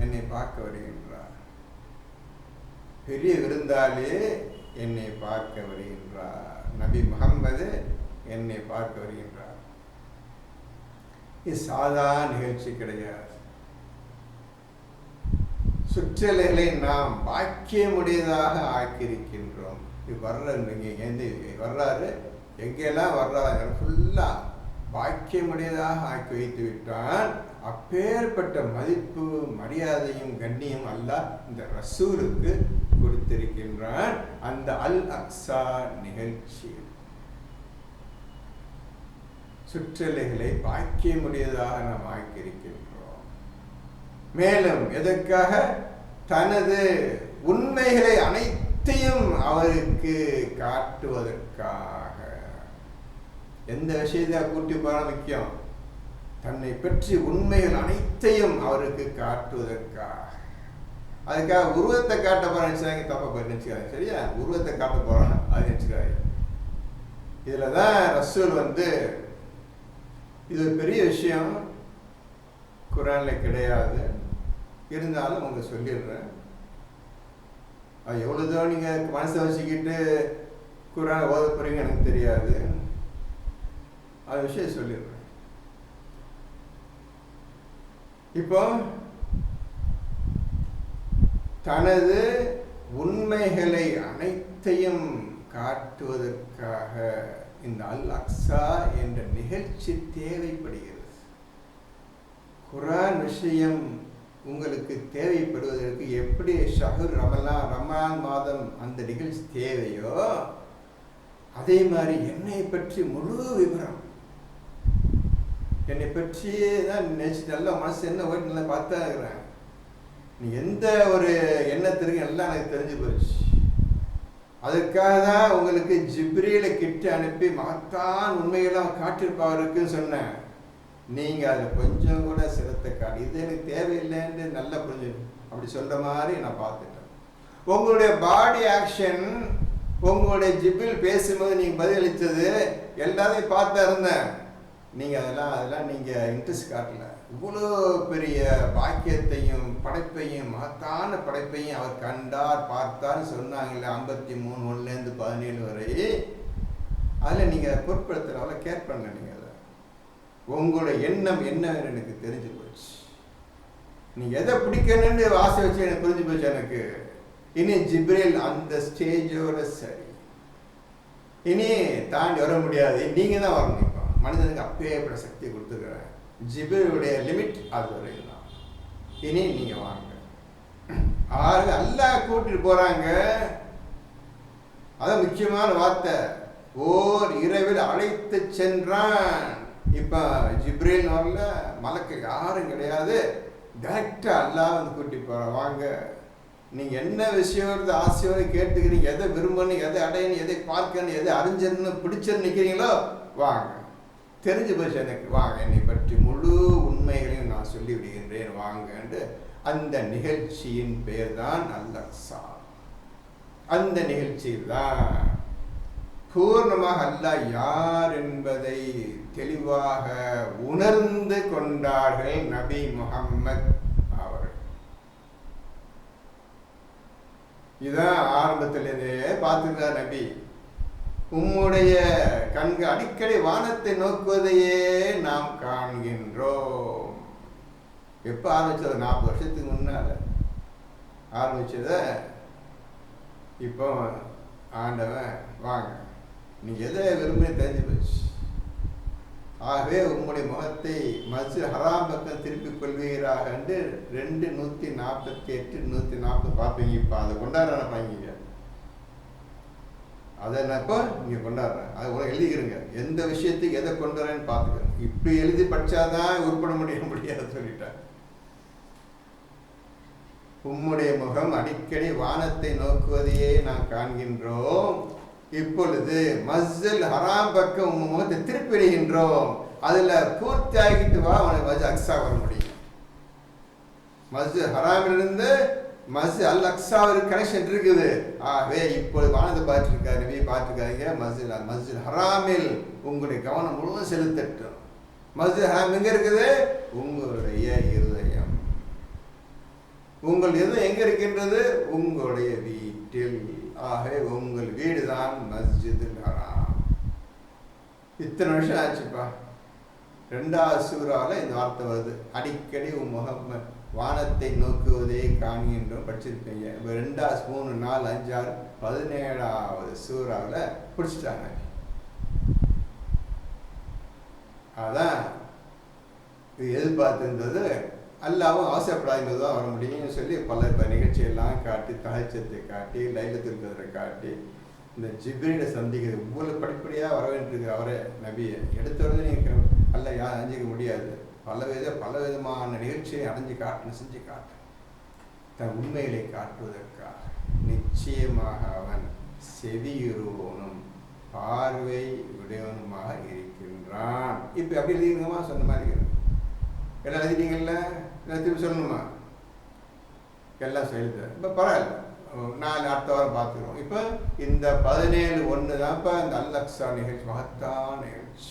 என்னை பார்க்க வருகின்றார். பெரிய விருந்தாளி என்னை பார்க்க வருகின்றார். நபி முஹம்மது என்னை பார்க்க வருகின்றார். இது சாதாரண நிகழ்ச்சி கிடையாது. சுற்றலைகளை நாம் பாக்கியமுடையதாக ஆக்கியிருக்கின்றோம். இது வர்றாரு, எங்கெல்லாம் வர்றாங்க ஃபுல்லா பாக்கியமுடையதாக ஆக்கி வைத்து விட்டான். அப்பேற்பட்ட மதிப்பு, மரியாதையும் கண்ணியம் அல்லாஹ் இந்த ரசூலுக்கு கொடுத்து வைத்திருக்கின்றான் அந்த அல் அக்ஸா நிகழ்ச்சி. சுற்றலைகளை பாக்கியமுடையதாக நாம் ஆக்கியிருக்கின்றோம். மேலும் எதற்காக? தனது உண்மைகளை அனைத்தையும் அவருக்கு காட்டுவதற்காக. எந்த விஷயத்தை கூட்டி போற முக்கியம்? தன்னை பற்றி உண்மைகள் அனைத்தையும் அவருக்கு காட்டுவதற்காக. அதுக்காக உருவத்தை காட்ட போறாங்க, தப்பா நினைச்சுக்காங்க. சரியா? உருவத்தை காட்ட போறான் அது நினைச்சுக்காங்க. இதுலதான் ரசூல் இது ஒரு பெரிய விஷயம், குரான்ல கிடையாது, இருந்தாலும் உங்க சொல்லிடுறேன். அது எவ்வளவுதான் நீங்க மனசை வச்சுக்கிட்டு குரான் ஓத போறீங்க எனக்கு தெரியாது, அது விஷயம் சொல்லிடுறேன். இப்போ தனது உண்மைகளை அனைத்தையும் காட்டுவதற்காக இந்த அல் அக்ஸா என்ற நிகழ்ச்சி தேவைப்படுகிறது. குர்ஆன் விஷயம் உங்களுக்கு தேவைப்படுவதற்கு எப்படி ஷஹர் ரமலான் மாதம் அந்த நிகழ்ச்சி தேவையோ அதே மாதிரி என்னை பற்றி முழு விவரம், என்னை பற்றியே தான் நினைச்சு நல்ல மனசு என்ன ஓட்டு நல்லா பார்த்தா இருக்கிறேன். நீ எந்த ஒரு எண்ணத்திற்கு எல்லாம் எனக்கு தெரிஞ்சு போச்சு. அதற்காக தான் உங்களுக்கு ஜிப்ரீல கிட்ட அனுப்பி மகத்தான் உண்மையெல்லாம் காட்டிருப்பாருக்குன்னு சொன்னேன். நீங்க அதில் கொஞ்சம் கூட சிரத்தை காட்டி இது எனக்கு தேவையில்லைன்னு நல்லா புரிஞ்சு அப்படி சொல்ற மாதிரி நான் பார்த்துட்டேன். உங்களுடைய பாடி ஆக்ஷன், உங்களுடைய ஜிப்ரீல் பேசும்போது நீங்க பதிலளித்தது எல்லாத்தையும் பார்த்தா இருந்தேன். நீங்க அதெல்லாம் நீங்க இன்ட்ரெஸ்ட் காட்டல. இவ்வளோ பெரிய பாக்கியத்தையும் படைப்பையும் மகத்தான படைப்பையும் அவர் கண்டார் பார்த்தார்னு சொன்னாங்கல்ல 53:1-17 வரை. அதில் நீங்கள் பொருட்படுத்தல, அவ்வளோ கேர் பண்ணல. நீங்கள் அதை உங்களோட எண்ணம் என்னன்னு எனக்கு தெரிஞ்சு போச்சு. நீங்கள் எதை பிடிக்கணும்னு ஆசை வச்சு எனக்கு புரிஞ்சு போச்சு. எனக்கு இனி ஜிப்ரீல் அந்த ஸ்டேஜோட சரி, இனி தாண்டி வர முடியாது, நீங்கள் தான் வரணும். இப்போ மனிதனுக்கு அப்பேற்பட்ட சக்தி கொடுத்துருக்குறேன். ஜிப்ரீலுடைய லிமிட் அது வரையும் தான். இனி நீங்க வாங்க. அல்லாஹ் கூட்டிட்டு போறாங்க. அதான் முக்கியமான வார்த்தை, ஓர் இரவில் அழைத்து சென்றான். இப்ப ஜிப்ரீல் வரல, மலக்கு யாரும் கிடையாது, டைரக்டா அல்லாஹ் கூட்டி போற. வாங்க, நீங்க என்ன விஷயம் ஆசையோடு கேட்டுக்கிறீங்க, எதை விரும்பணும், எதை அடையணும், எதை பார்க்கணும், எதை அறிஞ்சன்னு பிடிச்சன்னு நிற்கிறீங்களோ வாங்க, தெரிஞ்சு போச்சு எனக்கு, வாங்க, என்னை பற்றி முழு உண்மைகளையும் நான் சொல்லி விடுகின்றேன் வாங்கன்னு. அந்த நிகழ்ச்சியின் பெயர் தான் அல் அக்ஸா. அந்த நிகழ்ச்சியில் தான் பூர்ணமாக அல்லாஹ் யார் என்பதை தெளிவாக உணர்ந்து கொண்டார்கள் நபி முஹம்மத் அவர்கள். இதான் ஆரம்பத்திலிருந்தே பார்த்துருக்கார் நபி. உம்முடைய கண்கள் அடிக்கடி வானத்தை நோக்குவதையே நாம் காண்கின்றோம். எப்போ ஆரம்பிச்சது? 40 வருஷத்துக்கு முன்னால ஆரம்பிச்சத. இப்போ ஆண்டவன் வாங்க, நீ எதை விரும்பி தெரிஞ்சு போச்சு. ஆகவே உம்முடைய முகத்தை மஸ்ஜித் ஹராம் பக்கம் திருப்பிக் கொள்வீராக என்று 2:148 140 பார்ப்பீங்க. இப்போ அதை கொண்டாடுறாங்க. அதை நான் இப்போ நீங்கள் கொண்டாடுறேன். அதை கூட எழுதிக்கிறேங்க. எந்த விஷயத்துக்கு எதை கொண்டு வரேன்னு பார்த்துக்கிறேன். இப்படி எழுதி படித்தாதான் உருப்பட முடியாது சொல்லிட்டேன். உம்முடைய முகம் அடிக்கடி வானத்தை நோக்குவதையே நாம் காண்கின்றோம். இப்பொழுது மஸ்ஜித் ஹராம் பக்கம் உங்க முகத்தை திருப்பிடுகின்றோம். அதில் பூர்த்தி ஆகிட்டு வா, உனக்கு மஸ்ஜித் அக்ஸா வர முடியும். மஸ்ஜித் ஹராமிலிருந்து மஸ்ஜித் அல் அக்ஸாவிற்கு கனெக்ஷன் இருக்குது. ஆகவே இப்பொழுது வானத்தை பார்த்துருக்காரு, நபியை பார்த்துருக்காங்க. மஸ்ஜித் ஹராமில் உங்களுடைய கவனம் முழுவதும் செலுத்தட்டும். மஸ்ஜித் ஹராம் எங்க இருக்குது? உங்களுடைய இருதயம். உங்கள் இருதயம் எங்க இருக்கின்றது? உங்களுடைய வீட்டில். ஆகவே உங்கள் வீடு தான் மஸ்ஜித் ஹராம். இத்தனை வருஷம் ஆச்சுப்பா. 2வது சூறாவில் இந்த வார்த்தை வருது, அடிக்கடி உன் முகம் வானத்தை நோக்குவதை காண்கின்றோம். படிச்சிருப்பீங்க. இப்போ 2, 3, 4, 5, 6, 17வது சூறாவில் பிடிச்சிட்டாங்க. அதான் இது எதிர்பார்த்திருந்தது. அல்லாவும் அவசரப்படாது தான் வர முடியும்னு சொல்லி பல நிகழ்ச்சியெல்லாம் காட்டி, தஹஜ்ஜத்தை காட்டி, லைலத்துல் கத்ரை காட்டி, இந்த ஜிப்ரீலை சந்திக்கிறது இவ்வளோ படிப்படியாக வர வேண்டியிருக்கு. அவரை நபியை எடுத்த உடனே நீங்கள் அல்ல யாரும் அடைஞ்சிக்க முடியாது. பல விதமான நிகழ்ச்சியை செஞ்சு காட்டு தன் உண்மைகளை காட்டுவதற்காக. நிச்சயமாக அவன் செவியுறுவோனும் பார்வை உடையவனுமாக இருக்கின்றான். இப்போ அப்படி எழுதிங்கம்மா, சொன்ன மாதிரி எல்லாம் எழுதிட்டீங்கல்ல, திருப்பி சொல்லணுமா? எல்லாம் சொல்லுது. இப்போ பரவாயில்ல, 4 அடுத்த வாரம் பார்த்துக்கிறோம். இப்போ இந்த 17:1 தான் இப்போ இந்த அல்-அக்ஸா நிகழ்ச்சி, மகத்தான நிகழ்ச்சி.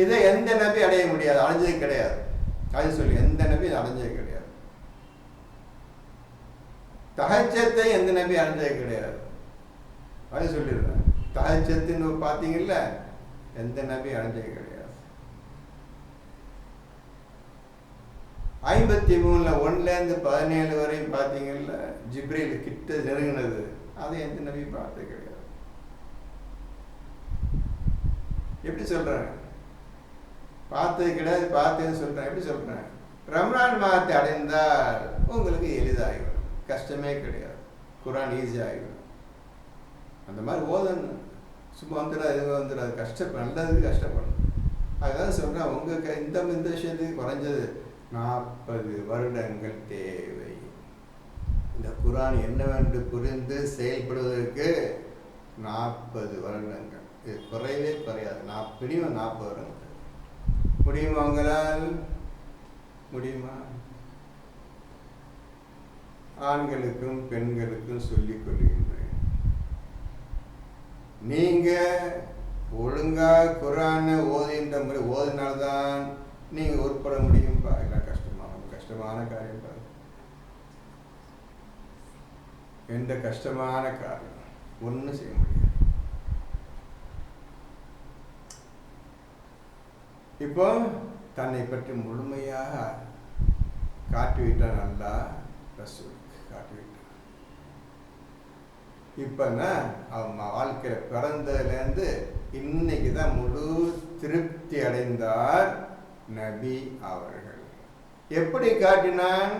இதை எந்த நபி அடைய முடியாது, அடைஞ்சது கிடையாது. அது சொல்லி எந்த நபி அடைஞ்சது கிடையாது. தஹஜ்ஜத்தை எந்த நபி அடைஞ்சது கிடையாது. அது சொல்லிடுறேன். தஹஜ்ஜத்துன்னு பார்த்தீங்கல்ல, எந்த நபி அடைஞ்சது கிடையாது. 53 1லேருந்து 17 வரையும் பார்த்தீங்கல்ல, ஜிப்ரீல் கிட்ட நெருங்கினது, அதை எந்த நபி பார்த்தது கிடையாது. எப்படி சொல்றேன்? பார்த்தது கிடையாது, பார்த்தேன்னு சொல்றேன். எப்படி சொல்றேன்? ரம்ஜான் மாதத்தை அடைந்தால் உங்களுக்கு எளிதாகிவிடும், கஷ்டமே கிடையாது, குரான் ஈஸியாகிவிடும். அந்த மாதிரி ஓதணும், சும்மா வந்துடாது, எதுவும் வந்துடாது, நல்லதுக்கு கஷ்டப்படணும். அதுதான் சொல்றேன், உங்க இந்த விஷயத்துக்கு குறைஞ்சது 40 வருடங்கள் தேவை. இந்த குரான் என்னவென்று புரிந்து செயல்படுவதற்கு 40 வருடங்கள். இது குறையவே குறையாது. மினிமம் 40 வருடங்கள். முடியுமா உங்களால்? முடியுமா? ஆண்களுக்கும் பெண்களுக்கும் சொல்லிக் கொள்கின்றேன், நீங்க ஒழுங்கா குரானை ஓதுகின்ற முறை ஓதினால்தான் நீங்க உட்பட முடியும்பா. எல்லாம் கஷ்டமான காரியம் பாரு. எந்த கஷ்டமான காரியம் ஒன்றும் செய்ய முடியாது. இப்போ தன்னை பற்றி முழுமையாக காட்டிவிட்டான் அல்லாஹ், ரசூலுக்கு காட்டிவிட்டான். இப்போன்னா அவன் வாழ்க்கையில் பிறந்ததுலேருந்து இன்னைக்கு தான் முழு திருப்தி அடைந்தார் நபி அவர்கள். எப்படி காட்டினான்?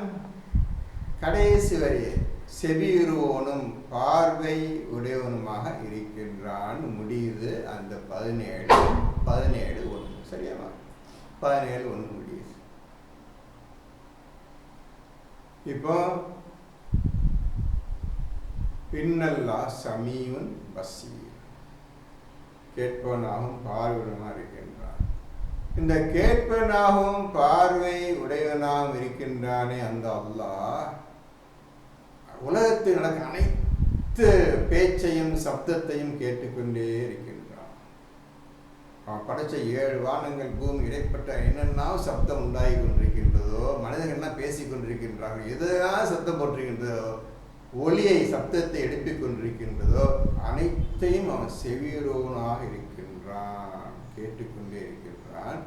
கடைசி வரையே செவியுறுவோனும் பார்வை உடையவனுமாக இருக்கின்றான் முடியுது. அந்த 17:1 சரியாமா? 17:1 முடியுது. இப்போ இன்னல்லாஹ் சமீஉன் பஸீர், கேட்பவனாகவும் பார்வையுடனாக இருக்கின்றான். இந்த கேட்பவனாகவும் பார்வை உடையவனாகவும் இருக்கின்றானே அந்த அல்லாஹ், உலகத்தில் நடக்கும் அனைத்து பேச்சையும் சப்தத்தையும் கேட்டுக்கொண்டே இருக்கின்றான். அவன் படைச்ச 7 வானங்கள் பூமி இடைப்பட்ட என்னென்ன சப்தம் உண்டாகி கொண்டிருக்கின்றதோ, மனிதர்கள்லாம் பேசிக் கொண்டிருக்கின்றார்கள், எதெல்லாம் சப்தம் போட்டிருக்கின்றதோ, ஒலியை சப்தத்தை எழுப்பிக் கொண்டிருக்கின்றதோ அனைத்தையும் அவன் செவியுறவனாக இருக்கின்றான், கேட்டுக்கொண்டே இருக்கின்றான்.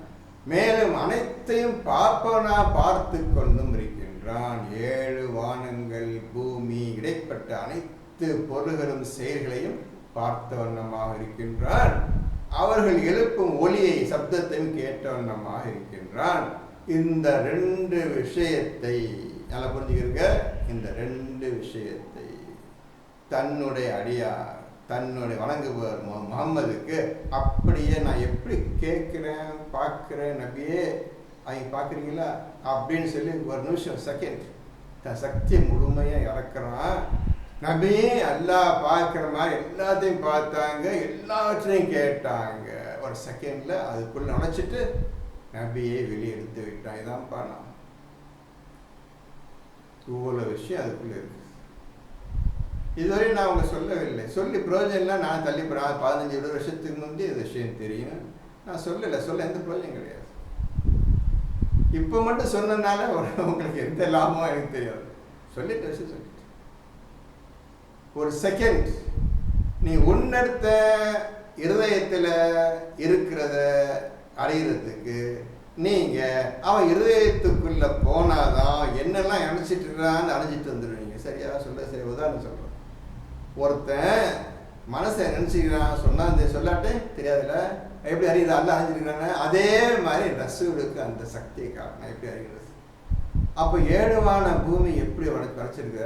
மேலும் அனைத்தையும் பார்ப்பவனா பார்த்து கொண்டும் இருக்கின்றான். 7 வானங்கள் பூமி இடைப்பட்ட அனைத்து பொருள்களும் செயல்களையும் பார்த்த வண்ணமாக இருக்கின்றான். அவர்கள் எழுப்பும் ஒலியை சப்தத்தையும் கேட்ட வண்ணமாக இருக்கின்றான். இந்த 2 விஷயத்தை நல்லா புரிஞ்சுக்கிறீங்க. இந்த 2 விஷயத்தை தன்னுடைய அடியார், தன்னுடைய வணங்குபவர் முகம்மதுக்கு அப்படியே நான் எப்படி கேட்குறேன் பார்க்குறேன், நபியே அவங்க பார்க்குறீங்களா அப்படின்னு சொல்லி ஒரு நிமிஷம் செகண்ட் தன் சக்தியை முழுமையாக இறக்குறான். நபியே அல்லாஹ் பார்க்குற மாதிரி எல்லாத்தையும் பார்த்தாங்க, எல்லாவற்றையும் கேட்டாங்க. ஒரு செகண்டில் அதுக்குள்ளே நினச்சிட்டு நபியை வெளியே எடுத்து விட்டான். இதான் பண்ணான். இவ்வளோ விஷயம் அதுக்குள்ளே இருக்குது. இதுவரை நான் அவங்க சொல்லவில்லை, சொல்லி பிரயோஜனம். நான் தள்ளி 15-20 வருஷத்துக்கு முந்தைய இந்த விஷயம் தெரியும், நான் சொல்லலை. சொல்ல எந்த பிரயோஜனம் கிடையாது. இப்போ மட்டும் சொன்னதுனால உங்களுக்கு எந்த லாபமும் எனக்கு தெரியாது. சொல்லிட்டு விஷயம் சொல்லிட்டு ஒரு செகண்ட் நீ உன்னடுத்த இருதயத்தில் இருக்கிறத அறிகிறதுக்கு நீங்கள் அவன் இருதயத்துக்குள்ளே போனாதான் என்னெல்லாம் நினச்சிட்டு இருக்கிறான்னு அணைஞ்சிட்டு வந்துடுவீங்க. சரியா சொல்ல? சரி, உதாரணம் சொல்கிறேன். ஒருத்தன் மனசை நினச்சிக்கிறான், சொன்னா சொல்லாட்டே தெரியாதுல்ல, எப்படி அறியுது? அல்ல அணைஞ்சிருக்கிறானே. அதே மாதிரி ரசூலுக்கு அந்த சக்தியை காட்டணும். எப்படி அறிகிறது? அப்போ ஏழுவான பூமி எப்படி உனக்கு கிடைச்சிருக்க?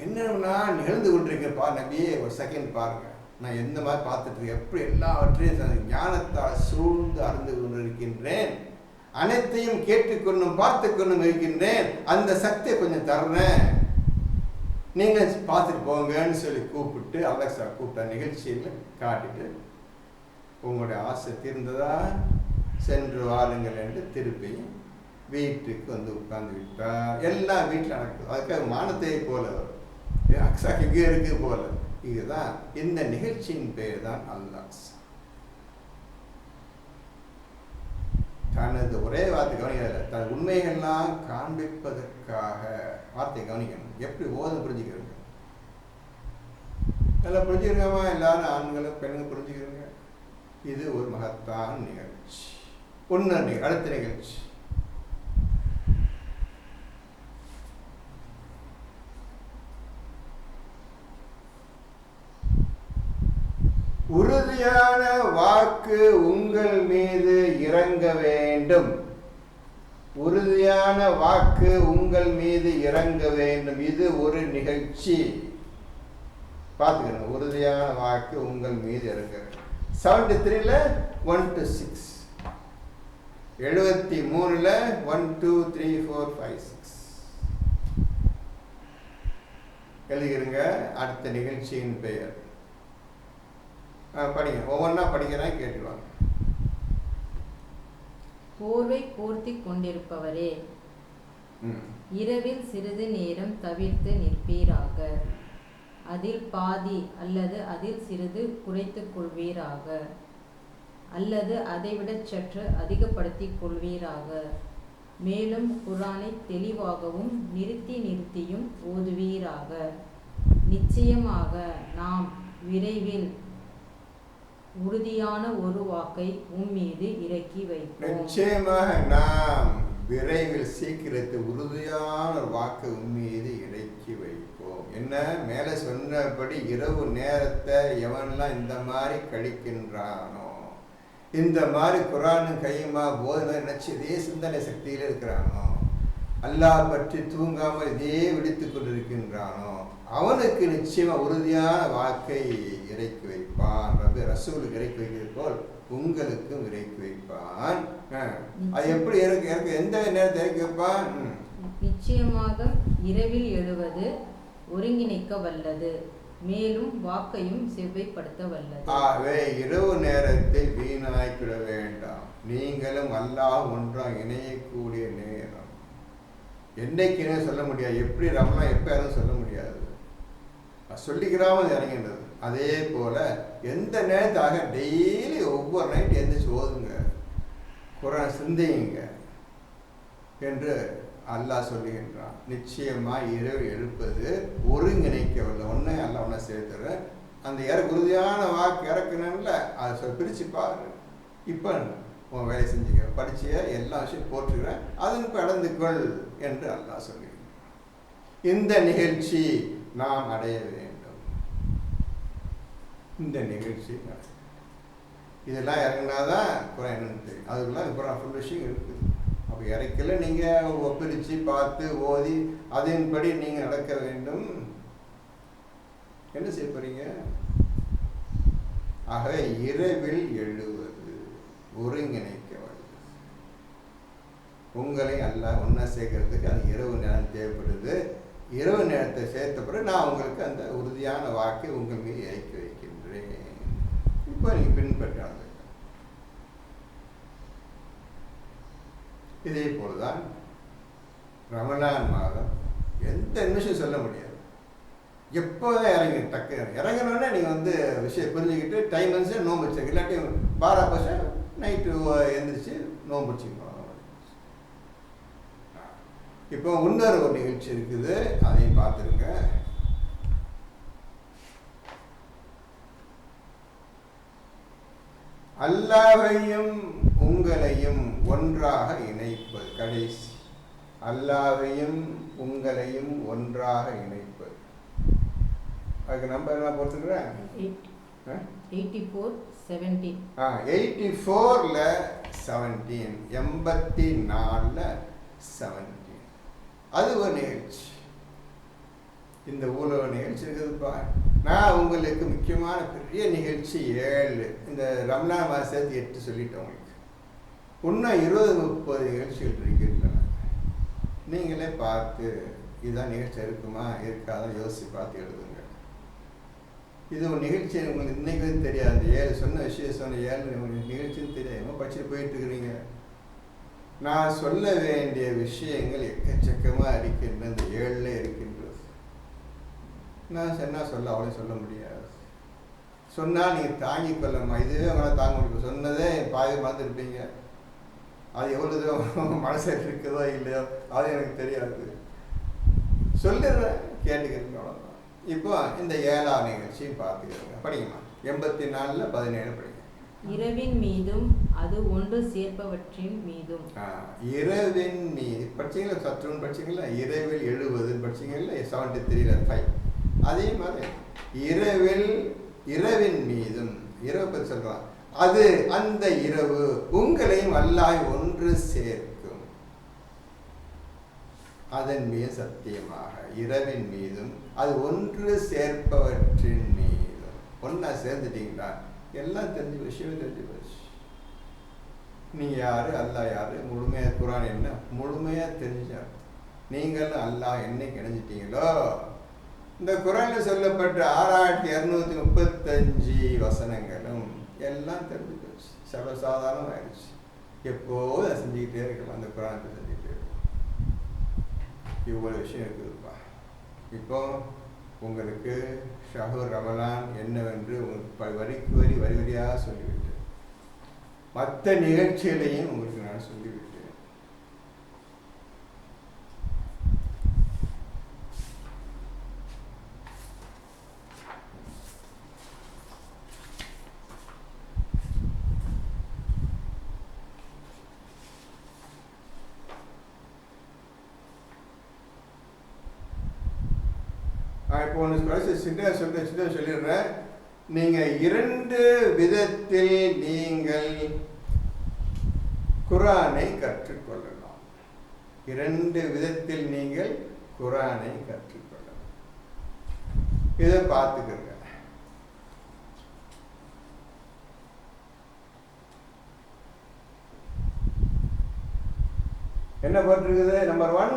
என்னன்னா நிகழ்ந்து கொண்டிருக்கப்பா நபியே, ஒரு செகண்ட் பாருங்க, நான் எந்த மாதிரி பார்த்துட்டு இருக்கேன், எப்படி எல்லாவற்றையும் ஞானத்தால் சூழ்ந்து அறிந்து கொண்டிருக்கின்றேன், அனைத்தையும் கேட்டுக்கொண்டும் பார்த்து கொண்டும் இருக்கின்றேன், அந்த சக்தியை கொஞ்சம் தர்றேன், நீங்கள் பார்த்துட்டு போங்கன்னு சொல்லி கூப்பிட்டு அலெக்சா கூப்பிட்ட நிகழ்ச்சியில் காட்டிட்டு, உங்களுடைய ஆசை தீர்ந்ததா, சென்று வாருங்கள் என்று திருப்பி வீட்டுக்கு வந்து உட்கார்ந்து விட்டா. எல்லாம் வீட்டில் நடக்குது. அதுக்காக மானத்தை போல வரும், அக்ஸா இங்கே இருக்கு போல. இதுதான் இந்த நிகழ்ச்சியின் பெயர் தான் அல்லாஹ். தனது ஒரே வார்த்தை கவனிக்கல, தன் உண்மைகள்லாம் காண்பிப்பதற்காக. வார்த்தை கவனிக்கணும், எப்படி ஓத புரிஞ்சுக்கிறீங்க, நல்லா புரிஞ்சுக்கிறோமா? எல்லாரும் ஆண்களும் பெண்களும் புரிஞ்சுக்கிறீங்க. இது ஒரு மகத்தான நிகழ்ச்சி. அடுத்த நிகழ்ச்சி உறுதியான வாக்கு உங்கள் மீது இறங்க வேண்டும். உறுதியான வாக்கு உங்கள் மீது இறங்க வேண்டும். இது ஒரு நிகழ்ச்சி. பார்த்துக்கணும், உறுதியான வாக்கு உங்கள் மீது இறங்க வேண்டும். 73ல 1 to 6, 73ல 1 2 3 4 5 6 எழுதிக்கிறங்க. அடுத்த நிகழ்ச்சியின் பெயர் படிங்க, ஒவ்வொன்றா படிக்கிறேன், கேட்டுவாங்க. போர்வை போர்த்தி கொண்டிருப்பவரே, இரவில் சிறிது நேரம் தவிர்த்து நிற்பீராக, அதில் பாதி அல்லது அதில் சிறிது குறைத்துக் கொள்வீராக, அல்லது அதைவிட சற்று அதிகப்படுத்திக் கொள்வீராக. மேலும் குர்ஆனை தெளிவாகவும் நிறுத்தியும் ஓதுவீராக. நிச்சயமாக நாம் விரைவில் உறுதியான ஒரு வாக்கை உம்மீது இறக்கி வைப்போம். நிச்சயமாக நாம் விரைவில் சீக்கிரத்தில் உறுதியான ஒரு வாக்கை உம்மீது இறக்கி வைப்போம். என்ன மேலே சொன்னபடி இரவு நேரத்தை எவன்லாம் இந்த மாதிரி கழிக்கின்றானோ, இந்த மாதிரி குர்ஆனும் கையுமா போதனை நினைச்சு இதே சிந்தனை சக்தியில் இருக்கிறானோ, அல்லாஹ் பற்றி தூங்காமல் இதே விடுத்துக் கொண்டிருக்கின்றானோ, அவனுக்கு நிச்சயமா உறுதியான வாக்கை இறக்கி வைப்பான். ரசூலுக்கு இறக்கி வைக்கிறது போல் உங்களுக்கும் இறக்கி வைப்பான். அது எப்படி இறக்க எந்த நேரத்தை இறக்கி வைப்பான்? நிச்சயமாக இரவில் எழுவது ஒருங்கிணைக்க வல்லது, மேலும் வாக்கையும் செவ்வைப்படுத்த வல்லது. ஆகவே இரவு நேரத்தை வீணாக்கிட வேண்டாம். நீங்களும் அல்லாஹ் ஒன்றாக இணையக்கூடிய நேரம். என்னைக்குன்னு சொல்ல முடியாது, எப்படி ரமலான் எப்போ யாரும் சொல்ல முடியாது, சொல்லிக்கிறாம இறங்கின்றது. அதே போல எந்த நேரத்தாக டெய்லி ஒவ்வொரு நைட் எந்திரிச்சு ஓதுங்க, குர்ஆன் சிந்தியுங்க என்று அல்லாஹ் சொல்லுகின்றான். நிச்சயமா இரவு எழுப்பது ஒருங்கிணைக்கவில்லை, ஒன்னே அல்லாஹ் ஒன்றா சேர்த்துற அந்த உறுதியான வாக்கு இறக்கணும்ல, அதை பிரிச்சு பாரு. இப்போ உன் வேலை செஞ்சுக்க, படிச்சிய எல்லா விஷயம் போட்டுக்கிறேன், அதன் கடந்துக்கொள் என்று அல்லாஹ் சொல்லுகின்றான். இந்த நிகழ்ச்சி நாம் அடைய வேண்டும். இந்த நிகழ்ச்சி இதெல்லாம் இறங்கினாதான் குரான் என்னன்னு தெரியும். அதுக்கெல்லாம் குரான் ஃபுல் விஷயம் இருக்குது. அப்போ இறக்கல நீங்கள் ஒப்பிரிச்சு பார்த்து ஓதி அதன்படி நீங்கள் நடக்க வேண்டும். என்ன செய்ய போறீங்க? ஆகவே இரவில் எழுவது ஒருங்கிணைக்க வல்லது. உங்களை அல்லாஹ் ஒன்றா சேர்க்கறதுக்கு அது இரவு நேரம் தேவைப்படுது. இரவு நேரத்தை சேர்த்த பிறகு நான் உங்களுக்கு அந்த உறுதியான வாக்கை உங்கள் மீது இறக்கி வைக்கின்றேன். இப்போ நீங்கள் பின்பற்றாங்க. இதே போலதான் ரமலான் மாதம் எந்த நிமிஷம் சொல்ல முடியாது, எப்போதான் இறங்கி டக்கு இறங்கினோடனே நீங்கள் விஷயம் புரிஞ்சுக்கிட்டு டைம் வந்து நோம்பு வச்சுக்க, இல்லாட்டி பாராபட்சம் நைட்டு எழுந்திரிச்சு நோம்பு வச்சுக்கணும். இப்போ இன்னொரு ஒரு நிகழ்ச்சி இருக்குது, அதையும் பார்த்துருங்க. அல்லாஹ்வையும் உங்களையும் ஒன்றாக இணைப்பது. கடைசி, அல்லாஹ்வையும் உங்களையும் ஒன்றாக இணைப்பது. அதுக்கு நம்பர் என்ன போட்டுக்கிறேன்? 84:17. 84ல 17, 84ல 17. அது ஒரு நிகழ்ச்சி. இந்த உலக நிகழ்ச்சி இருக்குதுப்பா. நான் உங்களுக்கு முக்கியமான பெரிய நிகழ்ச்சி 7, இந்த ரம்லான் மாதத்து 8 சொல்லிட்டேன் உங்களுக்கு. இன்னும் 20-30 நிகழ்ச்சிகள் இருக்கின்றன. நீங்களே பார்த்து இதுதான் நிகழ்ச்சி இருக்குமா இருக்காதான் யோசித்து பார்த்து எழுதுங்க. இது ஒரு நிகழ்ச்சி உங்களுக்கு இன்னைக்கு தெரியாது. அந்த 7 சொன்ன விஷயம் சொன்ன 7 உங்களுக்கு நிகழ்ச்சின்னு தெரியாமல் படிச்சுட்டு போயிட்டு இருக்கிறீங்க. நான் சொல்ல வேண்டிய விஷயங்கள் எக்கச்சக்கமாக இருக்கின்ற இந்த 7ல் இருக்கின்றது. நான் சொன்னால் சொல்ல அவ்வளோ சொல்ல முடியாது. சொன்னால் நீங்கள் தாங்கிக் கொள்ளமா, இதுவே அவங்களால தாங்க முடியும். சொன்னதே பாதி மறந்துருப்பீங்க. அது எவ்வளோ தூரம் மனசில் இருக்குதோ இல்லையோ அது எனக்கு தெரியாது. சொல்லிடுறேன், கேட்டுக்கிறீங்க, அவ்வளோதான். இப்போ இந்த 7ஆம் நிகழ்ச்சியும் பார்த்துக்கிறோங்க. படிங்கம்மா. 84:17 படிங்க. இரவின் மீதும் அது ஒன்று சேர்ப்பவற்றின் மீதும். இரவின் மீது படிச்சீங்களா? சற்றுன்னு படிச்சீங்களா? இரவில் 70 படிச்சீங்களா? 73:5. அதே மாதிரி இரவின் மீதும் இரவு பற்றி சொல்றான். அது அந்த இரவு உங்களையும் அல்லாஹ் ஒன்று சேர்க்கும். அதன் மீது சத்தியமாக இரவின் மீதும் அது ஒன்று சேர்ப்பவற்றின் மீதும். ஒன்னா சேர்ந்துட்டீங்களா எல்லாம் தெரிஞ்ச விஷயம் தெரிஞ்சு போச்சு. நீங்க யாரு, அல்லாஹ் யாரு, முழுமையா குர்ஆன் என்ன முழுமையா தெரிஞ்சா நீங்கள் அல்லாஹ் என்னைக்கு இணைஞ்சிட்டீங்களோ இந்த குர்ஆனில் சொல்லப்பட்ட 6235 வசனங்களும் எல்லாம் தெரிஞ்சு போச்சு. சர்வசாதாரணம் ஆயிடுச்சு. எப்போது அதை செஞ்சுக்கிட்டே இருக்கலாம். அந்த குர்ஆனை செஞ்சுக்கிட்டே இருக்கலாம். இவ்வளோ விஷயம் இருக்குதுப்பா. இப்போ உங்களுக்கு ஷஹர் ரமலான் என்னவென்று வரிக்கு வரி வரியாக சொல்லிவிட்டு மற்ற நிகழ்ச்சிகளையும் உங்களுக்கு நான் சொல்லிவிட்டேன். இப்போ ஒன்று சொல்லிடுறேன். நீங்கள் 2 விதத்தில் நீங்கள் குர்ஆனை கற்றுக்கொள்ளலாம். 2 விதத்தில் நீங்கள் குர்ஆனை கற்றுக்கொள்ளலாம். இதை பார்த்துக்கங்க. என்ன போட்டிருக்குது? நம்பர் 1,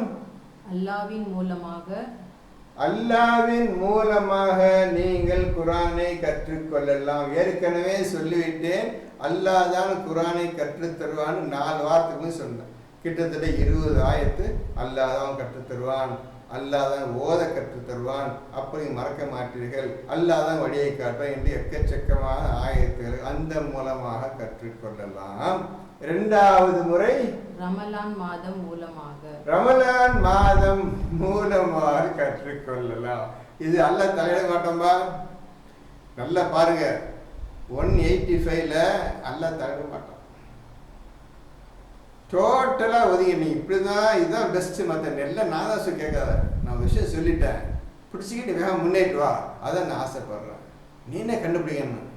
அல்லாஹ்வின் மூலமாக நீங்கள் குர்ஆனை கற்றுக்கொள்ளலாம். ஏற்கனவே சொல்லிவிட்டேன், அல்லாஹ் தான் குர்ஆனை கற்றுத் தருவான்னு 4 வாரத்துக்கு சொன்னேன். கிட்டத்தட்ட 20 ஆயத்து அல்லாஹ் தான் கற்றுத் தருவான், அல்லாஹ் தான் ஓத கற்றுத் தருவான், அப்படி மறக்க மாட்டீர்கள், அல்லாஹ் தான் வழியை காட்டுவான் என்று எக்கச்சக்கமான ஆயத்துகள் அந்த மூலமாக கற்றுக்கொள்ளலாம். 2வது முறை ரமலான் மாதம் மூலமாக கற்றுக்கொள்ளலாம். இது அல்லாஹ் தலையிட மாட்டோம்பா. நல்லா பாருங்க, 185ல அல்லாஹ் தலையிட மாட்டோம். டோட்டலா ஒதுங்கி நீ இப்படிதான் இதுதான் பெஸ்ட். மற்ற எல்லாம் நான் தான் கேட்காத, நான் விஷயம் சொல்லிட்டேன், பிடிச்சிக்கிட்டு வேக முன்னேற்று வா, அதான் நான் ஆசைப்படுறேன். நீ என்ன கண்டுபிடிக்கணும்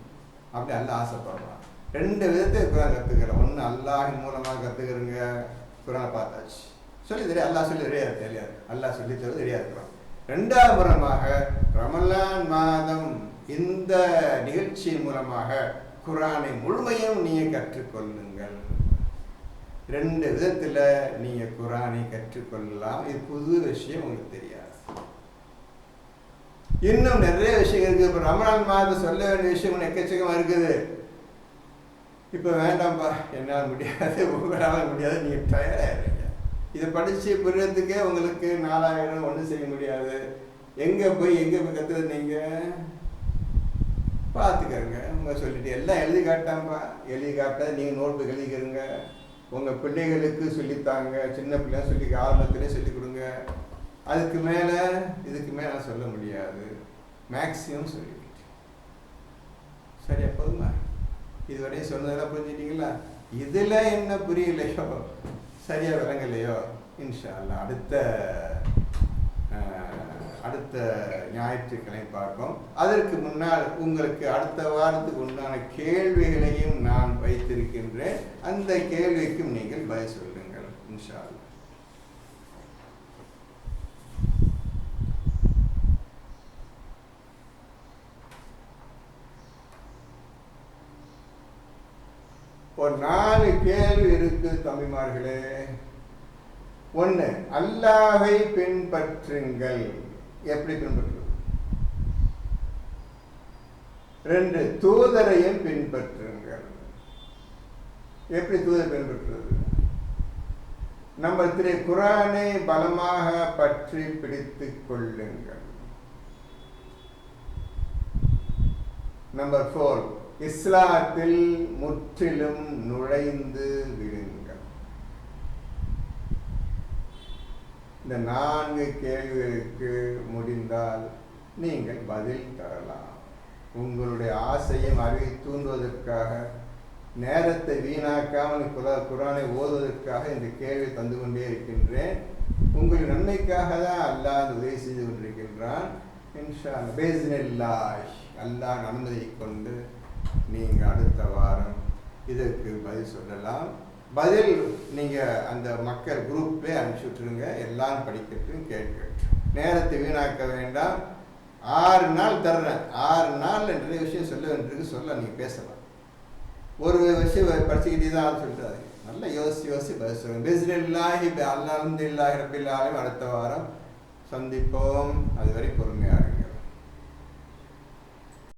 அப்படி அல்லாஹ் ஆசைப்படுறான். 2 விதத்தை குர்ஆன் கற்றுக்கிறேன். 1 அல்லாஹின் மூலமாக கற்றுக்கிறேங்க, குர்ஆனை பார்த்தாச்சு. சொல்லி தெரியாது, அல்லாஹ் சொல்லி தெரியாது, அல்லாஹ் சொல்லி தருவது தெரியாது. 2வது மூலமாக ரமலான் மாதம் இந்த நிகழ்ச்சியின் மூலமாக குர்ஆனை முழுமையும் நீங்கள் கற்றுக்கொள்ளுங்கள். 2 விதத்தில் நீங்கள் குர்ஆனை கற்றுக்கொள்ளலாம். இது புது விஷயம், உங்களுக்கு தெரியாது. இன்னும் நிறைய விஷயம் இருக்குது. இப்போ ரமலான் மாதம் சொல்ல வேண்டிய விஷயம் எக்கச்சக்கமாக இருக்குது. இப்போ வேண்டாம்ப்பா, என்னால் முடியாது, உங்களால் முடியாது, நீங்கள் டயர்டாகிடுறீங்க. இதை படித்து புரியறதுக்கே உங்களுக்கு 4000 ஒன்றும் செய்ய முடியாது. எங்கே போய் கற்றுறது நீங்கள் பார்த்துக்கருங்க. உங்கள் சொல்லிட்டு எல்லாம் எழுதி காட்டாம்பா, எழுதி காட்ட நீங்கள் நோட் புக் எழுதிக்கிறங்க. உங்கள் பிள்ளைகளுக்கு சொல்லித்தாங்க, சின்ன பிள்ளைங்க சொல்லி ஆரம்பத்திலே சொல்லிக் கொடுங்க. இதுக்கு மேலே நான் சொல்ல முடியாது. மேக்ஸிமம் சொல்லிவிட்டு சரியா போதுமா? இதுவரையும் சொன்னதெல்லாம் புரிஞ்சுட்டீங்களா? இதில் என்ன புரியலையோ, சரியா விளங்கலையோ, இன்ஷா அல்லாஹ் அடுத்த ஞாயிற்றுக்கிழமை பார்ப்போம். அதற்கு முன்னால் உங்களுக்கு அடுத்த வாரத்துக்கு உண்டான கேள்விகளையும் நான் வைத்திருக்கின்றேன். அந்த கேள்விக்கும் நீங்கள் பதில் சொல்லுங்கள் இன்ஷா அல்லாஹ். ஒரு 4 கேள்வி இருக்கு தம்பிமார்களே. 1, அல்லாஹ்வை பின்பற்றுங்கள். எப்படி பின்பற்றுவது? 2, தூதரையும் பின்பற்றுங்கள். எப்படி தூதரை பின்பற்றுவது? நம்பர் 3, குர்ஆனை பலமாக பற்றி பிடித்துக் கொள்ளுங்கள். நம்பர் 4, இஸ்லாத்தில் முற்றிலும் நுழைந்து விடுங்கள். இந்த 4 கேள்விகளுக்கு முடிந்தால் நீங்கள் பதில் தரலாம். உங்களுடைய ஆசையும் அறிவை தூண்டுவதற்காக, நேரத்தை வீணாக்காமல் குர்ஆனை ஓதுவதற்காக இந்த கேள்வி தந்து கொண்டே இருக்கின்றேன். உங்கள் நன்மைக்காக தான் அல்லாஹ் உதவி செய்து கொண்டிருக்கின்றான். இன்ஷா அல்லாஹ் அல்லாஹ் அனுமதியை கொண்டு நீங்கள் அடுத்த வாரம் இதற்கு பதில் சொல்லலாம். பதில் நீங்கள் அந்த மக்கள் குரூப்பே அனுப்பிச்சி விட்டுருங்க. எல்லாம் படிக்கட்டும், கேட்கட்டும். நேரத்தை வீணாக்க வேண்டாம். 6 நாள் தர்றேன். 6 நாள் நிறைய விஷயம் சொல்ல வேண்டியிருக்கு. சொல்ல நீங்கள் பேசலாம். ஒரு விஷயம் படிச்சுக்கிட்டே தான் சொல்லிட்டு நல்லா யோசிச்சு பதில் சொல்லுங்கள். பிஸ்மில்லாஹி அல்ஹம்துலில்லாஹி ரப்பில் ஆலமீன். அடுத்த வாரம் சந்திப்போம். அதுவரை பொறுமையாக இருங்க.